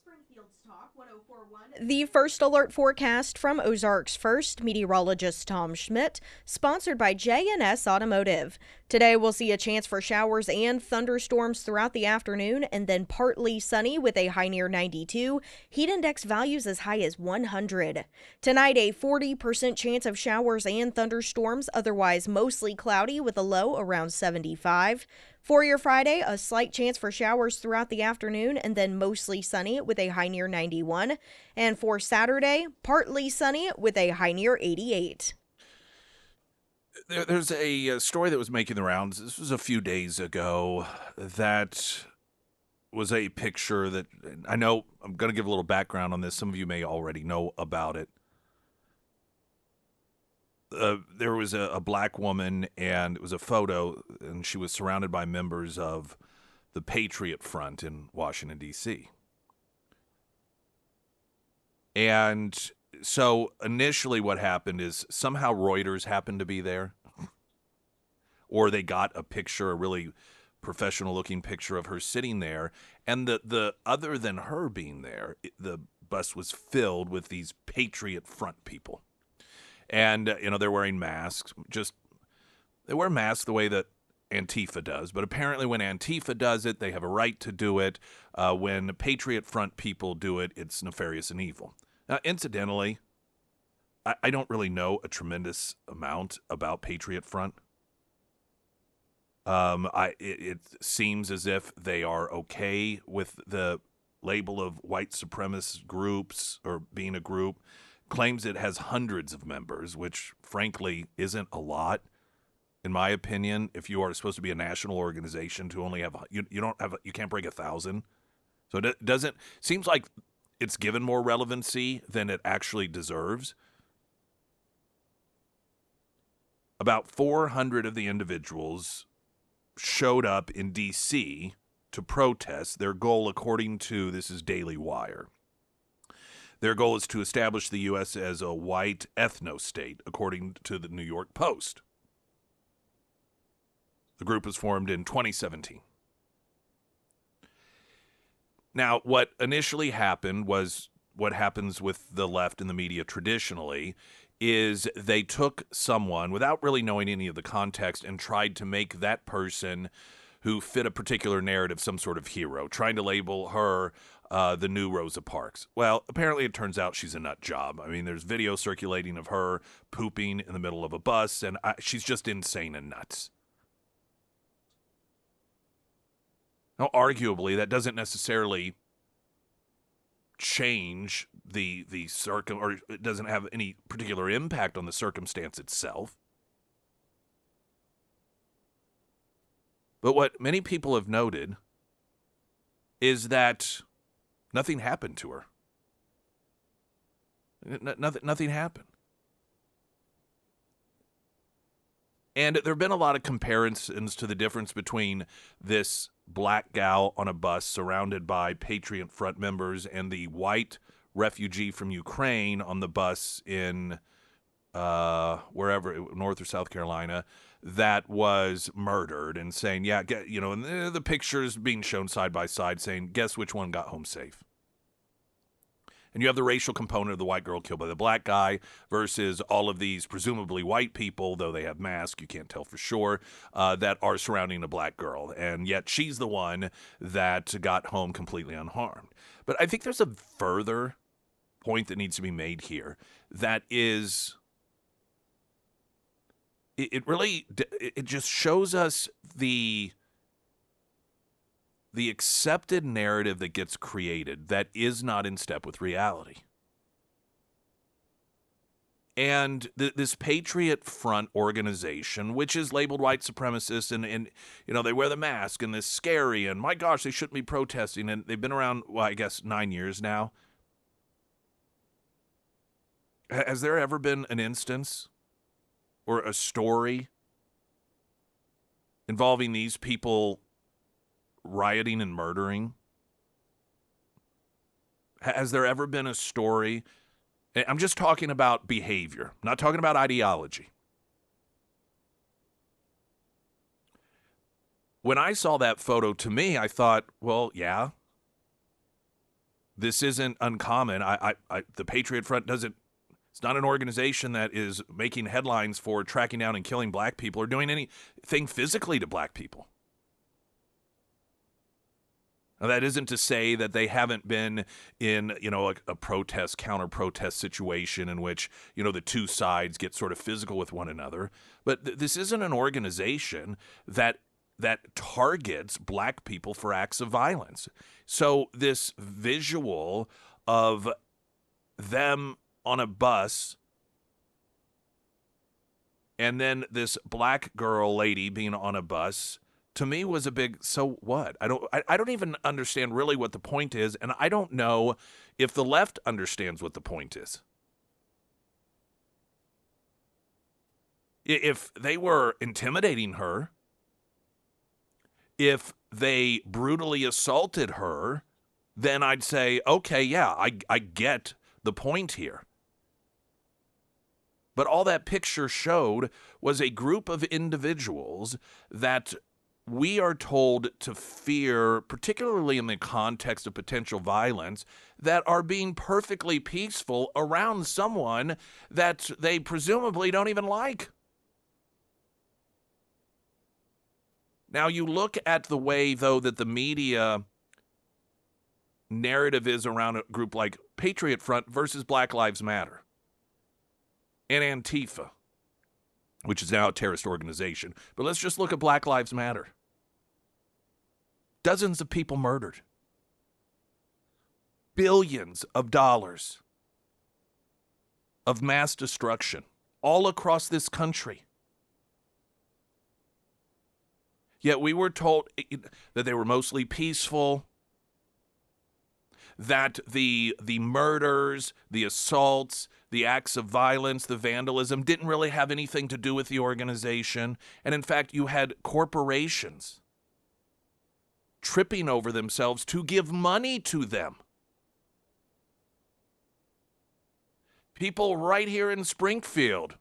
Springfield's Talk 1041. The first alert forecast from Ozarks First meteorologist Tom Schmidt, sponsored by J&S Automotive. Today we'll see a chance for showers and thunderstorms throughout the afternoon, and then partly sunny with a high near 92. Heat index values as high as 100. Tonight, a 40% chance of showers and thunderstorms, otherwise mostly cloudy with a low around 75. For your Friday, a slight chance for showers throughout the afternoon and then mostly sunny with a high near 91. And for Saturday, partly sunny with a high near 88. There's a story that was making the rounds. This was a few days ago. That was a picture that I know I'm going to give a little background on this. Some of you may already know about it. There was a black woman, and it was a photo, and she was surrounded by members of the Patriot Front in Washington, D.C. And so initially what happened is somehow Reuters happened to be there, or they got a picture, a really professional-looking picture of her sitting there, and the other than her being there, the bus was filled with these Patriot Front people. And, they're wearing masks. They wear masks the way that Antifa does. But apparently when Antifa does it, they have a right to do it. When Patriot Front people do it, it's nefarious and evil. Now, incidentally, I don't really know a tremendous amount about Patriot Front. It seems as if they are okay with the label of white supremacist groups or being a group. Claims it has hundreds of members, which frankly isn't a lot, in my opinion. If you are supposed to be a national organization to only have you can't break 1,000, so it doesn't seems like it's given more relevancy than it actually deserves. About 400 of the individuals showed up in D.C. to protest. Their goal, according to this is Daily Wire. Their goal is to establish the U.S. as a white ethno-state, according to the New York Post. The group was formed in 2017. Now, what initially happened was what happens with the left and the media traditionally, is they took someone without really knowing any of the context and tried to make that person who fit a particular narrative some sort of hero, trying to label her the new Rosa Parks. Well, apparently it turns out she's a nut job. I mean, there's video circulating of her pooping in the middle of a bus, and she's just insane and nuts. Now, arguably, that doesn't necessarily change the or it doesn't have any particular impact on the circumstance itself. But what many people have noted is that nothing happened to her. Nothing happened. And there have been a lot of comparisons to the difference between this black gal on a bus surrounded by Patriot Front members and the white refugee from Ukraine on the bus in wherever, North or South Carolina, that was murdered, and saying, yeah, and the pictures being shown side by side saying, guess which one got home safe? And you have the racial component of the white girl killed by the black guy versus all of these presumably white people, though they have masks, you can't tell for sure, that are surrounding a black girl. And yet she's the one that got home completely unharmed. But I think there's a further point that needs to be made here that is, it just shows us the accepted narrative that gets created that is not in step with reality. And this Patriot Front organization, which is labeled white supremacist, and they wear the mask, and this scary, and my gosh, they shouldn't be protesting, and they've been around, well, I guess 9 years now. Has there ever been an instance or a story involving these people rioting and murdering? Has there ever been a story? I'm just talking about behavior, I'm not talking about ideology. When I saw that photo, to me, I thought, well, yeah, This isn't uncommon. The Patriot Front doesn't. It's not an organization that is making headlines for tracking down and killing black people or doing anything physically to black people. Now, that isn't to say that they haven't been in, a protest, counter-protest situation in which, the two sides get sort of physical with one another. But this isn't an organization that targets black people for acts of violence. So this visual of them on a bus and then this black girl lady being on a bus, to me was a big so what? I don't even understand really what the point is, and I don't know if the left understands what the point is. If they were intimidating her, if they brutally assaulted her, then I'd say, okay, yeah, I get the point here. But all that picture showed was a group of individuals that we are told to fear, particularly in the context of potential violence, that are being perfectly peaceful around someone that they presumably don't even like. Now, you look at the way, though, that the media narrative is around a group like Patriot Front versus Black Lives Matter and Antifa, which is now a terrorist organization. But let's just look at Black Lives Matter. Dozens of people murdered. Billions of dollars of mass destruction all across this country. Yet we were told that they were mostly peaceful, that the murders, the assaults, the acts of violence, the vandalism didn't really have anything to do with the organization. And in fact, you had corporations tripping over themselves to give money to them. People right here in Springfield,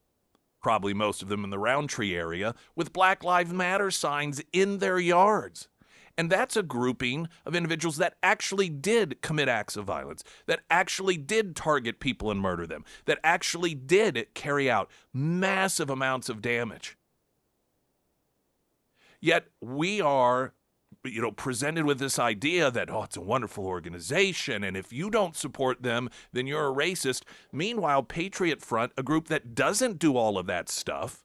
probably most of them in the Roundtree area, with Black Lives Matter signs in their yards. And that's a grouping of individuals that actually did commit acts of violence, that actually did target people and murder them, that actually did carry out massive amounts of damage. Yet we are, presented with this idea that, it's a wonderful organization, and if you don't support them, then you're a racist. Meanwhile, Patriot Front, a group that doesn't do all of that stuff,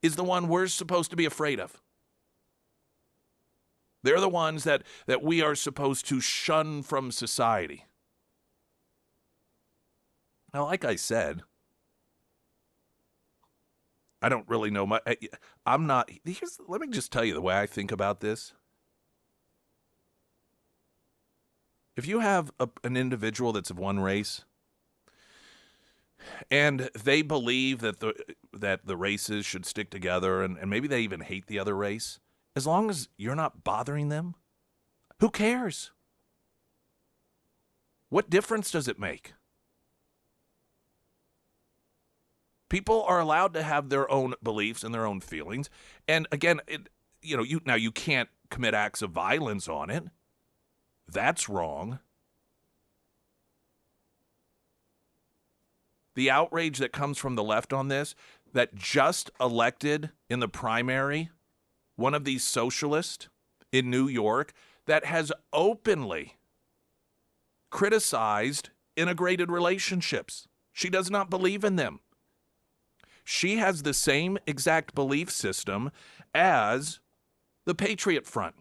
is the one we're supposed to be afraid of. They're the ones that we are supposed to shun from society. Now, like I said, I don't really know much. Let me just tell you the way I think about this. If you have an individual that's of one race, and they believe that the races should stick together, and maybe they even hate the other race, as long as you're not bothering them, who cares? What difference does it make? People are allowed to have their own beliefs and their own feelings. And again, you can't commit acts of violence on it. That's wrong. The outrage that comes from the left on this, that just elected in the primary one of these socialists in New York that has openly criticized integrated relationships. She does not believe in them. She has the same exact belief system as the Patriot Front.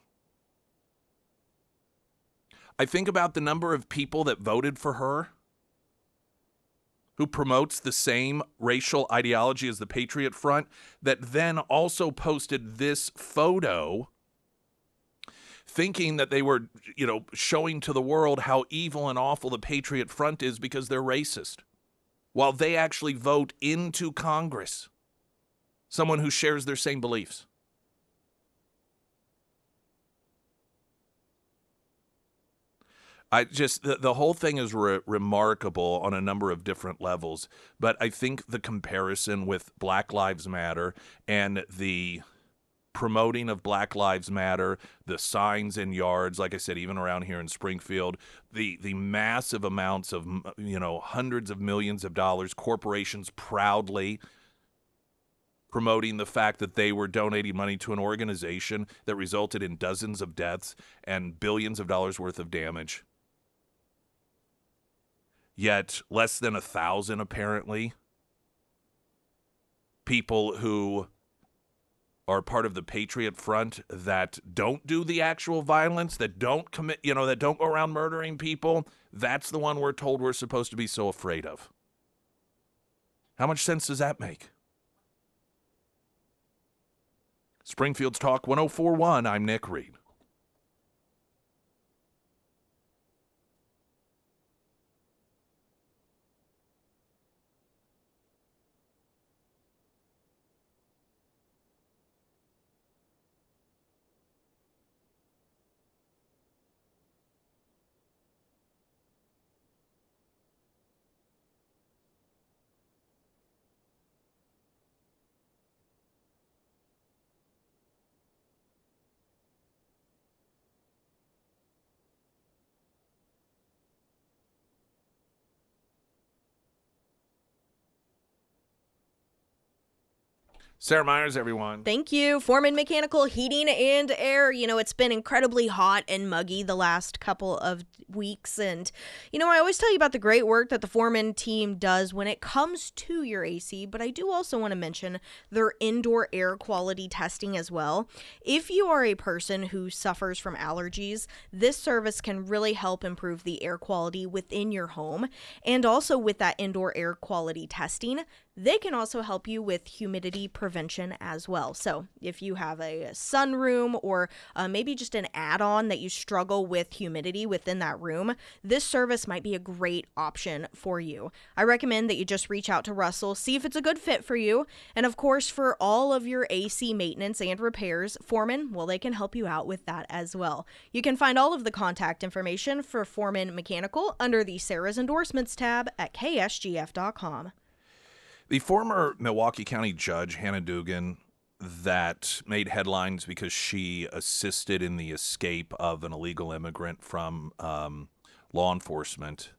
I think about the number of people that voted for her who promotes the same racial ideology as the Patriot Front, that then also posted this photo thinking that they were, showing to the world how evil and awful the Patriot Front is because they're racist, while they actually vote into Congress someone who shares their same beliefs. The whole thing is remarkable on a number of different levels, but I think the comparison with Black Lives Matter and the promoting of Black Lives Matter, the signs in yards, like I said, even around here in Springfield, the massive amounts of, hundreds of millions of dollars, corporations proudly promoting the fact that they were donating money to an organization that resulted in dozens of deaths and billions of dollars worth of damage. Yet less than 1,000, apparently, people who are part of the Patriot Front that don't do the actual violence, that don't commit, that don't go around murdering people, that's the one we're told we're supposed to be so afraid of. How much sense does that make? Springfield's Talk 1041, I'm Nick Reed. Sarah Myers, everyone. Thank you. Foreman Mechanical Heating and Air. It's been incredibly hot and muggy the last couple of weeks. And, I always tell you about the great work that the Foreman team does when it comes to your AC. But I do also want to mention their indoor air quality testing as well. If you are a person who suffers from allergies, this service can really help improve the air quality within your home. And also with that indoor air quality testing, they can also help you with humidity prevention as well. So if you have a sunroom or maybe just an add-on that you struggle with humidity within that room, this service might be a great option for you. I recommend that you just reach out to Russell, see if it's a good fit for you. And of course, for all of your AC maintenance and repairs, Foreman, well, they can help you out with that as well. You can find all of the contact information for Foreman Mechanical under the Sarah's Endorsements tab at ksgf.com. The former Milwaukee County judge, Hannah Dugan, that made headlines because she assisted in the escape of an illegal immigrant from law enforcement,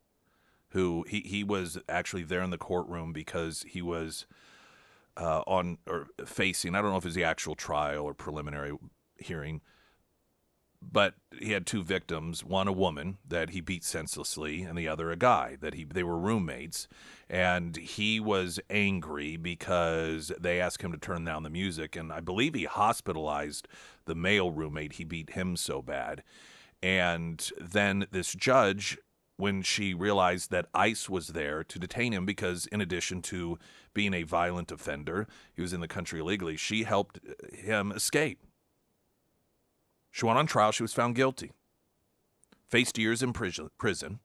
who he was actually there in the courtroom because he was facing, I don't know if it was the actual trial or preliminary hearing, but he had two victims, one a woman that he beat senselessly and the other a guy that they were roommates. And he was angry because they asked him to turn down the music. And I believe he hospitalized the male roommate. He beat him so bad. And then this judge, when she realized that ICE was there to detain him because in addition to being a violent offender, he was in the country illegally, she helped him escape. She went on trial. She was found guilty. Faced years in prison.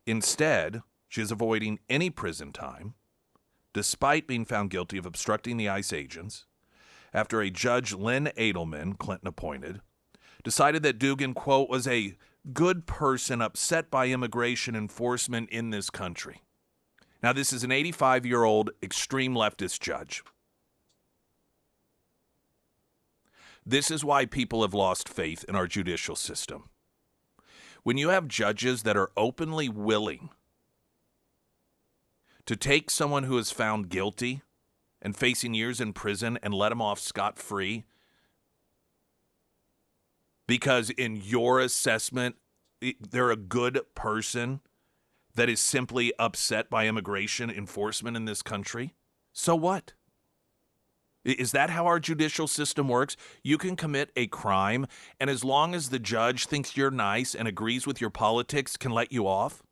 Instead, she is avoiding any prison time, despite being found guilty of obstructing the ICE agents, after a Judge Lynn Edelman, Clinton appointed, decided that Dugan, quote, was a good person upset by immigration enforcement in this country. Now, this is an 85-year-old extreme leftist judge. This is why people have lost faith in our judicial system. When you have judges that are openly willing to take someone who is found guilty and facing years in prison and let them off scot-free because in your assessment, they're a good person that is simply upset by immigration enforcement in this country, so what? Is that how our judicial system works? You can commit a crime, and as long as the judge thinks you're nice and agrees with your politics, can let you off?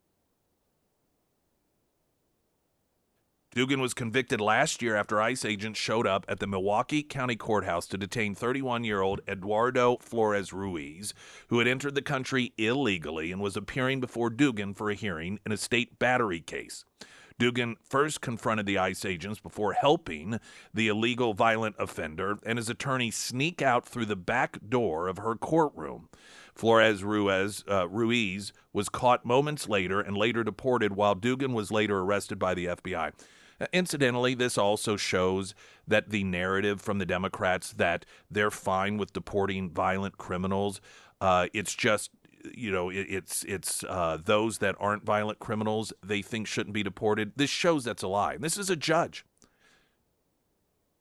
Dugan was convicted last year after ICE agents showed up at the Milwaukee County Courthouse to detain 31-year-old Eduardo Flores Ruiz, who had entered the country illegally and was appearing before Dugan for a hearing in a state battery case. Dugan first confronted the ICE agents before helping the illegal violent offender and his attorney sneak out through the back door of her courtroom. Flores Ruiz was caught moments later and later deported, while Dugan was later arrested by the FBI. Incidentally, this also shows that the narrative from the Democrats that they're fine with deporting violent criminals, it's just, it's those that aren't violent criminals they think shouldn't be deported. This shows that's a lie. This is a judge.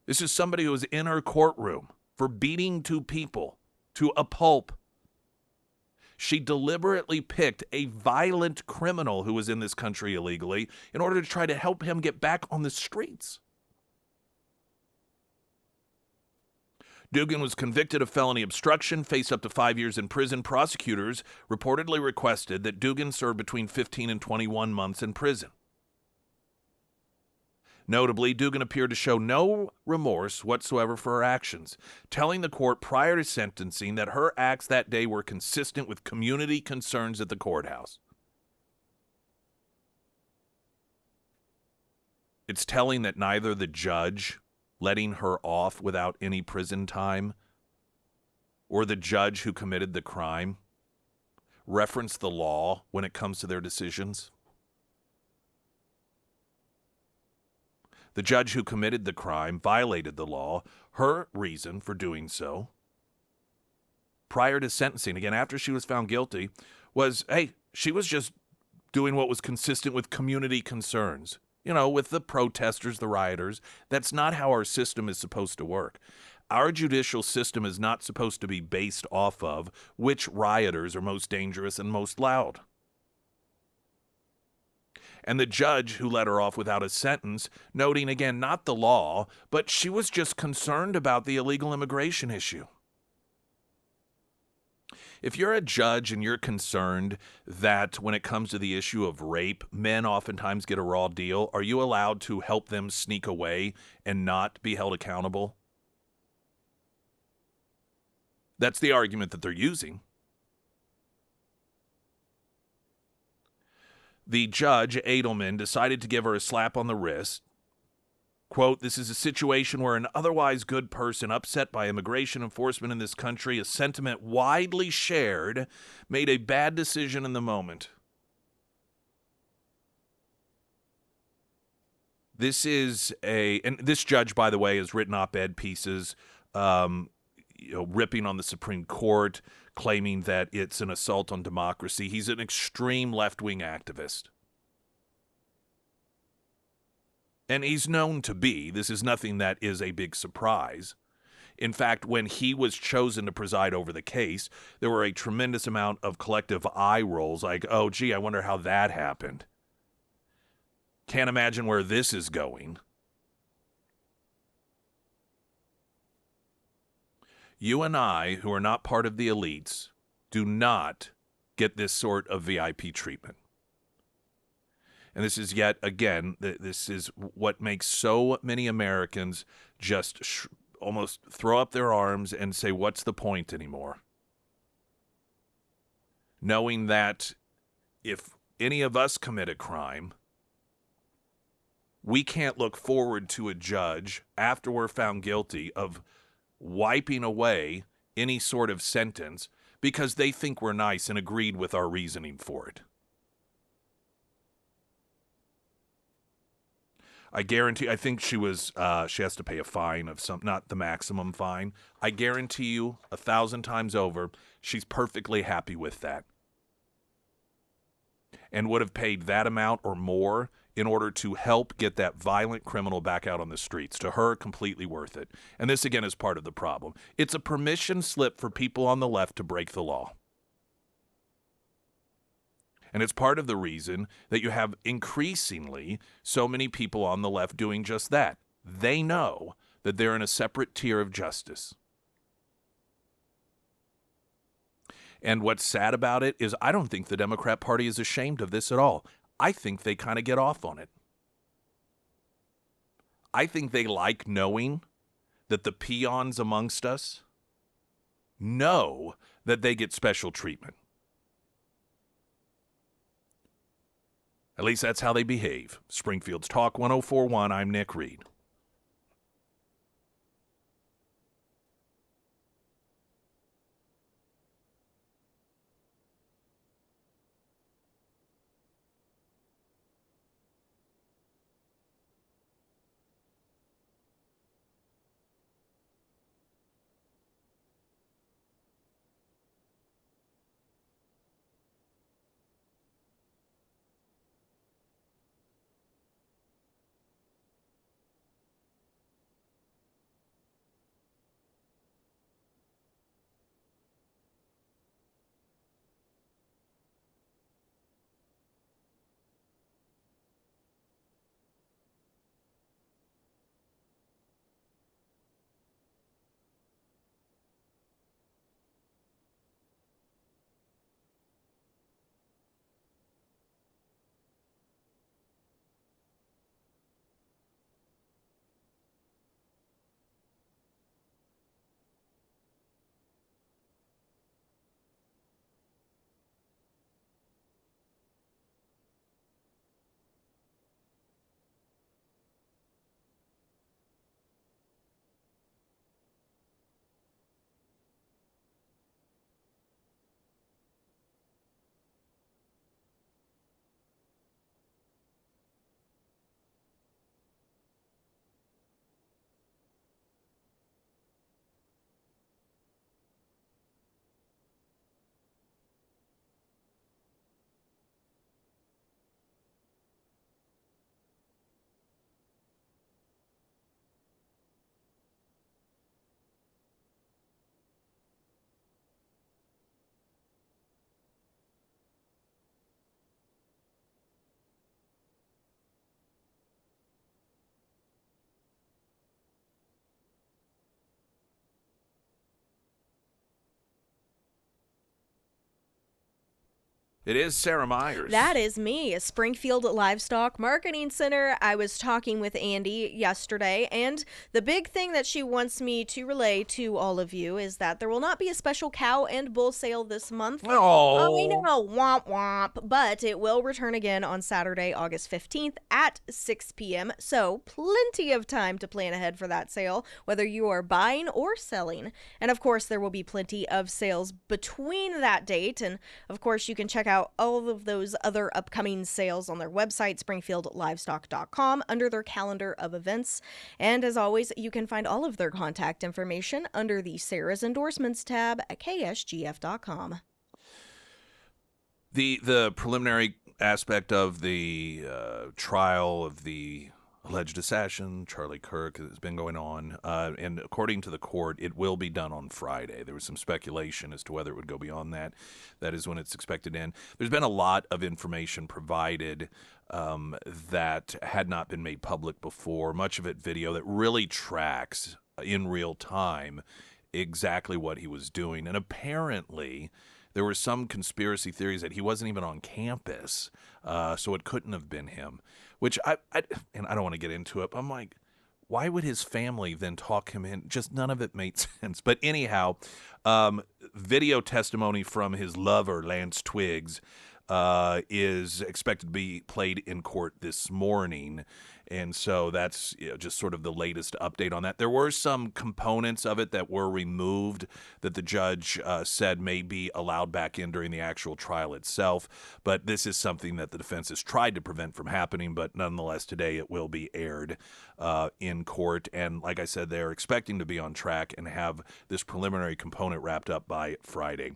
This is somebody who was in her courtroom for beating two people to a pulp. She deliberately picked a violent criminal who was in this country illegally in order to try to help him get back on the streets. Dugan was convicted of felony obstruction, faced up to 5 years in prison. Prosecutors reportedly requested that Dugan serve between 15 and 21 months in prison. Notably, Dugan appeared to show no remorse whatsoever for her actions, telling the court prior to sentencing that her acts that day were consistent with community concerns at the courthouse. It's telling that neither the judge letting her off without any prison time or the judge who committed the crime reference the law when it comes to their decisions. The judge who committed the crime violated the law. Her reason for doing so, prior to sentencing, again, after she was found guilty, was, hey, she was just doing what was consistent with community concerns. With the protesters, the rioters. That's not how our system is supposed to work. Our judicial system is not supposed to be based off of which rioters are most dangerous and most loud. And the judge who let her off without a sentence, noting, again, not the law, but she was just concerned about the illegal immigration issue. If you're a judge and you're concerned that when it comes to the issue of rape, men oftentimes get a raw deal, are you allowed to help them sneak away and not be held accountable? That's the argument that they're using. The judge, Edelman, decided to give her a slap on the wrist. Quote, "This is a situation where an otherwise good person upset by immigration enforcement in this country, a sentiment widely shared, made a bad decision in the moment." And this judge, by the way, has written op-ed pieces, ripping on the Supreme Court, claiming that it's an assault on democracy. He's an extreme left-wing activist. And he's known to be. This is nothing that is a big surprise. In fact, when he was chosen to preside over the case, there were a tremendous amount of collective eye rolls, like, oh, gee, I wonder how that happened. Can't imagine where this is going. You and I, who are not part of the elites, do not get this sort of VIP treatment. And this is yet, again, this is what makes so many Americans just almost throw up their arms and say, what's the point anymore? Knowing that if any of us commit a crime, we can't look forward to a judge after we're found guilty of wiping away any sort of sentence because they think we're nice and agreed with our reasoning for it. I guarantee, I think she has to pay a fine of not the maximum fine. I guarantee you 1,000 times over, she's perfectly happy with that. And would have paid that amount or more in order to help get that violent criminal back out on the streets. To her, completely worth it. And this, again, is part of the problem. It's a permission slip for people on the left to break the law. And it's part of the reason that you have increasingly so many people on the left doing just that. They know that they're in a separate tier of justice. And what's sad about it is I don't think the Democrat Party is ashamed of this at all. I think they kind of get off on it. I think they like knowing that the peons amongst us know that they get special treatment. At least that's how they behave. Springfield's Talk 104.1, I'm Nick Reed. It is Sarah Myers. That is me, Springfield Livestock Marketing Center. I was talking with Andy yesterday, and the big thing that she wants me to relay to all of you is that there will not be a special cow and bull sale this month. Oh. I know, womp womp, but it will return again on Saturday, August 15th at 6 p.m., so plenty of time to plan ahead for that sale, whether you are buying or selling. And of course, there will be plenty of sales between that date, and of course, you can check out all of those other upcoming sales on their website, springfieldlivestock.com, under their calendar of events. And as always, you can find all of their contact information under the Sarah's Endorsements tab at KSGF.com. The preliminary aspect of the trial of the alleged assassin, Charlie Kirk, has been going on. And according to the court, it will be done on Friday. There was some speculation as to whether it would go beyond that. That is when it's expected in. There's been a lot of information provided that had not been made public before, much of it video that really tracks in real time exactly what he was doing. And apparently there were some conspiracy theories that he wasn't even on campus, so it couldn't have been him. Which and I don't want to get into it, but I'm like, why would his family then talk him in? Just none of it made sense. But anyhow, video testimony from his lover, Lance Twiggs, is expected to be played in court this morning. And so that's just sort of the latest update on that. There were some components of it that were removed that the judge said may be allowed back in during the actual trial itself. But this is something that the defense has tried to prevent from happening. But nonetheless, today it will be aired in court. And like I said, they're expecting to be on track and have this preliminary component wrapped up by Friday.